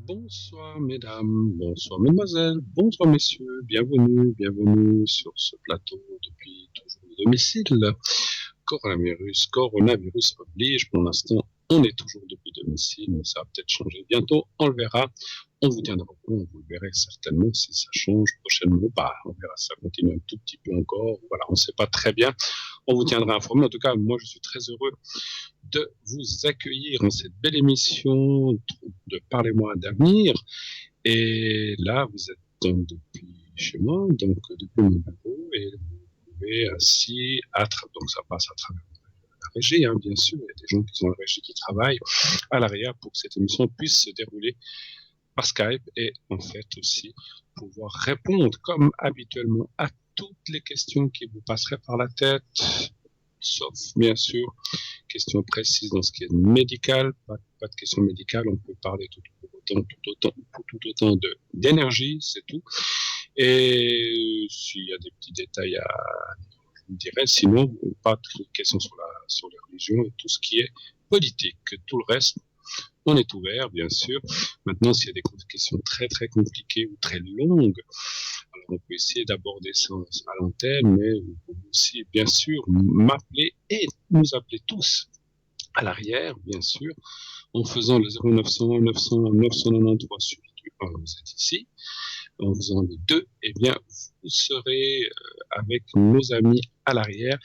Bonsoir mesdames, bonsoir mesdemoiselles, bonsoir messieurs, bienvenue sur ce plateau depuis toujours le domicile. Coronavirus oblige, pour l'instant on est toujours depuis domicile, mais ça va peut-être changer bientôt, on le verra. On vous tiendra au courant, vous le verrez certainement si ça change prochainement. Bah, on verra, ça continue un tout petit peu encore. Voilà, on ne sait pas très bien. On vous tiendra informé. En tout cas, moi, je suis très heureux de vous accueillir en cette belle émission de Parlez-moi d'avenir. Et là, vous êtes donc depuis chez moi, donc depuis mon bureau, et vous pouvez ainsi, donc ça passe à travers la régie, hein, bien sûr. Il y a des gens qui sont en régie qui travaillent à l'arrière pour que cette émission puisse se dérouler par Skype et en fait aussi pouvoir répondre comme habituellement à toutes les questions qui vous passeraient par la tête, sauf bien sûr questions précises dans ce qui est médical, pas de questions médicales, on peut parler tout autant d'énergie, c'est tout. Et s'il y a des petits détails je vous dirais, sinon pas de questions sur les religions et tout ce qui est politique. Tout le reste, on est ouvert, bien sûr. Maintenant, s'il y a des questions très très compliquées ou très longues, alors on peut essayer d'aborder ça à l'antenne, mais vous pouvez aussi, bien sûr, m'appeler et nous appeler tous à l'arrière, bien sûr, en faisant le 0900 900 993 suivi du 1, vous êtes ici. En faisant le 2, eh bien, vous serez avec nos amis à l'arrière.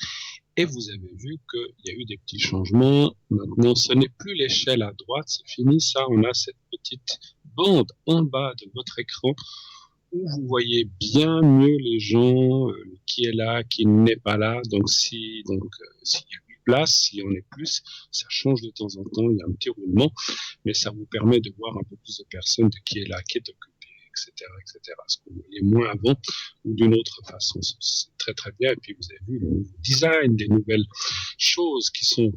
Et vous avez vu qu'il y a eu des petits changements. Maintenant, ce n'est plus l'échelle à droite, c'est fini. Ça, on a cette petite bande en bas de votre écran où vous voyez bien mieux les gens, qui est là, qui n'est pas là. Donc, s'il y a plus de place, si on est plus, ça change de temps en temps. Il y a un petit roulement, mais ça vous permet de voir un peu plus de personnes, de qui est là, qui est occupé, etc. Ce que vous voyez moins avant ou d'une autre façon. C'est très très bien. Et puis vous avez vu le nouveau design, des nouvelles choses qui sont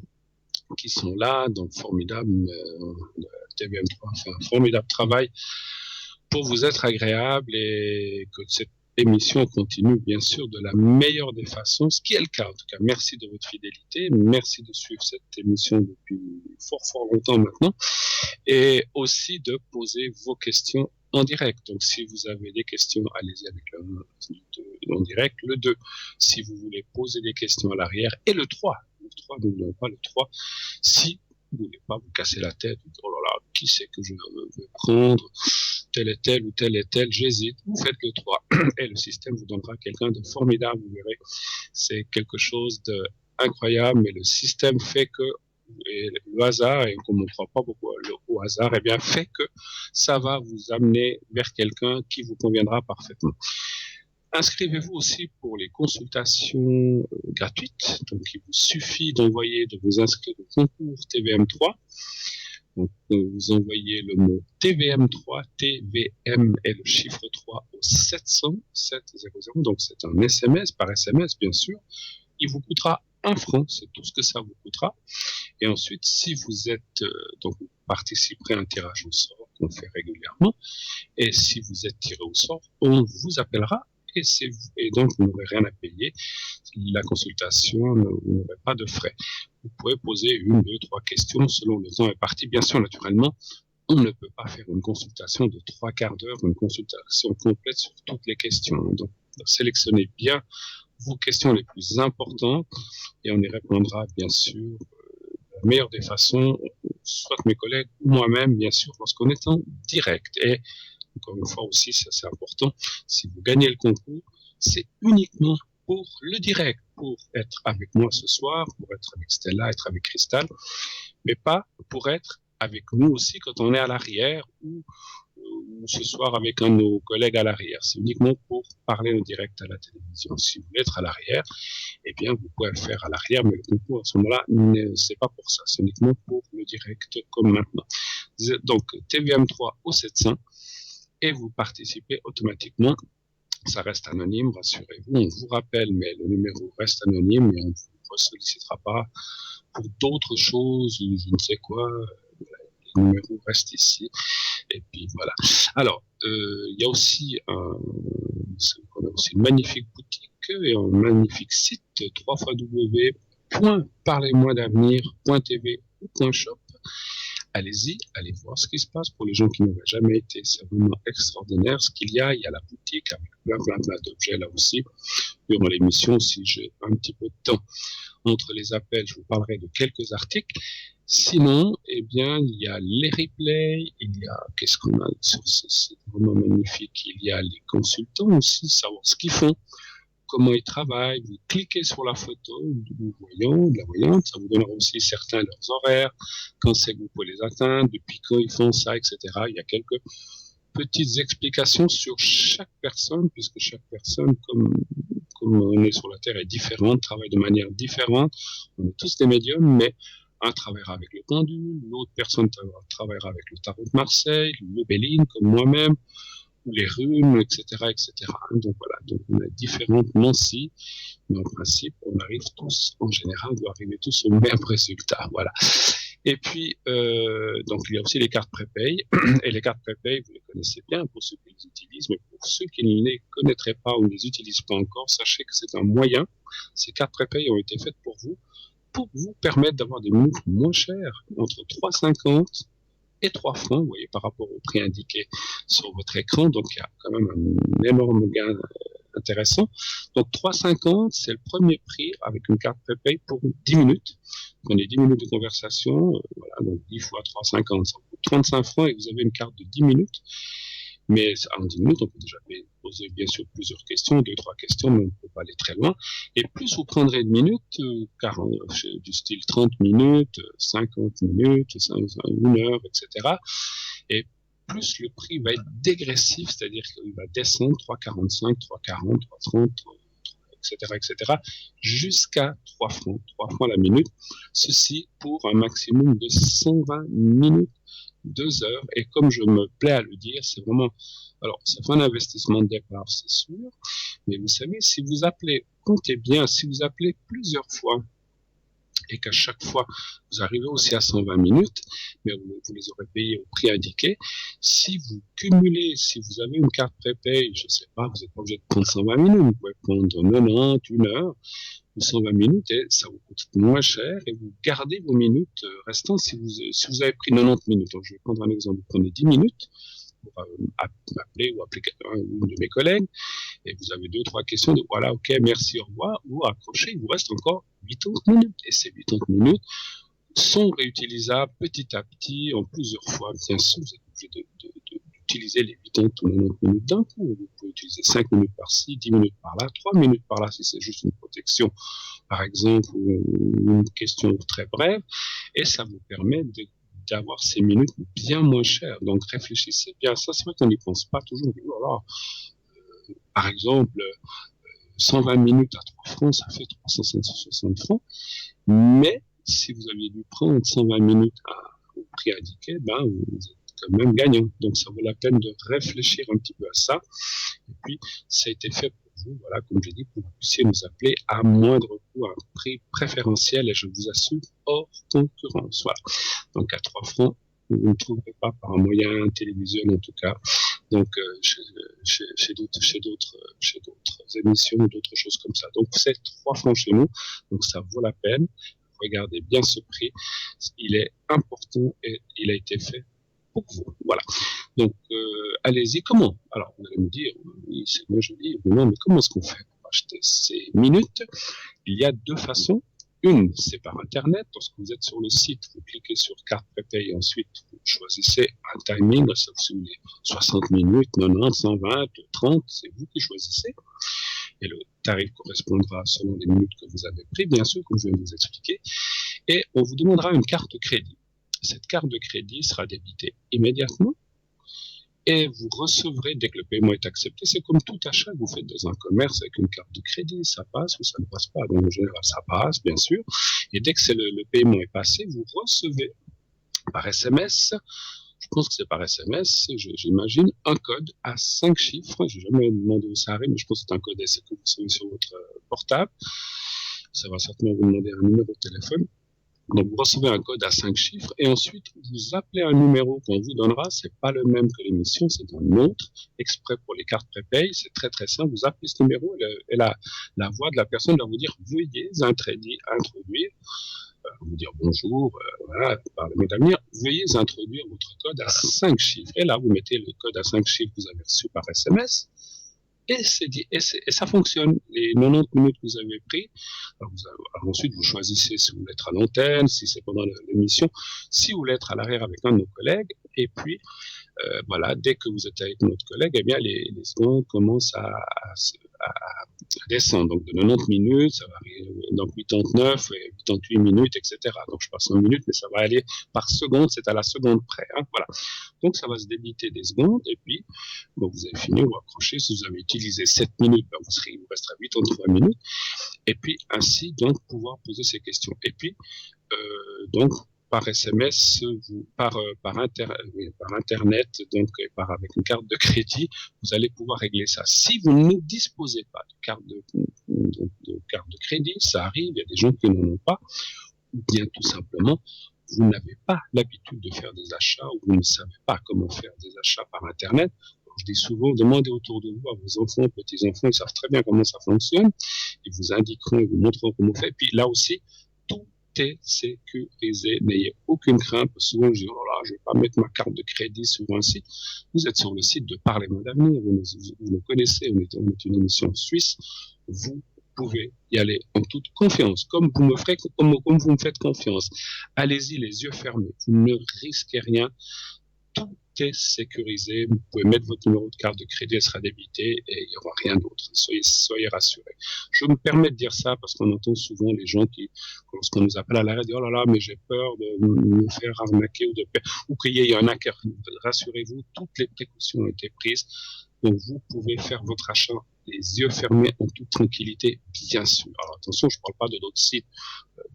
là, donc formidable. TVM3 fait un formidable travail pour vous être agréable et que cette émission continue bien sûr de la meilleure des façons, ce qui est le cas. En tout cas, merci de votre fidélité, merci de suivre cette émission depuis fort longtemps maintenant, et aussi de poser vos questions en direct. Donc, si vous avez des questions, allez-y avec le 1 en direct. Le 2, si vous voulez poser des questions à l'arrière. Et le 3, n'oublions pas le 3, si vous ne voulez pas vous casser la tête, vous dites, oh là là, qui c'est que je vais prendre, tel et tel, j'hésite, vous faites le 3. Et le système vous donnera quelqu'un de formidable, vous verrez. C'est quelque chose d'incroyable, mais le système fait que et le hasard, et comme on ne croit pas beaucoup au hasard, eh bien, fait que ça va vous amener vers quelqu'un qui vous conviendra parfaitement. Inscrivez-vous aussi pour les consultations gratuites. Donc, il vous suffit de vous inscrire au concours TVM3. Donc, vous envoyez le mot TVM3, TVM et le chiffre 3 au 700, 700. Donc, c'est un SMS, par SMS, bien sûr. Il vous coûtera 1 franc, c'est tout ce que ça vous coûtera. Et ensuite, si vous êtes, donc vous participerez à un tirage au sort qu'on fait régulièrement, et si vous êtes tiré au sort, on vous appellera, et donc vous n'aurez rien à payer. La consultation, vous n'aurez pas de frais. Vous pouvez poser 1, 2, 3 questions selon le temps imparti. Bien sûr, naturellement, on ne peut pas faire une consultation de 3/4 d'heure, une consultation complète sur toutes les questions. Donc, sélectionnez bien vos questions les plus importantes et on y répondra bien sûr de la meilleure des façons, soit mes collègues ou moi-même, bien sûr, lorsqu'on est en direct. Et encore une fois aussi, ça c'est important, si vous gagnez le concours, c'est uniquement pour le direct, pour être avec moi ce soir, pour être avec Stella, être avec Cristal, mais pas pour être avec nous aussi quand on est à l'arrière ou ce soir avec un de nos collègues à l'arrière. C'est uniquement pour parler en direct à la télévision. Si vous voulez être à l'arrière, eh bien, vous pouvez le faire à l'arrière, mais le concours à ce moment-là, c'est pas pour ça. C'est uniquement pour le direct comme maintenant. Donc, TVM3 au 700 et vous participez automatiquement. Ça reste anonyme, rassurez-vous. On vous rappelle, mais le numéro reste anonyme et on ne vous sollicitera pas pour d'autres choses, je ne sais quoi. Le numéro reste ici. Et puis voilà. Alors, il y a aussi une magnifique boutique et un magnifique site www.parlez-moi-d'avenir.tv ou .shop allez-y, allez voir ce qui se passe pour les gens qui n'auraient jamais été. C'est vraiment extraordinaire ce qu'il y a. Il y a la boutique avec plein d'objets là aussi. Durant l'émission, si j'ai un petit peu de temps entre les appels, je vous parlerai de quelques articles. Sinon, eh bien, il y a les replays, il y a, qu'est-ce qu'on a sur c'est vraiment magnifique, il y a les consultants aussi, savoir ce qu'ils font, comment ils travaillent, vous cliquez sur la photo du voyant, de la voyante, ça vous donnera aussi certains leurs horaires, quand c'est que vous pouvez les atteindre, depuis quand ils font ça, etc. Il y a quelques petites explications sur chaque personne, puisque chaque personne, comme on est sur la Terre, est différente, travaille de manière différente. On est tous des médiums, mais un travaillera avec le pendule, l'autre personne travaillera avec le tarot de Marseille, le Béline, comme moi-même, ou les runes, etc., etc. Donc voilà, donc on a différentes nancy, mais en principe, on arrive tous, en général, on doit arriver tous au même résultat. Voilà. Et puis, donc il y a aussi les cartes prépay. Et les cartes prépay, vous les connaissez bien pour ceux qui les utilisent, mais pour ceux qui ne les connaîtraient pas ou ne les utilisent pas encore, sachez que c'est un moyen. Ces cartes prépay ont été faites pour vous permettre d'avoir des minutes moins chères, entre 3,50 et 3 francs, vous voyez, par rapport au prix indiqué sur votre écran. Donc il y a quand même un énorme gain intéressant. Donc 3,50, c'est le premier prix avec une carte prépay pour 10 minutes. Vous prenez 10 minutes de conversation, voilà, donc 10 fois 3,50, ça coûte 35 francs et vous avez une carte de 10 minutes. Mais en 10 minutes, on peut déjà poser bien sûr plusieurs questions, 2-3 questions, mais on ne peut pas aller très loin. Et plus vous prendrez de minutes, car du style 30 minutes, 50 minutes, 1 heure, etc. Et plus le prix va être dégressif, c'est-à-dire qu'il va descendre 3,45, 3,40, 3,30, etc., etc., jusqu'à 3 francs la minute. Ceci pour un maximum de 120 minutes, 2 heures. Et comme je me plais à le dire, c'est vraiment, alors ça fait un investissement de départ, c'est sûr, mais vous savez, si vous appelez, comptez bien, si vous appelez plusieurs fois, et qu'à chaque fois, vous arrivez aussi à 120 minutes, mais vous les aurez payés au prix indiqué. Si vous cumulez, si vous avez une carte prépay, je ne sais pas, vous n'êtes pas obligé de prendre 120 minutes, vous pouvez prendre 90, 1 heure, ou 120 minutes, et ça vous coûte moins cher, et vous gardez vos minutes restantes si vous avez pris 90 minutes. Donc, je vais prendre un exemple, vous prenez 10 minutes, pour appeler ou appeler un de mes collègues, et vous avez 2-3 questions de voilà, ok, merci, au revoir, vous accrochez, il vous reste encore 80 minutes. Et ces 80 minutes sont réutilisables petit à petit, en plusieurs fois. Bien sûr, vous êtes obligé d'utiliser les 80 ou 90 minutes d'un coup. Vous pouvez utiliser 5 minutes par-ci, 10 minutes par-là, 3 minutes par-là si c'est juste une protection, par exemple, ou une question très brève, et ça vous permet d'avoir ces minutes bien moins chères. Donc réfléchissez bien à ça. C'est vrai qu'on n'y pense pas toujours. Alors, par exemple, 120 minutes à 3 francs, ça fait 360 francs. Mais si vous aviez dû prendre 120 minutes au prix indiqué, ben, vous êtes quand même gagnant. Donc ça vaut la peine de réfléchir un petit peu à ça. Et puis, ça a été fait pour vous, voilà, comme j'ai dit, pour que vous puissiez nous appeler à moindre coût, à un prix préférentiel, et je vous assure, hors concurrence. Voilà. Donc à 3 francs, vous ne trouverez pas par un moyen télévisuel en tout cas. Donc chez d'autres émissions ou d'autres choses comme ça. Donc c'est 3 francs chez nous, donc ça vaut la peine. Regardez bien ce prix, il est important et il a été fait pour vous. Voilà. Donc allez-y. Comment? Alors vous allez me dire, oui, c'est bien joli, mais comment est-ce qu'on fait pour acheter ces minutes? Il y a 2 façons. Une, c'est par Internet. Lorsque vous êtes sur le site, vous cliquez sur carte prépay et ensuite vous choisissez un timing, si vous voulez 60 minutes, 90, 120, 30, c'est vous qui choisissez. Et le tarif correspondra selon les minutes que vous avez pris, bien sûr, comme je viens de vous expliquer. Et on vous demandera une carte de crédit. Cette carte de crédit sera débitée immédiatement. Et vous recevrez, dès que le paiement est accepté, c'est comme tout achat que vous faites dans un commerce avec une carte de crédit, ça passe ou ça ne passe pas. Donc en général, ça passe, bien sûr. Et dès que le paiement est passé, vous recevez par SMS, je pense que c'est par SMS, j'imagine, un code à 5 chiffres. Je n'ai jamais demandé où ça arrive, mais je pense que c'est un code que vous recevez sur votre portable. Ça va certainement vous demander un numéro de téléphone. Donc, vous recevez un code à 5 chiffres et ensuite, vous appelez un numéro qu'on vous donnera. C'est pas le même que l'émission, c'est un autre, exprès pour les cartes prépay. C'est très, très simple. Vous appelez ce numéro et la voix de la personne va vous dire « Veuillez introduire vous dire bonjour, voilà, par le mot d'avenir, veuillez introduire votre code à 5 chiffres. Et là, vous mettez le code à 5 chiffres que vous avez reçu par SMS. Et, et ça fonctionne. Les 90 minutes que vous avez pris, alors ensuite vous choisissez si vous voulez être à l'antenne, si c'est pendant l'émission, si vous voulez être à l'arrière avec un de nos collègues, et puis voilà, dès que vous êtes avec notre collègue, eh bien les secondes commencent à descendre. Donc de 90 minutes, ça va arriver donc 89 et 88 minutes, etc. Donc je passe en minutes, mais ça va aller par seconde, c'est à la seconde près. Hein, voilà. Donc ça va se débiter des secondes, et puis bon, vous avez fini, vous accrochez. Si vous avez utilisé 7 minutes, ben, il vous restera 83 minutes. Et puis ainsi, donc, pouvoir poser ces questions. Et puis, donc, par SMS, par Internet, donc avec une carte de crédit, vous allez pouvoir régler ça. Si vous ne disposez pas de carte de crédit, ça arrive, il y a des gens qui n'en ont pas, ou bien tout simplement, vous n'avez pas l'habitude de faire des achats, ou vous ne savez pas comment faire des achats par Internet. Je dis souvent, demandez autour de vous à vos enfants, petits-enfants, ils savent très bien comment ça fonctionne, ils vous indiqueront, ils vous montreront comment on fait. Puis là aussi, tout est sécurisé, n'ayez aucune crainte. Souvent, je dis, oh là, je ne vais pas mettre ma carte de crédit sur un site. Vous êtes sur le site de Parlez-moi d'avenir, vous nous connaissez, on est une émission suisse, vous pouvez y aller en toute confiance, comme vous me faites confiance. Allez-y les yeux fermés, vous ne risquez rien, tout est sécurisé, vous pouvez mettre votre numéro de carte de crédit, elle sera débitée et il n'y aura rien d'autre. Soyez rassurés. Je me permets de dire ça parce qu'on entend souvent les gens qui, lorsqu'on nous appelle à l'arrêt, disent oh là là, mais j'ai peur de me faire arnaquer ou qu'il y ait un hacker. Rassurez-vous, toutes les précautions ont été prises. Donc vous pouvez faire votre achat les yeux fermés en toute tranquillité, bien sûr. Alors attention, je ne parle pas de d'autres sites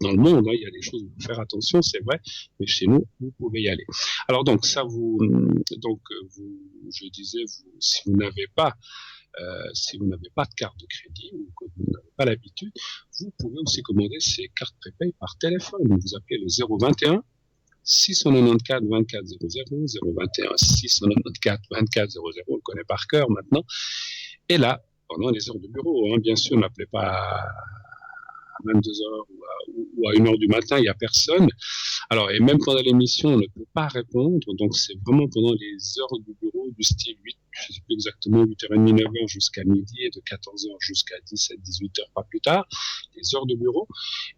dans le monde, hein, il y a des choses où il faut faire attention, c'est vrai, mais chez nous, vous pouvez y aller. Alors donc ça, je disais, si vous n'avez pas de carte de crédit ou que vous n'avez pas l'habitude, vous pouvez aussi commander ces cartes prépay par téléphone. Vous appelez le 021 694 24 00, 021 694 24 00, on le connaît par cœur maintenant. Et là, pendant les heures de bureau, hein, bien sûr, n'appelez pas à 22h ou à 1h du matin, il n'y a personne. Alors, et même pendant l'émission, on ne peut pas répondre, donc c'est vraiment pendant les heures du bureau du style 8, je ne sais plus exactement, 8h30, 9h jusqu'à midi et de 14h jusqu'à 17, 18h, pas plus tard, les heures de bureau.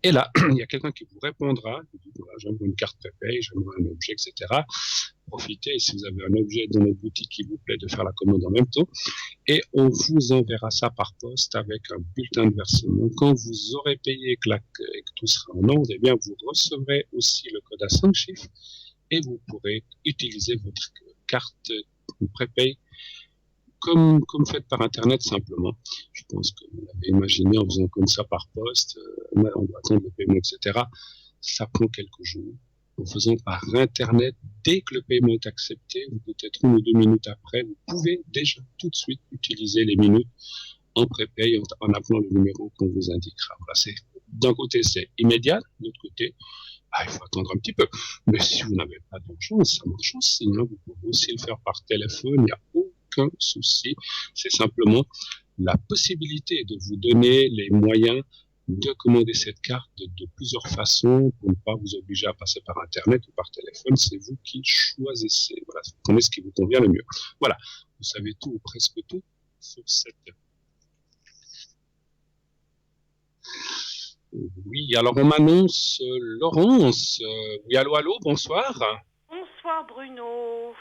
Et là, il y a quelqu'un qui vous répondra, qui dit, voilà, j'aimerais une carte prépay, j'aimerais un objet, etc. Profitez, si vous avez un objet dans notre boutique qui vous plaît, de faire la commande en même temps. Et on vous enverra ça par poste avec un bulletin de versement. Quand vous aurez payé et que tout sera en ordre, eh bien, vous recevrez aussi le code à 5 chiffres et vous pourrez utiliser votre carte prépay comme faites par Internet simplement. Je pense que vous l'avez imaginé en faisant comme ça par poste, on doit attendre le paiement, etc. Ça prend quelques jours. En faisant par Internet, dès que le paiement est accepté, ou peut-être 1 ou 2 minutes après, vous pouvez déjà tout de suite utiliser les minutes en prépay en appelant le numéro qu'on vous indiquera. Voilà, d'un côté, c'est immédiat, de l'autre côté, il faut attendre un petit peu. Mais si vous n'avez pas d'urgence, ça marche aussi. Hein, vous pouvez aussi le faire par téléphone, il n'y a aucun souci. C'est simplement la possibilité de vous donner les moyens de commander cette carte de plusieurs façons pour ne pas vous obliger à passer par Internet ou par téléphone. C'est vous qui choisissez. Voilà, vous prenez ce qui vous convient le mieux. Voilà, vous savez tout ou presque tout sur cette. Oui, alors on m'annonce Laurence. Oui, allô, bonsoir. Bonsoir Bruno.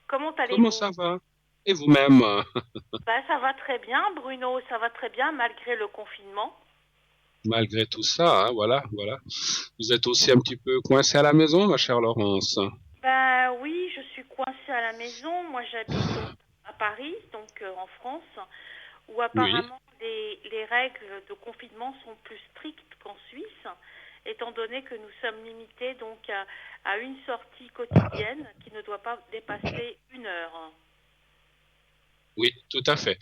Comment allez-vous? Comment ça va? Et vous-même? Ça va très bien Bruno, ça va très bien malgré le confinement. Malgré tout ça, hein, voilà. Vous êtes aussi un petit peu coincée à la maison, ma chère Laurence? Oui, je suis coincée à la maison. Moi, j'habite à Paris, donc en France, où apparemment les règles de confinement sont plus strictes qu'en Suisse, étant donné que nous sommes limités donc à une sortie quotidienne qui ne doit pas dépasser 1 heure. Oui, tout à fait.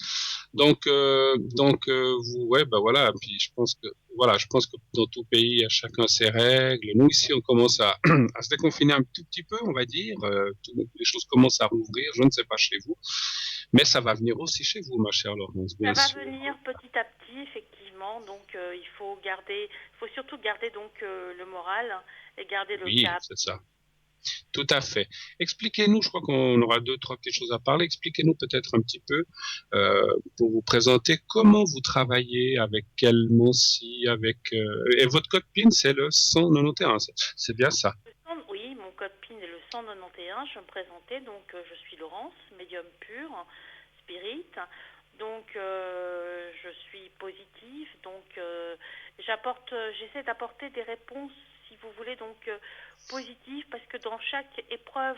Donc vous, voilà. Puis je pense que dans tout pays, chacun ses règles. Nous ici, on commence à se déconfiner un tout petit peu, on va dire. Les choses commencent à rouvrir. Je ne sais pas chez vous, mais ça va venir aussi chez vous, ma chère Laurence. Ça va venir petit à petit, effectivement. exactement. Donc, il faut surtout garder donc le moral et garder le Oui, cap. c'est ça. Tout à fait. Expliquez-nous, je crois qu'on aura deux, trois petites choses à parler. Expliquez-nous peut-être un petit peu, pour vous présenter, comment vous travaillez, avec quel Monsi, et votre code PIN, c'est le 191. C'est bien ça. Oui, mon code PIN est le 191. Je me présentais, donc je suis Laurence, médium pur, spirit. Donc je suis positive. Donc j'essaie d'apporter des réponses, si vous voulez, donc positives, parce que dans chaque épreuve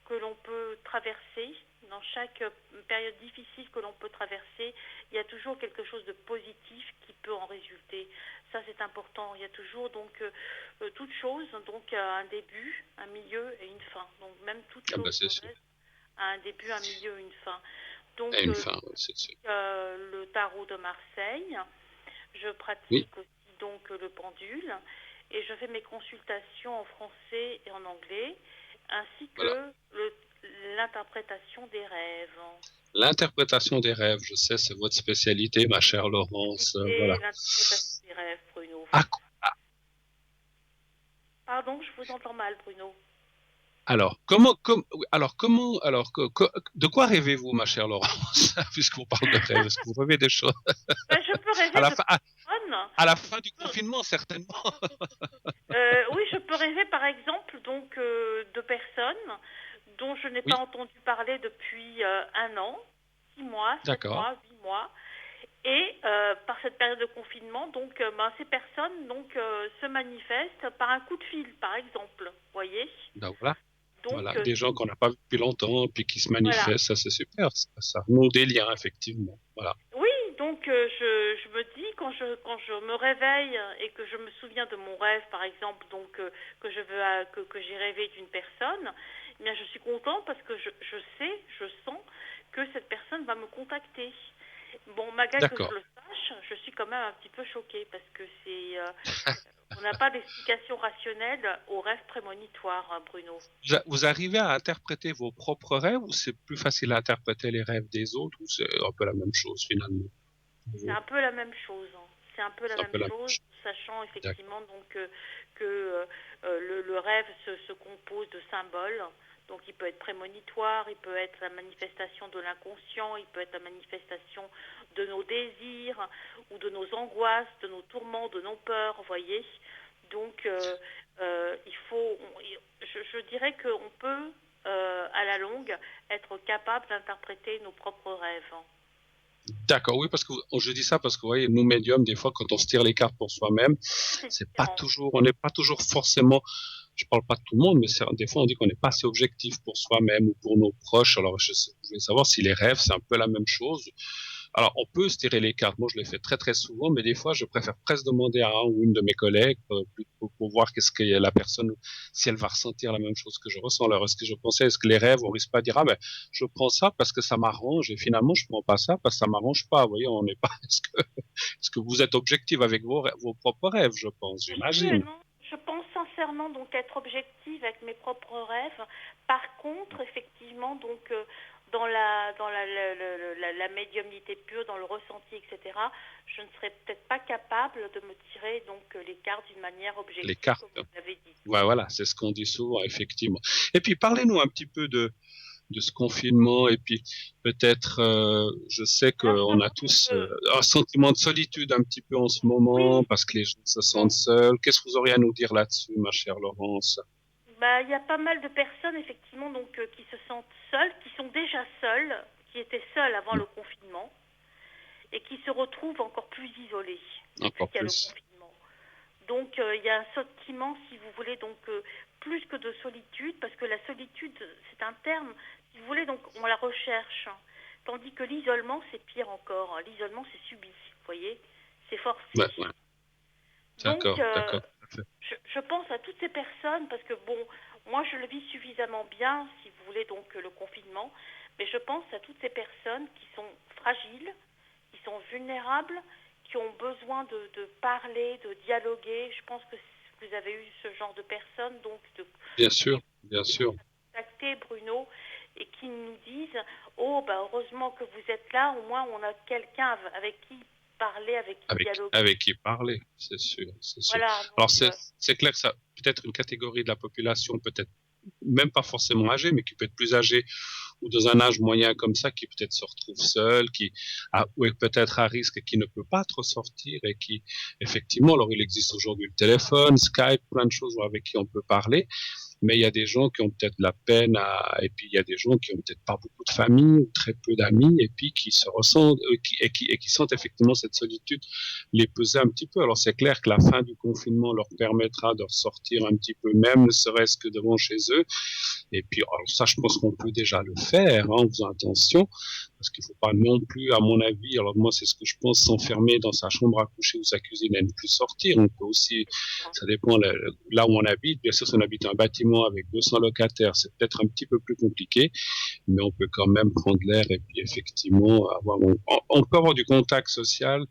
que l'on peut traverser, dans chaque période difficile que l'on peut traverser, il y a toujours quelque chose de positif qui peut en résulter. Ça, c'est important. Il y a toujours donc toute chose donc a un début, un milieu et une fin. Donc même toute Ah chose ben c'est sûr. a un début, un milieu et une fin. Et Donc une fin, ouais, c'est sûr. le tarot de Marseille. Je Oui, pratique aussi donc le pendule et je fais mes consultations en français et en anglais, ainsi voilà. que l'interprétation des rêves. L'interprétation des rêves, je sais, c'est votre spécialité, ma chère Laurence. Voilà. Et l'interprétation des rêves, Bruno. Ah, Pardon, je vous entends mal, Bruno. de quoi rêvez-vous, ma chère Laurence, puisqu'on parle de rêve? Est-ce que vous rêvez des choses Ben, je peux à rêver la de fin, personnes. à la fin du confinement, certainement? Oui, je peux rêver par exemple donc de personnes dont je n'ai pas Oui, entendu parler depuis un an, 6 mois, sept d'accord. mois, 8 mois. Et par cette période de confinement, donc ces personnes donc se manifestent par un coup de fil, par exemple. Vous voyez? Donc voilà, Donc voilà, des gens qu'on n'a pas vus depuis longtemps, puis qui se voilà. manifestent, ça c'est super, ça renoue des liens, effectivement. Voilà. Oui, donc je me dis quand je me réveille et que je me souviens de mon rêve, par exemple, donc que je veux que j'ai rêvé d'une personne, eh bien je suis contente parce que je sais, je sens que cette personne va me contacter. Bon, malgré que je D'accord. le sache, je suis quand même un petit peu choquée parce que on n'a pas d'explication rationnelle aux rêves prémonitoires, hein, Bruno. Vous arrivez à interpréter vos propres rêves ou c'est plus facile à interpréter les rêves des autres ou c'est un peu la même chose finalement? pour C'est vous un peu la même chose, hein. C'est un peu la C'est un même peu la même chose, chose. sachant D'accord. effectivement donc que le rêve se compose de symboles. Donc il peut être prémonitoire, il peut être la manifestation de l'inconscient, il peut être la manifestation de nos désirs ou de nos angoisses, de nos tourments, de nos peurs, vous voyez. Donc il faut, je dirais qu'on peut à la longue être capable d'interpréter nos propres rêves. D'accord, oui, parce que je dis ça parce que, vous voyez, nous médiums, des fois, quand on se tire les cartes pour soi-même, C'est c'est pas différent. toujours, on n'est pas toujours forcément, je parle pas de tout le monde, mais des fois, on dit qu'on n'est pas assez objectif pour soi-même ou pour nos proches. Alors, je voulais savoir si les rêves, c'est un peu la même chose. Alors, on peut se tirer les cartes. Moi, je l'ai fait très, très souvent, mais des fois, je préfère presque demander à un ou une de mes collègues pour voir qu'est-ce que la personne, si elle va ressentir la même chose que je ressens. Alors, est-ce que les rêves, on risque pas de dire, ah ben, je prends ça parce que ça m'arrange et finalement, je prends pas ça parce que ça m'arrange pas. Vous voyez, on n'est pas, est-ce que vous êtes objectif avec vos propres rêves, je pense, Je suis, j'imagine. non, je pense sincèrement donc être objective avec mes propres rêves. Par contre, effectivement, donc dans la médiumnité pure, dans le ressenti, etc., je ne serais peut-être pas capable de me tirer donc les cartes d'une manière Les objective, cartes. comme vous l'avez dit. Ouais, voilà, c'est ce qu'on dit souvent, effectivement. Et puis, parlez-nous un petit peu de ce confinement et puis peut-être, je sais Alors, je qu'on a t'avoue donc tous un sentiment de solitude un petit peu en ce moment oui, parce que les gens se sentent bon, seuls. Qu'est-ce que vous auriez à nous dire là-dessus, ma chère Laurence? bah, il y a pas mal de personnes effectivement donc qui se sentent seules, qui sont déjà seules, qui étaient seules avant Hmm, le confinement et qui se retrouvent encore plus isolées depuis encore qu'il y a le plus. confinement. Donc il y a un sentiment, si vous voulez, donc plus que de solitude, parce que la solitude, c'est un terme, si vous voulez, donc on la recherche. Tandis que l'isolement, c'est pire encore. L'isolement, c'est subi, vous voyez, c'est forcé. Ouais, ouais. Donc D'accord, d'accord, tout à fait. je pense à toutes ces personnes, parce que bon, moi je le vis suffisamment bien, si vous voulez, donc le confinement, mais je pense à toutes ces personnes qui sont fragiles, qui sont vulnérables, qui ont besoin de parler, de dialoguer. Je pense que vous avez eu ce genre de personnes, donc Bien sûr, qui bien nous sûr. ont contacté, Bruno, et qui nous disent, oh, bah, heureusement que vous êtes là, au moins on a quelqu'un avec qui parler, avec qui dialoguer. Avec qui parler, c'est sûr, c'est sûr. Voilà, Alors, donc, c'est clair que ça, peut-être une catégorie de la population, peut-être même pas forcément âgée, mais qui peut être plus âgée ou dans un âge moyen comme ça, qui peut-être se retrouve seul, ou est peut-être à risque et qui ne peut pas trop sortir et qui, effectivement, alors il existe aujourd'hui le téléphone, Skype, plein de choses avec qui on peut parler, mais il y a des gens qui ont peut-être la peine et puis il y a des gens qui ont peut-être pas beaucoup de famille ou très peu d'amis et puis qui se ressentent et qui sentent effectivement cette solitude les peser un petit peu. Alors c'est clair que la fin du confinement leur permettra de ressortir un petit peu, même ne serait-ce que devant chez eux. Et puis alors ça, je pense qu'on peut déjà le faire, hein, en faisant attention, parce qu'il faut pas non plus, à mon avis, alors moi c'est ce que je pense, s'enfermer dans sa chambre à coucher ou sa cuisine et ne plus sortir. On peut aussi, ça dépend là où on habite. Bien sûr, si on habite un bâtiment avec 200 locataires, c'est peut-être un petit peu plus compliqué, mais on peut quand même prendre l'air et puis effectivement on peut avoir du contact social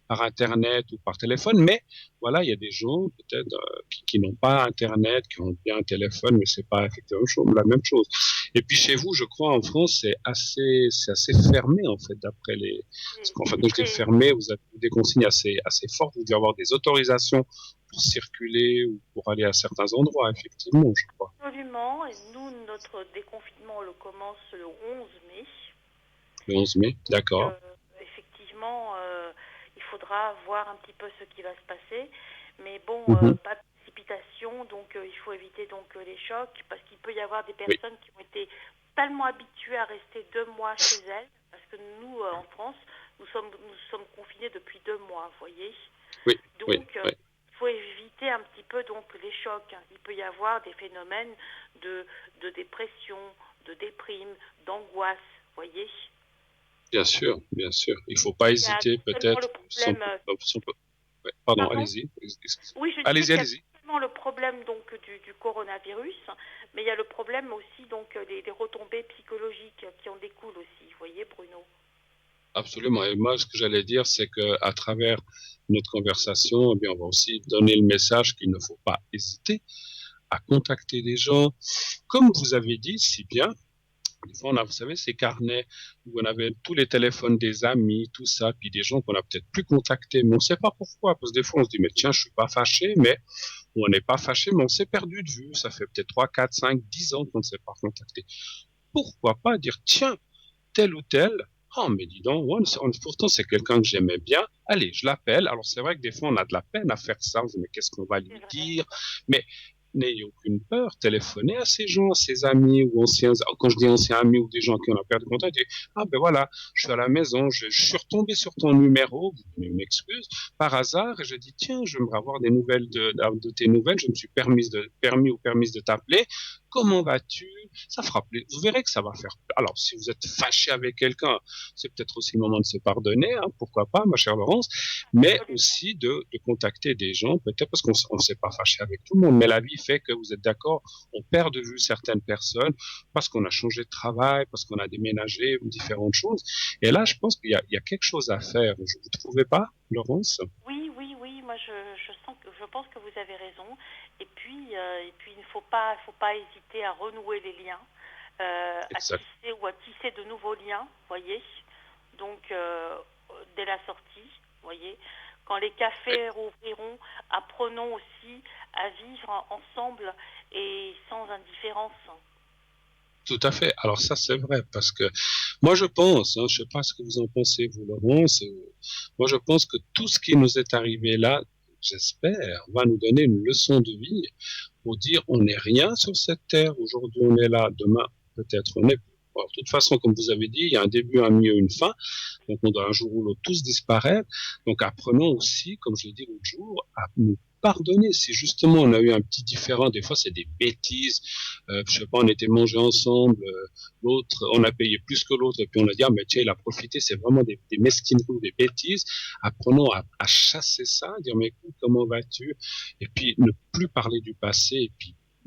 par Internet ou par téléphone, mais voilà, il y a des gens peut-être qui n'ont pas Internet, qui ont bien un téléphone, mais c'est pas effectivement la même chose. Et puis chez vous, je crois, en France, c'est assez fermé en fait, d'après parce qu'en fait, quand je dis fermé, vous avez des consignes assez fortes, vous devez avoir des autorisations pour circuler ou pour aller à certains endroits, effectivement, je crois. Absolument. Et nous, notre déconfinement le commence le 11 mai. Le 11 mai, d'accord. Effectivement, il faudra voir un petit peu ce qui va se passer. Mais bon, pas de précipitation, donc il faut éviter donc les chocs, parce qu'il peut y avoir des personnes qui ont été tellement habituées à rester 2 mois chez elles, parce que nous, en France, nous sommes confinés depuis 2 mois, vous voyez. Oui. Donc, il faut éviter un petit peu donc les chocs. Il peut y avoir des phénomènes de dépression, de déprime, d'angoisse, vous voyez. Bien sûr, bien sûr. Il ne faut pas hésiter peut-être. Pardon, allez-y. Oui, je disais qu'il y a seulement le problème donc du coronavirus, mais il y a le problème aussi donc des retombées psychologiques qui en découlent aussi, vous voyez, Bruno. Absolument. Et moi, ce que j'allais dire, c'est qu'à travers notre conversation, eh bien, on va aussi donner le message qu'il ne faut pas hésiter à contacter des gens. Comme vous avez dit si bien, des fois, on a, vous savez, ces carnets où on avait tous les téléphones des amis, tout ça, puis des gens qu'on a peut-être plus contactés, mais on ne sait pas pourquoi. Parce que des fois, on se dit, mais tiens, je suis pas fâché, mais on n'est pas fâché, mais on s'est perdu de vue. Ça fait peut-être 3, 4, 5, 10 ans qu'on ne s'est pas contacté. Pourquoi pas dire, tiens, tel ou tel, oh, mais dis donc, pourtant c'est quelqu'un que j'aimais bien. Allez, je l'appelle. Alors c'est vrai que des fois on a de la peine à faire ça. On se dit, mais qu'est-ce qu'on va lui dire? Mais n'ayez aucune peur, téléphonez à ces gens, à ses amis ou anciens, quand je dis anciens amis ou des gens qui on a perdu contact, ah ben voilà, je suis à la maison, je suis retombé sur ton numéro, vous donnez une excuse, par hasard, et je dis, tiens, j'aimerais avoir des nouvelles de tes nouvelles, je me suis permis de t'appeler, comment vas-tu? Ça fera plaisir. Vous verrez que ça va faire. Alors, si vous êtes fâché avec quelqu'un, c'est peut-être aussi le moment de se pardonner, hein, pourquoi pas, ma chère Laurence, mais aussi de contacter des gens, peut-être parce qu'on ne s'est pas fâché avec tout le monde, mais la vie fait que vous êtes d'accord, on perd de vue certaines personnes parce qu'on a changé de travail, parce qu'on a déménagé ou différentes choses. Et là, je pense qu'il y a quelque chose à faire. Vous ne trouvez pas, Laurence? Oui. Moi, je pense que vous avez raison. Et puis il ne faut pas hésiter à renouer les liens, à tisser de nouveaux liens, voyez. Donc, dès la sortie, voyez. Quand les cafés rouvriront, apprenons aussi à vivre ensemble et sans indifférence. Tout à fait. Alors ça, c'est vrai, parce que moi, je pense, hein, je ne sais pas ce que vous en pensez, vous, Laurence, moi, je pense que tout ce qui nous est arrivé là, j'espère, va nous donner une leçon de vie pour dire on n'est rien sur cette terre. Aujourd'hui, on est là, demain, peut-être on est. Alors, de toute façon, comme vous avez dit, il y a un début, un milieu, une fin. Donc, on doit un jour ou l'autre tous disparaître. Donc, apprenons aussi, comme je l'ai dit l'autre jour, à nous pardonner. Si justement on a eu un petit différend, des fois c'est des bêtises. Je sais pas, on était mangés ensemble, l'autre, on a payé plus que l'autre, et puis on a dit ah mais tiens il a profité. C'est vraiment des mesquineries, des bêtises. Apprenons à chasser ça, dire mais écoute comment vas-tu, et puis ne plus parler du passé,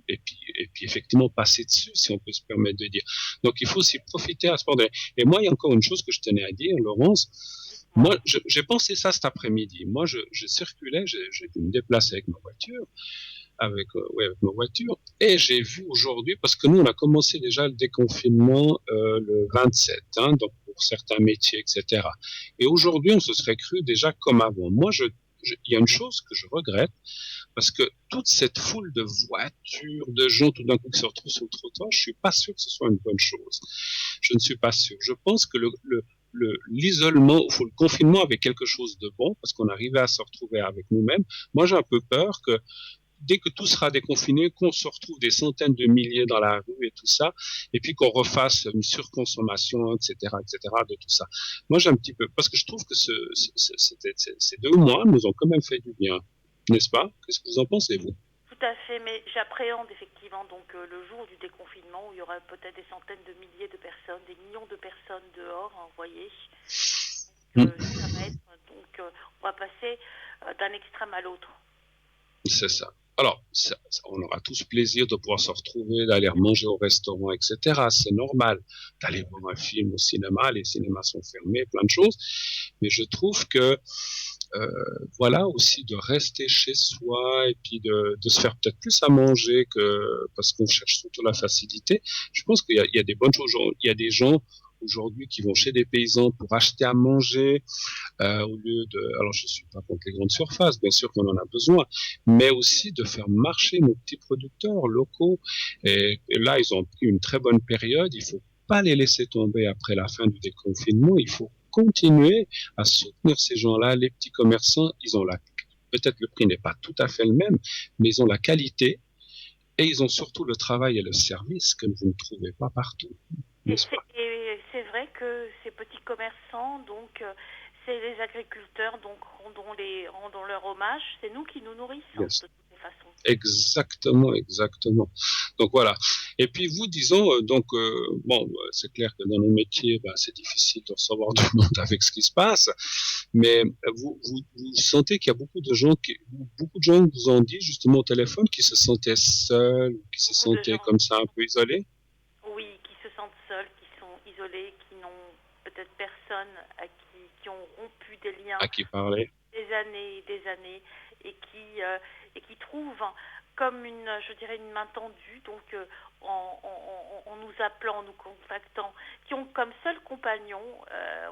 et puis effectivement passer dessus, si on peut se permettre de dire. Donc il faut aussi profiter à ce moment. Et moi, il y a encore une chose que je tenais à dire, Laurence. Moi, j'ai pensé ça cet après-midi. Moi, je circulais, j'ai dû me déplacer avec ma voiture, avec ma voiture, et j'ai vu aujourd'hui, parce que nous, on a commencé déjà le déconfinement le 27, hein, donc pour certains métiers, etc. Et aujourd'hui, on se serait cru déjà comme avant. Moi, il y a une chose que je regrette, parce que toute cette foule de voitures, de gens tout d'un coup qui se retrouvent sur le trottoir, je suis pas sûr que ce soit une bonne chose. Je ne suis pas sûr. Je pense que l'isolement, le confinement avait quelque chose de bon parce qu'on arrivait à se retrouver avec nous-mêmes. Moi, j'ai un peu peur que dès que tout sera déconfiné, qu'on se retrouve des centaines de milliers dans la rue et tout ça, et puis qu'on refasse une surconsommation, etc., de tout ça. Moi, j'ai un petit peu, parce que je trouve que ces 2 mois nous ont quand même fait du bien, n'est-ce pas? Qu'est-ce que vous en pensez, vous? Tout à fait, mais j'appréhende effectivement donc le jour du déconfinement où il y aura peut-être des centaines de milliers de personnes, des millions de personnes dehors, hein, vous voyez. Ça va être donc on va passer d'un extrême à l'autre. C'est ça. Alors, on aura tous plaisir de pouvoir se retrouver, d'aller manger au restaurant, etc. C'est normal d'aller voir un film au cinéma. Les cinémas sont fermés, plein de choses. Mais je trouve que voilà aussi de rester chez soi et puis de se faire peut-être plus à manger que parce qu'on cherche surtout la facilité. Je pense qu'il y a des bonnes choses. Il y a des gens aujourd'hui qui vont chez des paysans pour acheter à manger au lieu de. Alors je suis pas contre les grandes surfaces, bien sûr qu'on en a besoin, mais aussi de faire marcher nos petits producteurs locaux. Et là, ils ont pris une très bonne période. Il faut pas les laisser tomber après la fin du déconfinement. Il faut continuer à soutenir ces gens-là, les petits commerçants. Ils ont peut-être le prix n'est pas tout à fait le même, mais ils ont la qualité et ils ont surtout le travail et le service que vous ne trouvez pas partout. Et c'est vrai que ces petits commerçants, donc c'est les agriculteurs, donc rendons leur hommage. C'est nous qui nous nourrissons Yes. de toutes les façons. Exactement, exactement. Donc voilà. Et puis vous, disons, bon, c'est clair que dans nos métiers, c'est difficile de recevoir du monde avec ce qui se passe, mais vous sentez qu'il y a beaucoup de gens vous ont dit justement au téléphone qui se sentaient seuls, qui se Beaucoup de sentaient gens, comme ça un peu isolés. oui, qui se sentent seuls, qui sont isolés, qui n'ont peut-être personne qui ont rompu des liens À qui parler? des années, et qui trouvent comme je dirais, une main tendue, donc en nous appelant, en nous contactant, qui ont comme seul compagnon,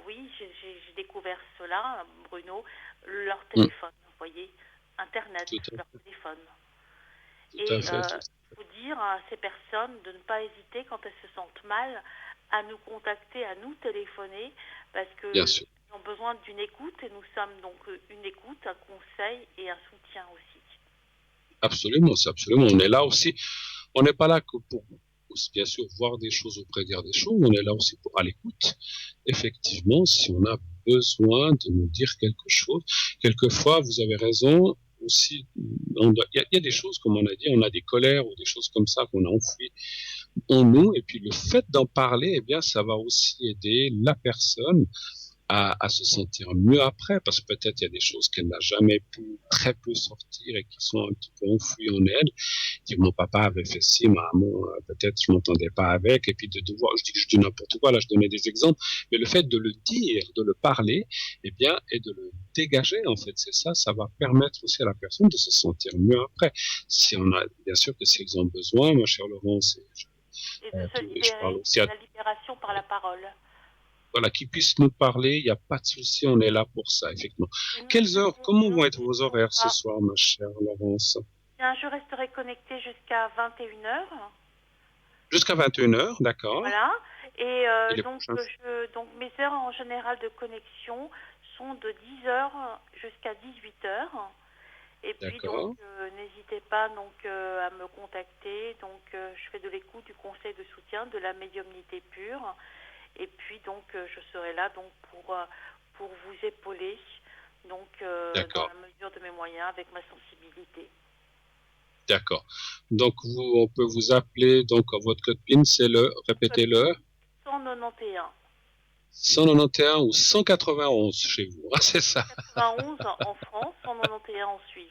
oui, j'ai découvert cela, Bruno, leur téléphone, vous voyez, Internet, leur téléphone. Et il faut dire à ces personnes de ne pas hésiter quand elles se sentent mal à nous contacter, à nous téléphoner, parce que ont besoin d'une écoute et nous sommes donc une écoute, un conseil et un soutien aussi. Absolument, c'est absolument. On est là aussi. On n'est pas là que pour, bien sûr, voir des choses ou prédire des choses. On est là aussi pour à l'écoute. Effectivement, si on a besoin de nous dire quelque chose, quelquefois, vous avez raison. Aussi, il y a des choses, comme on a dit, on a des colères ou des choses comme ça qu'on a enfouies en nous. Et puis, le fait d'en parler, eh bien, ça va aussi aider la personne à se sentir mieux après, parce que peut-être il y a des choses qu'elle n'a jamais pu très peu sortir et qui sont un petit peu enfouies en elle. Dire mon papa avait fait ci, maman, peut-être je m'entendais pas avec, et puis de devoir, je dis n'importe quoi, là je donnais des exemples, mais le fait de le dire, de le parler, eh bien, et de le dégager, en fait, c'est ça, ça va permettre aussi à la personne de se sentir mieux après. Si on a, bien sûr que s'ils ont besoin, ma chère Laurence, et de se libérer, la libération par la parole. Voilà, qui puissent nous parler, il n'y a pas de souci, on est là pour ça, effectivement. Quelles heures, comment vont être vos horaires ce soir, ma chère Laurence? Bien, je resterai connectée jusqu'à 21h. Jusqu'à 21h, d'accord. Voilà, et donc mes heures en général de connexion sont de 10h jusqu'à 18h. Et puis donc n'hésitez pas donc à me contacter. Donc je fais de l'écoute, du conseil, de soutien, de la médiumnité pure. Et puis donc je serai là donc pour vous épauler donc dans la mesure de mes moyens avec ma sensibilité. D'accord. Donc on peut vous appeler, donc votre code PIN c'est répétez-le. 191. 191 ou 191 chez vous, c'est ça. 91 en France, 191 en Suisse.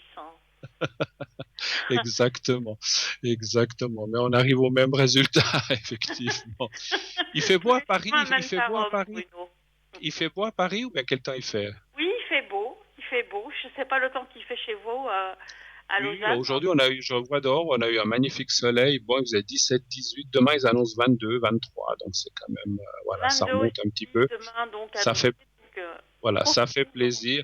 Exactement, exactement. Mais on arrive au même résultat, effectivement. Il fait beau à Paris, il fait beau à Paris. Il fait beau à Paris ou bien quel temps il fait? Oui, il fait beau. Je ne sais pas le temps qu'il fait chez vous à Oui, bah, Lausanne. aujourd'hui, je vois dehors, on a eu un magnifique soleil. Bon, il faisait 17, 18. Demain, ils annoncent 22, 23. Donc, c'est quand même, voilà, ça 22 remonte un petit aussi, peu. demain donc Ça annoncé. fait Donc, Voilà, ça fait profitez donc. plaisir.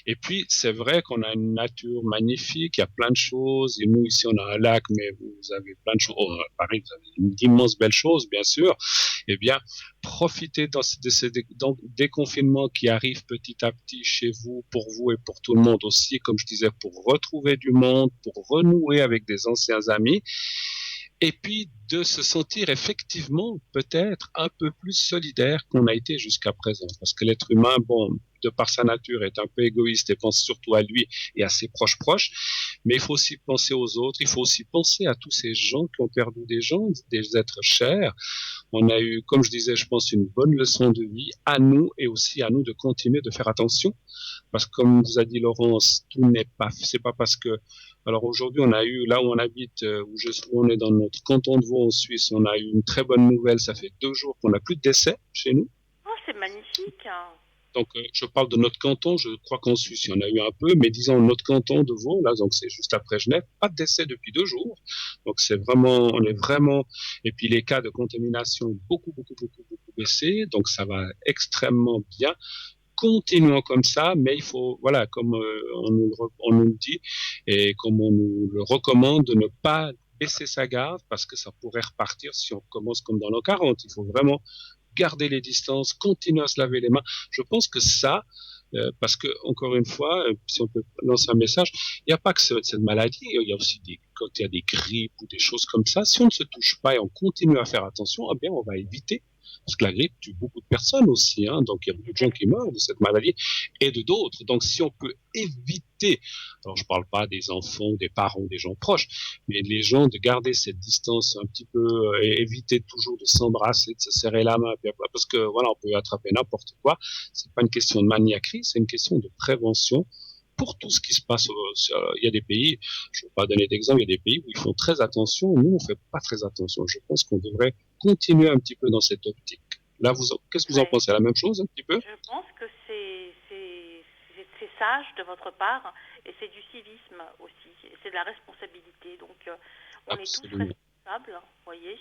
Et puis, c'est vrai qu'on a une nature magnifique, il y a plein de choses. Et nous, ici, on a un lac, mais vous avez plein de choses. Oh, à Paris, vous avez d'immenses belles choses, bien sûr. Eh bien, profitez de ces déconfinements qui arrivent petit à petit chez vous et pour tout le monde aussi, comme je disais, pour retrouver du monde, pour renouer avec des anciens amis et puis de se sentir effectivement peut-être un peu plus solidaire qu'on a été jusqu'à présent. Parce que l'être humain, bon, de par sa nature, est un peu égoïste et pense surtout à lui et à ses proches, mais il faut aussi penser aux autres, il faut aussi penser à tous ces gens qui ont perdu des gens, des êtres chers. On a eu, comme je disais, je pense, une bonne leçon de vie à nous et aussi à nous de continuer de faire attention parce que comme vous a dit Laurence, tout n'est pas, c'est pas parce que, alors aujourd'hui on a eu, là où on habite, où on est dans notre canton de Vaud en Suisse, on a eu une très bonne nouvelle, ça fait 2 jours qu'on n'a plus de décès chez nous. Oh, c'est magnifique, hein. Donc je parle de notre canton, je crois qu'en Suisse il y en a eu un peu, mais disons notre canton de Vaud, là, donc c'est juste après Genève, pas de décès depuis 2 jours. Donc c'est vraiment, on est vraiment, et puis les cas de contamination beaucoup baissé, donc ça va extrêmement bien. Continuons comme ça, mais il faut, voilà, comme on nous le dit et comme on nous le recommande, de ne pas baisser sa garde parce que ça pourrait repartir si on commence comme dans nos 40. Il faut vraiment garder les distances, continuer à se laver les mains. Je pense que ça, parce que encore une fois, si on peut lancer un message, il n'y a pas que cette maladie, il y a aussi quand il y a des grippes ou des choses comme ça. Si on ne se touche pas et on continue à faire attention, eh bien, on va éviter. Parce que la grippe tue beaucoup de personnes aussi, hein, donc il y a beaucoup de gens qui meurent de cette maladie et de d'autres. Donc si on peut éviter, alors je ne parle pas des enfants, des parents, des gens proches, mais les gens de garder cette distance un petit peu, et éviter toujours de s'embrasser, de se serrer la main, parce que voilà, on peut attraper n'importe quoi. C'est pas une question de maniaquerie, c'est une question de prévention pour tout ce qui se passe. Il y a des pays, je ne vais pas donner d'exemple, il y a des pays où ils font très attention. Nous, on ne fait pas très attention. Je pense qu'on devrait continuer un petit peu dans cette optique. Là, qu'est-ce que vous en Ouais. pensez? La même chose, un petit peu? Je pense que c'est sage de votre part et c'est du civisme aussi, c'est de la responsabilité. Donc on est tous Absolument. responsables, vous voyez.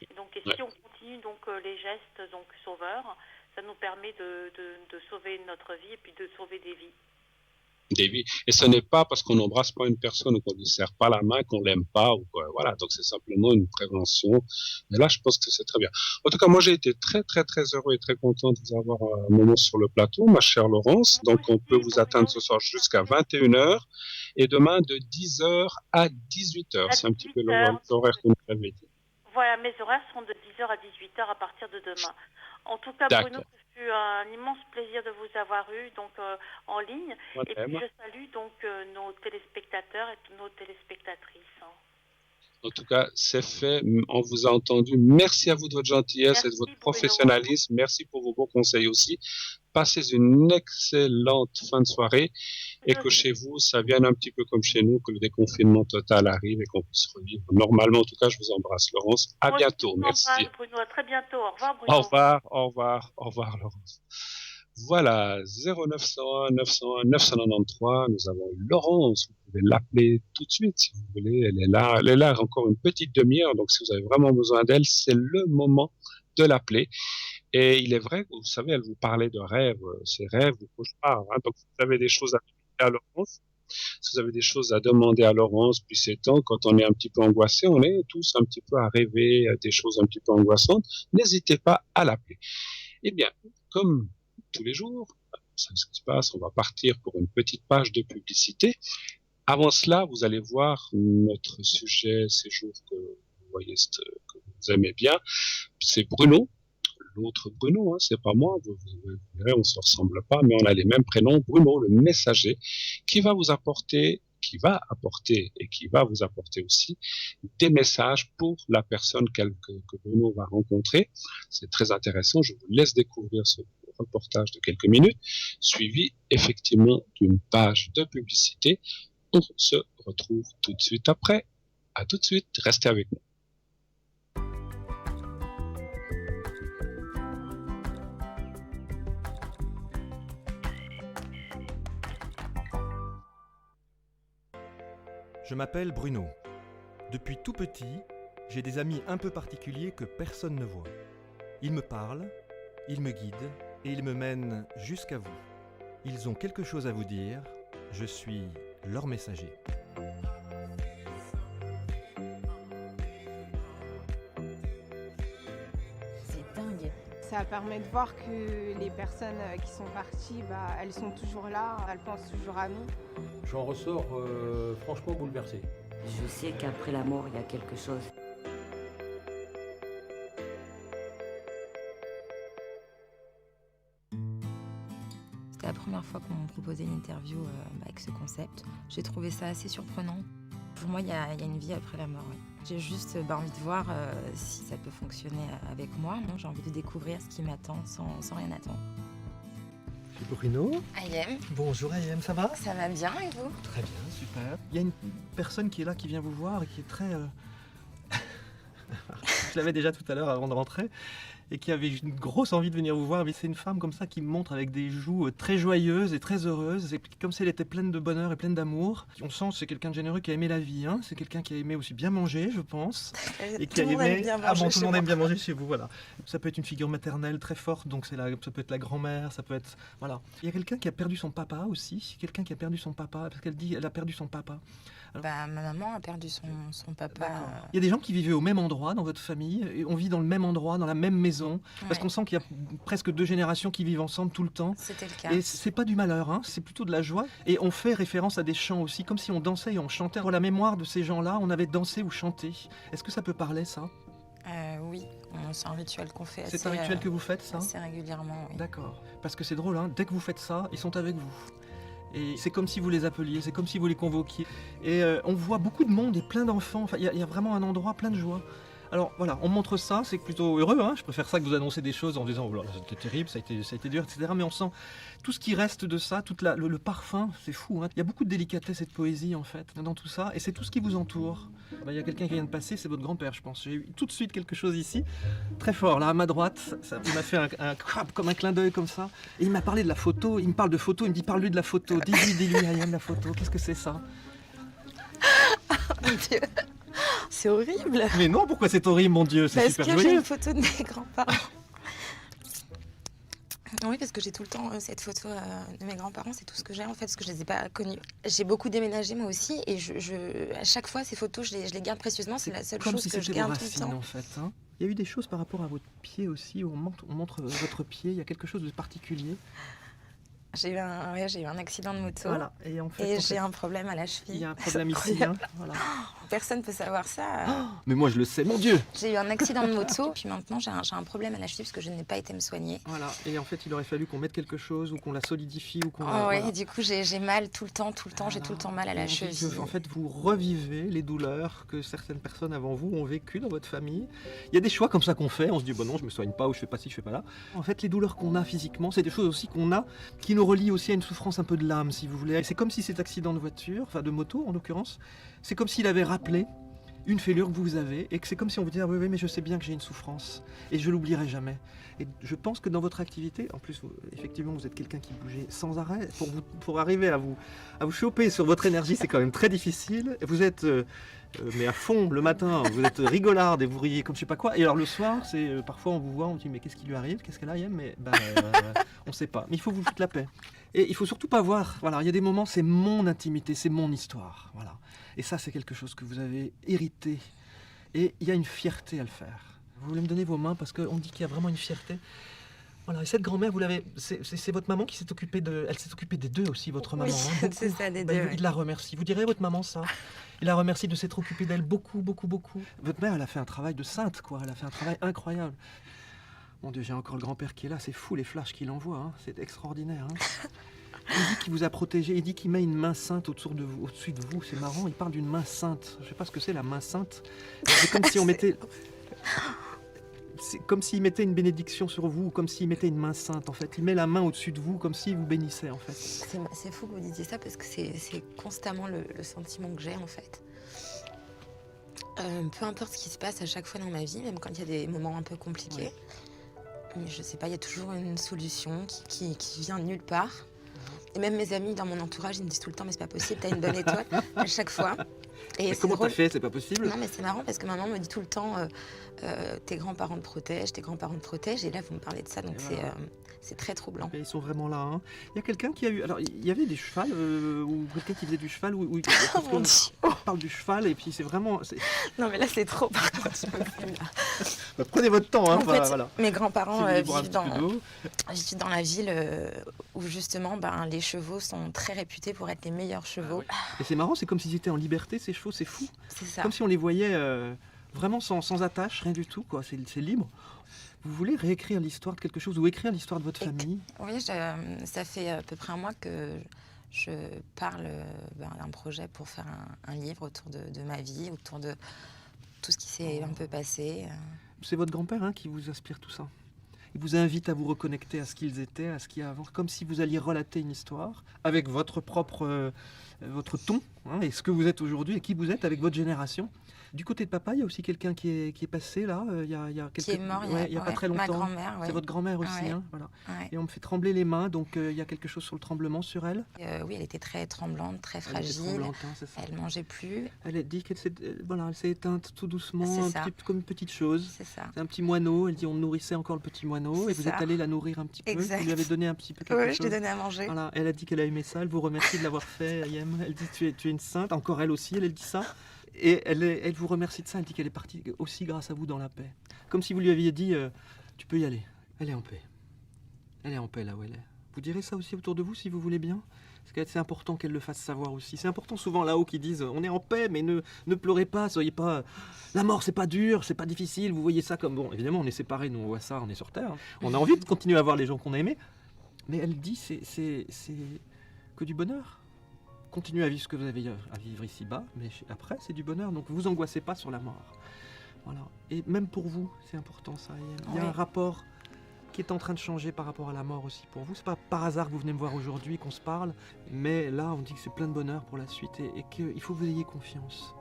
Et donc et Ouais. si on continue donc les gestes donc sauveurs, ça nous permet de sauver notre vie et puis de sauver des vies. Des vies. Et ce n'est pas parce qu'on n'embrasse pas une personne ou qu'on ne lui serre pas la main qu'on l'aime pas ou quoi. Voilà. Donc c'est simplement une prévention. Et là, je pense que c'est très bien. En tout cas, moi, j'ai été très heureux et très content de vous avoir un moment sur le plateau, ma chère Laurence. Moi Donc, on peut aussi, vous atteindre Bruno, ce soir jusqu'à 21h et demain de 10h à 18h. à C'est un petit peu 18h. l'horaire que nous avez dit. Voilà, mes horaires seront de 10h à 18h à partir de demain. En tout cas, Bruno, D'accord. ce fut un immense plaisir de vous avoir eu donc en ligne. Moi, Et puis je salue donc nos téléspectateurs et nos téléspectatrices. En tout cas, c'est fait. On vous a entendu. Merci à vous de votre gentillesse et de votre Merci Bruno. professionnalisme. Merci pour vos bons conseils aussi. Passez une excellente fin de soirée et que chez vous, ça vienne un petit peu comme chez nous, que le déconfinement total arrive et qu'on puisse revivre normalement. En tout cas, je vous embrasse, Laurence. À Moi aussi, bientôt. je vous Merci. embrasse, Bruno. À très bientôt. Au revoir, Au Bruno. revoir, au revoir, au revoir, Laurence. Voilà, 0901 901 993. Nous avons Laurence. Vous pouvez l'appeler tout de suite si vous voulez. Elle est là encore une petite demi-heure. Donc, si vous avez vraiment besoin d'elle, c'est le moment de l'appeler. Et il est vrai que, vous savez, elle vous parlait de rêves, ces rêves, de cauchemars. Hein. Donc, si vous avez des choses à demander à Laurence, si vous avez des choses à demander à Laurence, puis ces temps, quand on est un petit peu angoissé, on est tous un petit peu à rêver des choses un petit peu angoissantes, n'hésitez pas à l'appeler. Eh bien, comme tous les jours, c'est ce qui se passe, on va partir pour une petite page de publicité. Avant cela, vous allez voir notre sujet ces jours que vous voyez, que vous aimez bien. C'est Bruno. L'autre Bruno, hein, c'est pas moi, vous verrez, on se ressemble pas, mais on a les mêmes prénoms. Bruno, le messager, qui va vous apporter, qui va apporter et qui va vous apporter aussi des messages pour la personne que Bruno va rencontrer. C'est très intéressant. Je vous laisse découvrir ce reportage de quelques minutes, suivi effectivement d'une page de publicité. On se retrouve tout de suite après. À tout de suite. Restez avec nous. Je m'appelle Bruno. Depuis tout petit, j'ai des amis un peu particuliers que personne ne voit. Ils me parlent, ils me guident et ils me mènent jusqu'à vous. Ils ont quelque chose à vous dire, je suis leur messager. C'est dingue. Ça permet de voir que les personnes qui sont parties, elles sont toujours là, elles pensent toujours à nous. J'en ressors franchement bouleversé. Je sais qu'après la mort, il y a quelque chose. C'était la première fois qu'on me proposait une interview avec ce concept. J'ai trouvé ça assez surprenant. Pour moi, il y a une vie après la mort. Oui. J'ai juste envie de voir si ça peut fonctionner avec moi. J'ai envie de découvrir ce qui m'attend sans rien attendre. C'est Bruno. Ayem, Bonjour Ayem, ça va? ça va bien et vous? Très bien, super. Il y a une personne qui est là, qui vient vous voir et qui est très... Je l'avais déjà tout à l'heure avant de rentrer et qui avait une grosse envie de venir vous voir. Mais c'est une femme comme ça qui me montre avec des joues très joyeuses et très heureuses. Et comme si elle était pleine de bonheur et pleine d'amour. On sent que c'est quelqu'un de généreux qui a aimé la vie. Hein. C'est quelqu'un qui a aimé aussi bien manger, je pense. Et qui a aimé... tout le monde aime bien manger chez vous, voilà. Ça peut être une figure maternelle très forte, donc ça peut être la grand-mère, ça peut être... Voilà. Il y a quelqu'un qui a perdu son papa aussi. Quelqu'un qui a perdu son papa, parce qu'elle dit qu'elle a perdu son papa. Alors... Ma maman a perdu son papa. Il y a des gens qui vivaient au même endroit dans votre famille, et on vit dans le même endroit, dans la même maison, parce qu'on sent qu'il y a presque 2 générations qui vivent ensemble tout le temps. C'était le cas. Et c'est pas du malheur, hein, c'est plutôt de la joie. Et on fait référence à des chants aussi, comme si on dansait et on chantait. Pour la mémoire de ces gens-là, on avait dansé ou chanté. Est-ce que ça peut parler, ça? Oui, c'est un rituel qu'on fait assez... C'est un rituel que vous faites, ça? Assez régulièrement, oui. D'accord. Parce que c'est drôle, hein, dès que vous faites ça, ils sont avec vous. Et c'est comme si vous les appeliez, c'est comme si vous les convoquiez. Et on voit beaucoup de monde et plein d'enfants. Enfin, il y a vraiment un endroit plein de joie. Alors voilà, on montre ça, c'est plutôt heureux. Hein. Je préfère ça que vous annoncer des choses en disant oh là, c'était terrible, ça a été dur, etc. Mais on sent tout ce qui reste de ça, tout le parfum, c'est fou. Hein. Il y a beaucoup de délicatesse et de poésie en fait dans tout ça. Et c'est tout ce qui vous entoure. Il y a quelqu'un qui vient de passer, c'est votre grand-père, je pense. J'ai eu tout de suite quelque chose ici, très fort, là à ma droite. Il m'a fait un comme un clin d'œil comme ça. Et il m'a parlé de la photo. Il me parle de photo. Il me dit parle-lui de la photo. Dis-lui, Ayem, la photo. Qu'est-ce que c'est ça? Mon Dieu, c'est horrible. Mais non, pourquoi c'est horrible, mon Dieu? C'est super parce que joyeux. j'ai une photo de mes grands-parents. Oui, parce que j'ai tout le temps cette photo de mes grands-parents, c'est tout ce que j'ai en fait, parce que je les ai pas connus. J'ai beaucoup déménagé moi aussi, et à chaque fois ces photos, je les garde précieusement, c'est la seule chose que je garde tout le temps. En fait, hein. Il y a eu des choses par rapport à votre pied aussi, où on montre votre pied, il y a quelque chose de particulier. J'ai eu un accident de moto, voilà. Et, en fait, j'ai un problème à la cheville. Il y a un problème ici. Hein. Voilà. Personne ne peut savoir ça. Mais moi je le sais, mon Dieu. J'ai eu un accident de moto, puis maintenant j'ai un problème à la cheville parce que je n'ai pas été me soigner. Voilà. Et en fait il aurait fallu qu'on mette quelque chose, ou qu'on la solidifie, ou qu'on... Oui, du coup j'ai mal tout le temps, voilà. J'ai tout le temps mal à la cheville. En fait vous revivez les douleurs que certaines personnes avant vous ont vécues dans votre famille. Il y a des choix comme ça qu'on fait, on se dit bon non je me soigne pas, ou je fais pas ci, je fais pas là. En fait les douleurs qu'on a physiquement, c'est des choses aussi qu'on a qui nous relient aussi à une souffrance un peu de l'âme, si vous voulez. C'est comme si cet accident de voiture, enfin de moto en l'occurrence, c'est comme s'il avait rappelé une fêlure que vous avez, et que c'est comme si on vous disait ah oui mais je sais bien que j'ai une souffrance et je l'oublierai jamais. Et je pense que dans votre activité, en plus effectivement vous êtes quelqu'un qui bougeait sans arrêt, pour arriver à vous choper sur votre énergie, c'est quand même très difficile. Vous êtes mais à fond le matin, vous êtes rigolarde et vous riez comme je sais pas quoi, et alors le soir c'est parfois on vous voit, on dit mais qu'est-ce qui lui arrive, qu'est-ce qu'elle a, mais on sait pas, mais il faut vous foutre la paix. Et il faut surtout pas voir, voilà, il y a des moments, c'est mon intimité, c'est mon histoire, voilà. Et ça, c'est quelque chose que vous avez hérité. Et il y a une fierté à le faire. Vous voulez me donner vos mains, parce qu'on dit qu'il y a vraiment une fierté. Voilà, et cette grand-mère, vous l'avez, c'est votre maman qui s'est occupée elle s'est occupée des deux aussi, votre maman. Oui, c'est ça, des deux. Il la remercie. Vous direz à votre maman ça? Il la remercie de s'être occupée d'elle beaucoup, beaucoup, beaucoup. Votre mère, elle a fait un travail de sainte, quoi. Elle a fait un travail incroyable. Mon Dieu, j'ai encore le grand-père qui est là, c'est fou les flashs qu'il envoie, hein. C'est extraordinaire. Hein. Il dit qu'il vous a protégé, il dit qu'il met une main sainte au-dessus de vous, c'est marrant, il parle d'une main sainte. Je sais pas ce que c'est la main sainte. C'est comme si on mettait... C'est comme s'il mettait une bénédiction sur vous, ou comme s'il mettait une main sainte en fait. Il met la main au-dessus de vous, comme s'il vous bénissait en fait. C'est fou que vous disiez ça, parce que c'est constamment le sentiment que j'ai en fait. Peu importe ce qui se passe à chaque fois dans ma vie, même quand il y a des moments un peu compliqués. Ouais. Mais je sais pas, il y a toujours une solution qui vient de nulle part. Et même mes amis dans mon entourage, ils me disent tout le temps mais c'est pas possible, t'as une bonne étoile à chaque fois. Et Mais c'est comment t'as drôle. fait? C'est pas possible? Non, mais c'est marrant parce que maman me dit tout le temps tes grands-parents te protègent, tes grands-parents te protègent. Et là, vous me parlez de ça, donc Et voilà. c'est très troublant. Et ils sont vraiment là, hein. Il y a quelqu'un qui a eu... Alors, il y avait des chevals, ou quelqu'un qui faisait du cheval, Oh parce mon qu'on Dieu. parle du cheval, et puis c'est vraiment... Non, mais là, c'est trop, par contre, je peux plus, là. Bah, prenez votre temps, hein, En fait, voilà. mes Si grands-parents vous voulez boire un vivent petit peu d'eau. dans la ville où justement les chevaux sont très réputés pour être les meilleurs chevaux. Et c'est marrant, c'est comme s'ils étaient en liberté, ces chevaux, c'est fou. C'est ça. Comme si on les voyait vraiment sans attache, rien du tout, quoi. C'est libre. Vous voulez réécrire l'histoire de quelque chose ou écrire l'histoire de votre famille? Oui, ça fait à peu près un mois que je parle d'un projet pour faire un livre autour de ma vie, autour de tout ce qui s'est un peu passé. C'est votre grand-père, hein, qui vous inspire tout ça. Il vous invite à vous reconnecter à ce qu'ils étaient, à ce qu'il y a avant, comme si vous alliez relater une histoire avec votre propre votre ton, hein, et ce que vous êtes aujourd'hui et qui vous êtes avec votre génération. Du côté de papa, il y a aussi quelqu'un qui est passé là, il y a quelques... Qui est mort il y a pas très longtemps. ma grand-mère. C'est votre grand-mère aussi, Ouais. hein, voilà. Ouais. Et on me fait trembler les mains, donc il y a quelque chose sur le tremblement sur elle. Oui, elle était très tremblante, très Elle était fragile. tremblante, hein, c'est ça. Elle mangeait plus. Elle a dit qu'elle s'est, voilà, elle s'est éteinte tout doucement, C'est ça. comme une petite chose. C'est ça. C'est un petit moineau, elle dit on nourrissait encore le petit moineau, C'est et vous ça. êtes allé la nourrir un petit peu, Exact. vous lui avez donné un petit peu quelque Oui, je chose. l'ai donné à manger. Voilà, elle a dit qu'elle a aimé ça, elle vous remercie de l'avoir fait, Ayem. Elle dit tu es une sainte, encore elle aussi, elle dit ça. Et elle vous remercie de ça, elle dit qu'elle est partie aussi grâce à vous dans la paix. Comme si vous lui aviez dit tu peux y aller, elle est en paix. Elle est en paix là où elle est. Vous direz ça aussi autour de vous si vous voulez bien? Parce que c'est important qu'elle le fasse savoir aussi. C'est important souvent là-haut qu'ils disent on est en paix, mais ne pleurez pas, soyez pas... La mort c'est pas dur, c'est pas difficile, vous voyez ça comme... Bon, évidemment on est séparés, nous on voit ça, on est sur Terre. Hein. On a envie de continuer à voir les gens qu'on a aimés. Mais elle dit c'est que du bonheur. Continuez à vivre ce que vous avez à vivre ici-bas, mais après c'est du bonheur, donc vous angoissez pas sur la mort. Voilà. Et même pour vous, c'est important ça. Il y a Oui. un rapport qui est en train de changer par rapport à la mort aussi pour vous. C'est pas par hasard que vous venez me voir aujourd'hui, qu'on se parle, mais là on dit que c'est plein de bonheur pour la suite et qu'il faut que vous ayez confiance.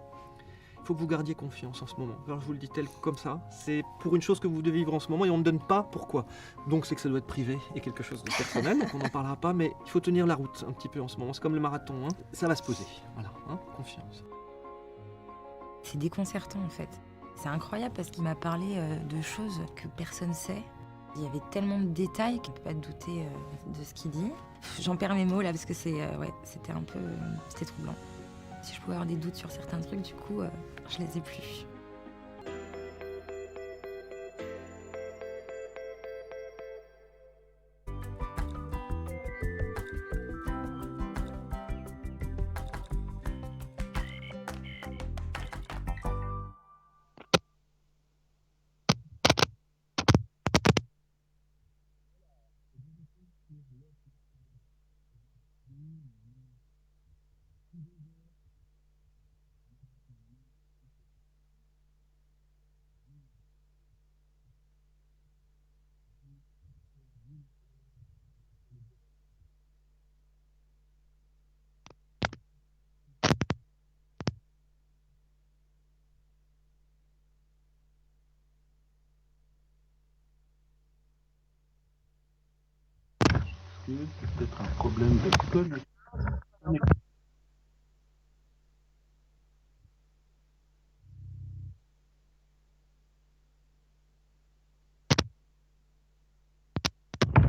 Il faut que vous gardiez confiance en ce moment. Alors je vous le dis tel comme ça, c'est pour une chose que vous devez vivre en ce moment et on ne donne pas pourquoi. Donc c'est que ça doit être privé et quelque chose de personnel, donc on n'en parlera pas, mais il faut tenir la route un petit peu en ce moment. C'est comme le marathon, hein. Ça va se poser. Voilà, hein, confiance. C'est déconcertant en fait. C'est incroyable parce qu'il m'a parlé de choses que personne sait. Il y avait tellement de détails qu'on ne peut pas douter de ce qu'il dit. J'en perds mes mots là parce que c'était un peu... c'était troublant. Si je pouvais avoir des doutes sur certains trucs, du coup, je les ai plus. Peut-être un problème de connexion.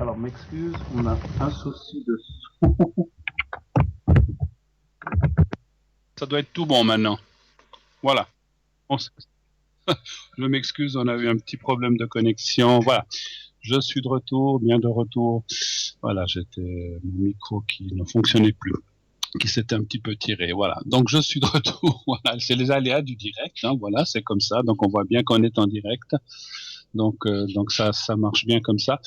Alors m'excuse, on a un souci de son. Ça doit être tout bon maintenant. Voilà. Je m'excuse, on a eu un petit problème de connexion. Voilà. Je suis de retour, bien de retour. Voilà, j'étais mon micro qui ne fonctionnait plus, qui s'était un petit peu tiré. Voilà. Donc je suis de retour. Voilà, c'est les aléas du direct. Hein. Voilà, c'est comme ça. Donc on voit bien qu'on est en direct. Donc ça marche bien comme ça.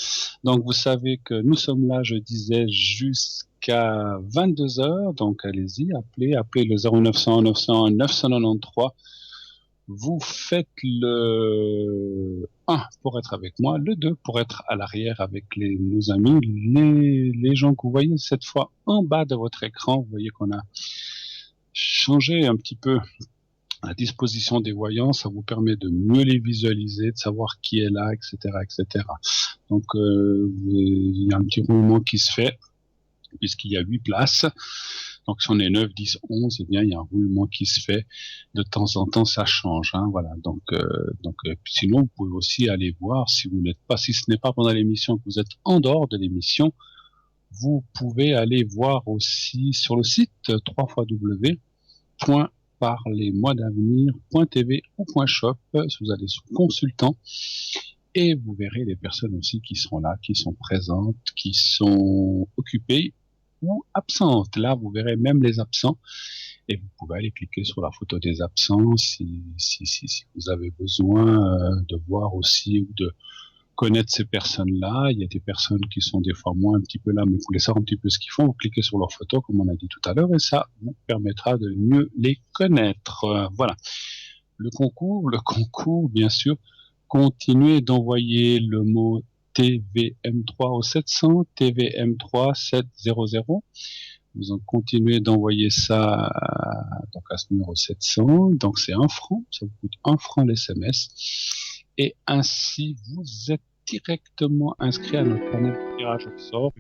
Donc vous savez que nous sommes là, je disais, jusqu'à 22h. Donc allez-y, appelez le 0900 900 993. Vous faites le 1 pour être avec moi, le 2 pour être à l'arrière avec nos amis, les gens que vous voyez cette fois en bas de votre écran. Vous voyez qu'on a changé un petit peu la disposition des voyants, ça vous permet de mieux les visualiser, de savoir qui est là, etc., etc. Donc il y a un petit roulement qui se fait puisqu'il y a 8 places. Donc si on est 9, 10, 11, eh bien il y a un roulement qui se fait. De temps en temps, ça change. Hein, voilà. Sinon, vous pouvez aussi aller voir si ce n'est pas pendant l'émission, que vous êtes en dehors de l'émission, vous pouvez aller voir aussi sur le site www.parlezmoi-d'avenir.tv ou .shop. Si vous allez sur consultant, et vous verrez les personnes aussi qui sont là, qui sont présentes, qui sont occupées ou absentes. Là, vous verrez même les absents. Et vous pouvez aller cliquer sur la photo des absents si vous avez besoin de voir aussi ou de connaître ces personnes-là. Il y a des personnes qui sont des fois moins un petit peu là, mais vous voulez savoir un petit peu ce qu'ils font, vous cliquez sur leur photo, comme on a dit tout à l'heure, et ça vous permettra de mieux les connaître. Voilà. Le concours, bien sûr, continuez d'envoyer le mot TVM3 au 700, TVM3 700. Vous en continuez d'envoyer ça donc à ce numéro 700. Donc c'est 1 franc, ça vous coûte 1 franc l'SMS. Et ainsi, vous êtes directement inscrit à notre panel de tirage au sort.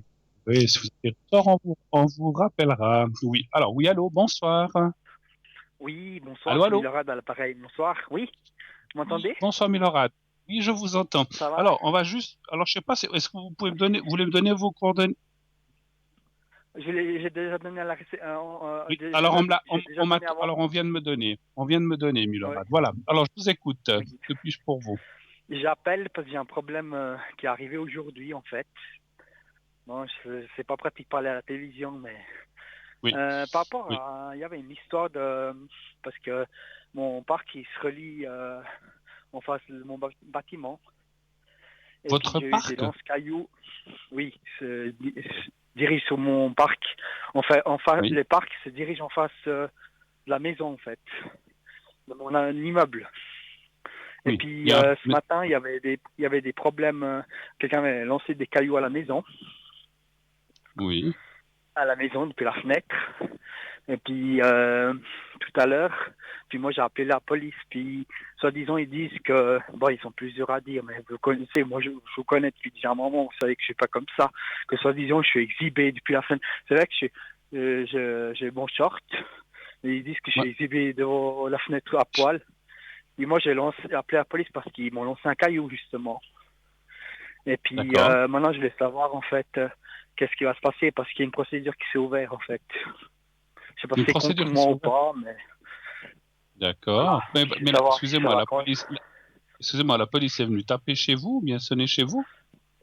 Et si vous avez tort, on vous rappellera. Oui, alors oui, allô, bonsoir. Oui, bonsoir, allô. Milorad à l'appareil, bonsoir. Oui, vous m'entendez? Bonsoir Milorad. Oui, je vous entends. Ça va? Alors, je sais pas, est-ce que vous voulez me donner vos coordonnées? J'ai déjà donné à la oui, alors on vient de me donner. Milorad. Oui. Voilà. Alors, je vous écoute. Oui. Que puis-je pour vous? J'appelle parce que j'ai un problème qui est arrivé aujourd'hui, en fait. Bon, c'est pas pratique de parler à la télévision, mais... Oui. Par rapport à... Il y avait une histoire parce que mon parc, il se relie en face de mon bâtiment. Et votre parc? Des lance-cailloux. Oui, dirige sur mon parc. En face, oui. Les parcs se dirigent en face de la maison, en fait. On a un immeuble. Oui. Et puis, ce matin, il y avait des problèmes. Quelqu'un avait lancé des cailloux à la maison. Oui. À la maison, depuis la fenêtre. Et puis, tout à l'heure, puis moi, j'ai appelé la police. Puis, soi-disant, ils disent que... Bon, ils sont plusieurs à dire, mais vous connaissez, moi, je vous connais depuis déjà un moment. Vous savez que je suis pas comme ça. Que soi-disant, je suis exhibé depuis la fenêtre. C'est vrai que j'ai mon short. Et ils disent que je suis exhibé devant la fenêtre à poil. Et moi, j'ai appelé la police parce qu'ils m'ont lancé un caillou, justement. Et puis, maintenant, je vais savoir, en fait, qu'est-ce qui va se passer, parce qu'il y a une procédure qui s'est ouverte, en fait. Je sais pas si c'est contre moi ou pas, mais... D'accord. Voilà. Mais excusez-moi, la police est venue taper chez vous, ou bien sonner chez vous?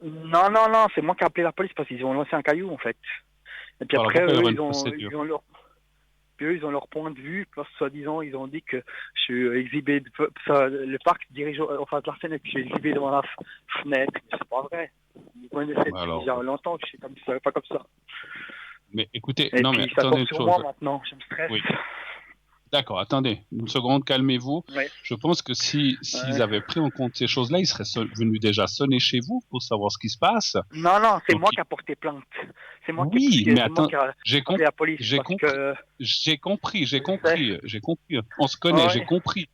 Non, c'est moi qui ai appelé la police, parce qu'ils ont lancé un caillou, en fait. Et puis après, eux, ils ont leur point de vue, parce que soi-disant, ils ont dit que je suis exhibé, le parc se dirige en face de la fenêtre, que je suis exhibé devant la fenêtre. C'est pas vrai. Vous connaissez depuis déjà longtemps que je suis comme ça, pas comme ça. Mais écoutez, et non, mais attendez une chose. Moi maintenant, je me stresse. Oui. D'accord, attendez, une seconde, calmez-vous. Oui. Je pense que s'ils avaient pris en compte ces choses-là, ils seraient venus déjà sonner chez vous pour savoir ce qui se passe. Non, c'est moi qui ai porté plainte. C'est moi qui j'ai compris la police. J'ai compris. On se connaît, j'ai compris.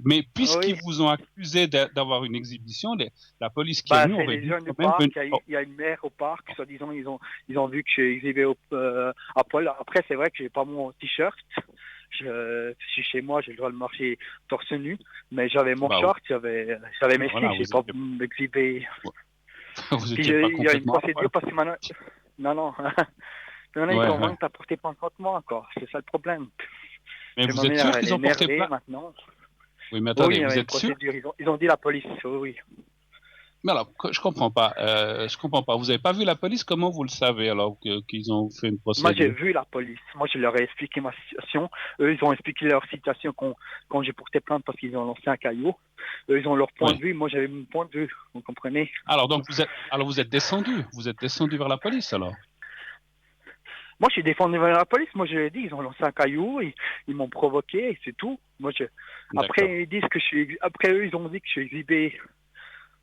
Mais puisqu'ils vous ont accusé d'avoir une exhibition, la police qui est venue aurait dû quand même... Il y a une mère au parc, soi-disant, ils ont vu que je suis exhibé à poil. Après, c'est vrai que j'ai pas mon t-shirt. Je suis chez moi, j'ai le droit de marcher torse nu, mais j'avais mon short, j'avais mes slips, j'ai pas exhibé. Il y a une procédure parce que maintenant... Non. Maintenant, ils ont vraiment pas porté plainte contre moi encore. C'est ça le problème. Mais vous êtes sûr qu'ils ont porté plainte maintenant? Oui, mais attendez, vous êtes sûr? Ils ont dit la police, oui. Mais alors, je comprends pas. Vous n'avez pas vu la police? Comment vous le savez alors qu'ils ont fait une procédure? Moi, j'ai vu la police. Moi, je leur ai expliqué ma situation. Eux, ils ont expliqué leur situation quand j'ai porté plainte parce qu'ils ont lancé un caillou. Eux, ils ont leur point de vue. Moi, j'avais mon point de vue. Vous comprenez? Alors, donc, vous êtes descendu. Vous êtes descendu vers la police alors? Moi, je suis défendu vers la police. Moi, je l'ai dit, ils ont lancé un caillou, ils m'ont provoqué, et c'est tout. Moi, après, ils disent que après eux, ils ont dit que je suis exhibé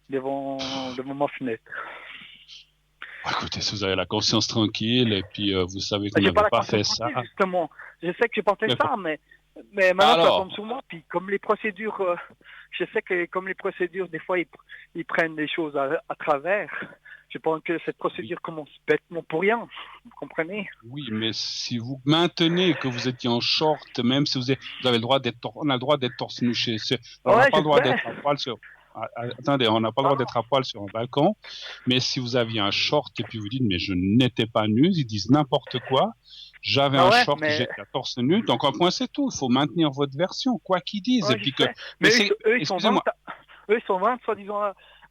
devant ma fenêtre. Écoutez, si vous avez la conscience tranquille, et puis vous savez qu'on n'avait pas fait ça. Justement, je sais que j'ai pas fait ça, mais Mais maintenant, ça Alors, tombe sur moi. Puis comme les procédures, je sais que comme les procédures, des fois, ils prennent des choses à travers. Je pense que cette procédure commence bêtement pour rien. Vous comprenez? oui, mais si vous maintenez que vous étiez en short, même si vous avez le droit on a le droit d'être torse nu alors, on n'a Ouais, pas je le droit sais. d'être à poil attendez, on n'a pas le droit Non, d'être à poil sur un balcon, mais si vous aviez un short et puis vous dites, mais je n'étais pas nu, ils disent n'importe quoi. J'avais un ouais, short, mais j'étais à torse nu, donc un point c'est tout. Il faut maintenir votre version, quoi qu'ils disent. Et ouais, je puis que, sais. mais Mais c'est, eux, ils sont 20, excusez-moi, eux, ils sont 20, soi-disant,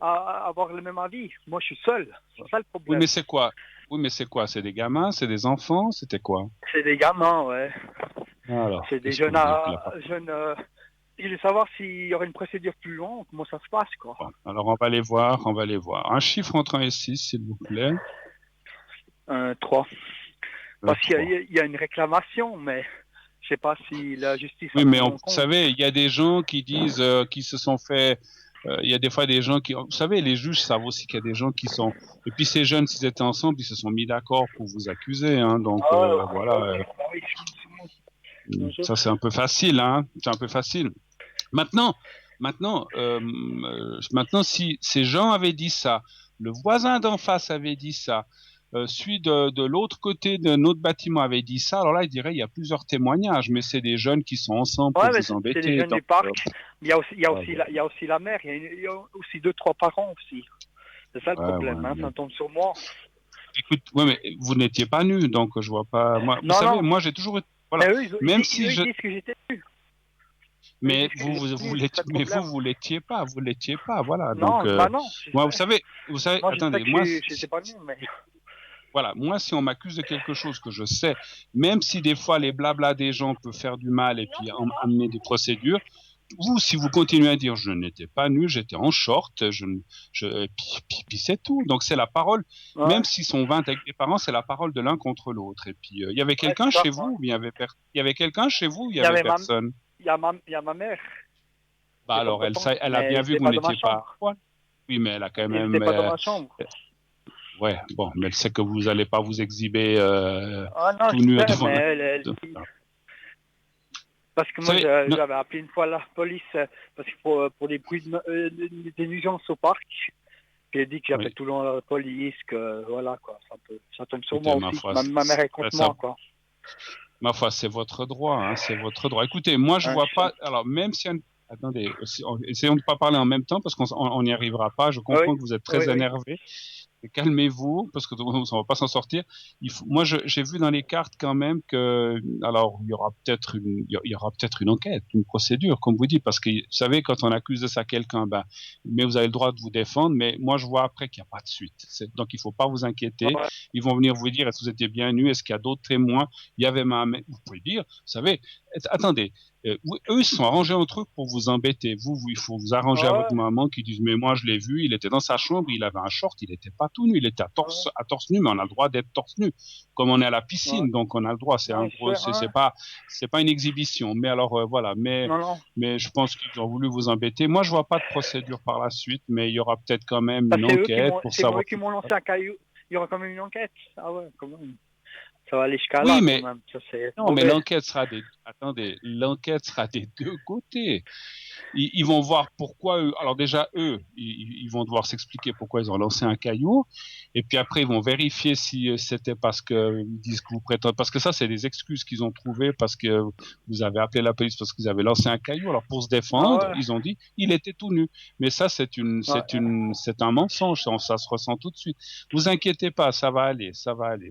à avoir le même avis. Moi, je suis seul. C'est ça le oui, problème. mais c'est quoi? Oui, mais c'est quoi? C'est des gamins, c'est des enfants, c'était quoi? C'est des gamins, ouais. Alors, C'est des qu'est-ce que jeunes vous voulez qu'il a pas? jeunes. Je voulais savoir s'il y aurait une procédure plus longue, comment ça se passe, quoi. Bon, alors on va les voir, on va les voir. Un chiffre entre 1 et 6, s'il vous plaît. 3. Parce qu'il 3. y a une réclamation, mais je sais pas si la justice a Oui, mais pris en vous compte. savez, il y a des gens qui disent, qui se sont fait, il y a des fois des gens qui, vous savez, les juges savent aussi qu'il y a des gens qui sont, et puis ces jeunes, s'ils étaient ensemble, ils se sont mis d'accord pour vous accuser, hein, donc voilà, Oui, ça c'est un peu facile, hein, c'est un peu facile. Maintenant, maintenant, si ces gens avaient dit ça, le voisin d'en face avait dit ça, celui de l'autre côté de notre bâtiment avait dit ça, alors là, il dirait il y a plusieurs témoignages, mais c'est des jeunes qui sont ensemble pour ouais, mais vous c'est les embêter. jeunes Donc, du parc. Il y a aussi, il y a aussi la mère. Il y a aussi 2-3 parents aussi. C'est ça le problème. Hein, mais... ça tombe sur moi. Écoute, ouais, mais vous n'étiez pas nu, donc je vois pas. Moi, vous savez, moi j'ai toujours été. Voilà. Mais eux, Même ils si je. disent que j'étais nu. Mais Ils disent que j'étais nu, c'est ça le mais problème. vous l'étiez pas, voilà. Non, Donc, bah non. moi, vous savez, Moi, attendez, je sais moi, que j'étais pas nu, mais. voilà, moi, si on m'accuse de quelque chose que je sais, même si des fois les blabla des gens peuvent faire du mal et puis amener des procédures, vous, si vous continuez à dire je n'étais pas nu, j'étais en short, puis c'est tout. Donc c'est la parole, Ouais. même s'ils sont 20 avec des parents, c'est la parole de l'un contre l'autre. Et puis il y avait quelqu'un chez vous, il y avait quelqu'un chez vous, il y avait personne. Il y a ma mère. Bah alors elle a bien vu que vous n'étiez pas. Oui, mais elle a quand même. Elle n'était pas dans ma chambre. Ouais, bon, mais elle sait que vous n'allez pas vous exhiber non, tout nu devant. Mais elle parce que moi, j'avais appelé une fois la police parce que pour des bruits des nuisances au parc. Puis elle dit que j'appelle tout le long la police, que voilà, quoi. Ça tombe sur moi aussi. Ma mère est contre moi, quoi. Ma foi, c'est votre droit, hein, c'est votre droit. Écoutez, moi, je vois pas. Alors, même si. Attendez, essayons de ne pas parler en même temps parce qu'on n'y arrivera pas. Je comprends que vous êtes très énervé. Calmez-vous, parce que on ne va pas s'en sortir. Moi, j'ai vu dans les cartes quand même que, alors, il y aura peut-être une enquête, une procédure, comme vous dites, parce que, vous savez, quand on accuse de ça quelqu'un, mais vous avez le droit de vous défendre, mais moi, je vois après qu'il n'y a pas de suite. Donc, il ne faut pas vous inquiéter. Ils vont venir vous dire, est-ce que vous étiez bien nu? Est-ce qu'il y a d'autres témoins? Il y avait vous pouvez dire, vous savez, attendez, eux, ils se sont arrangés entre eux pour vous embêter. Vous, il faut vous arranger à votre maman qui disent, mais moi, je l'ai vu, il était dans sa chambre, il avait un short, il n'était pas tout nu, il était à torse nu, mais on a le droit d'être torse nu. Comme on est à la piscine, donc on a le droit. C'est c'est pas une exhibition. Mais alors, voilà. Mais je pense qu'ils ont voulu vous embêter. Moi, je vois pas de procédure par la suite, mais il y aura peut-être quand même une enquête pour savoir. C'est eux qui m'ont lancé un caillou. Il y aura quand même une enquête. Ah ouais, quand même. Ça va aller jusqu'à là, oui, mais... quand même. Ça, non, mais l'enquête sera l'enquête sera des deux côtés. Ils vont voir pourquoi alors déjà eux, ils vont devoir s'expliquer pourquoi ils ont lancé un caillou, et puis après ils vont vérifier si c'était parce que ils disent que vous prétendez, parce que ça c'est des excuses qu'ils ont trouvées parce que vous avez appelé la police parce que vous avez lancé un caillou. Alors pour se défendre, ils ont dit il était tout nu. Mais ça c'est un mensonge, ça se ressent tout de suite. Vous inquiétez pas, ça va aller.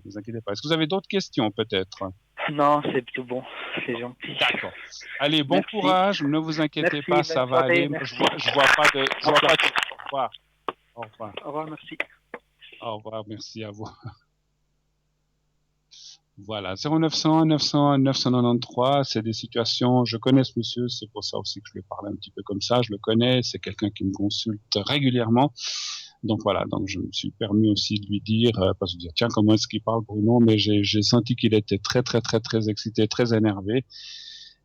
Vous inquiétez pas. Est-ce que vous avez d'autres questions peut-être? Non, c'est tout bon, c'est gentil. D'accord. Allez, bon courage, ne vous inquiétez pas, ça va aller. Je vois pas de. Au revoir. Au revoir, merci. Au revoir, merci à vous. Voilà, 0900 900 993, c'est des situations, je connais ce monsieur, c'est pour ça aussi que je lui parle un petit peu comme ça, je le connais, c'est quelqu'un qui me consulte régulièrement. Donc voilà, donc je me suis permis aussi de lui dire, parce que je me dis, tiens, comment est-ce qu'il parle Bruno, mais j'ai senti qu'il était très très très très excité, très énervé.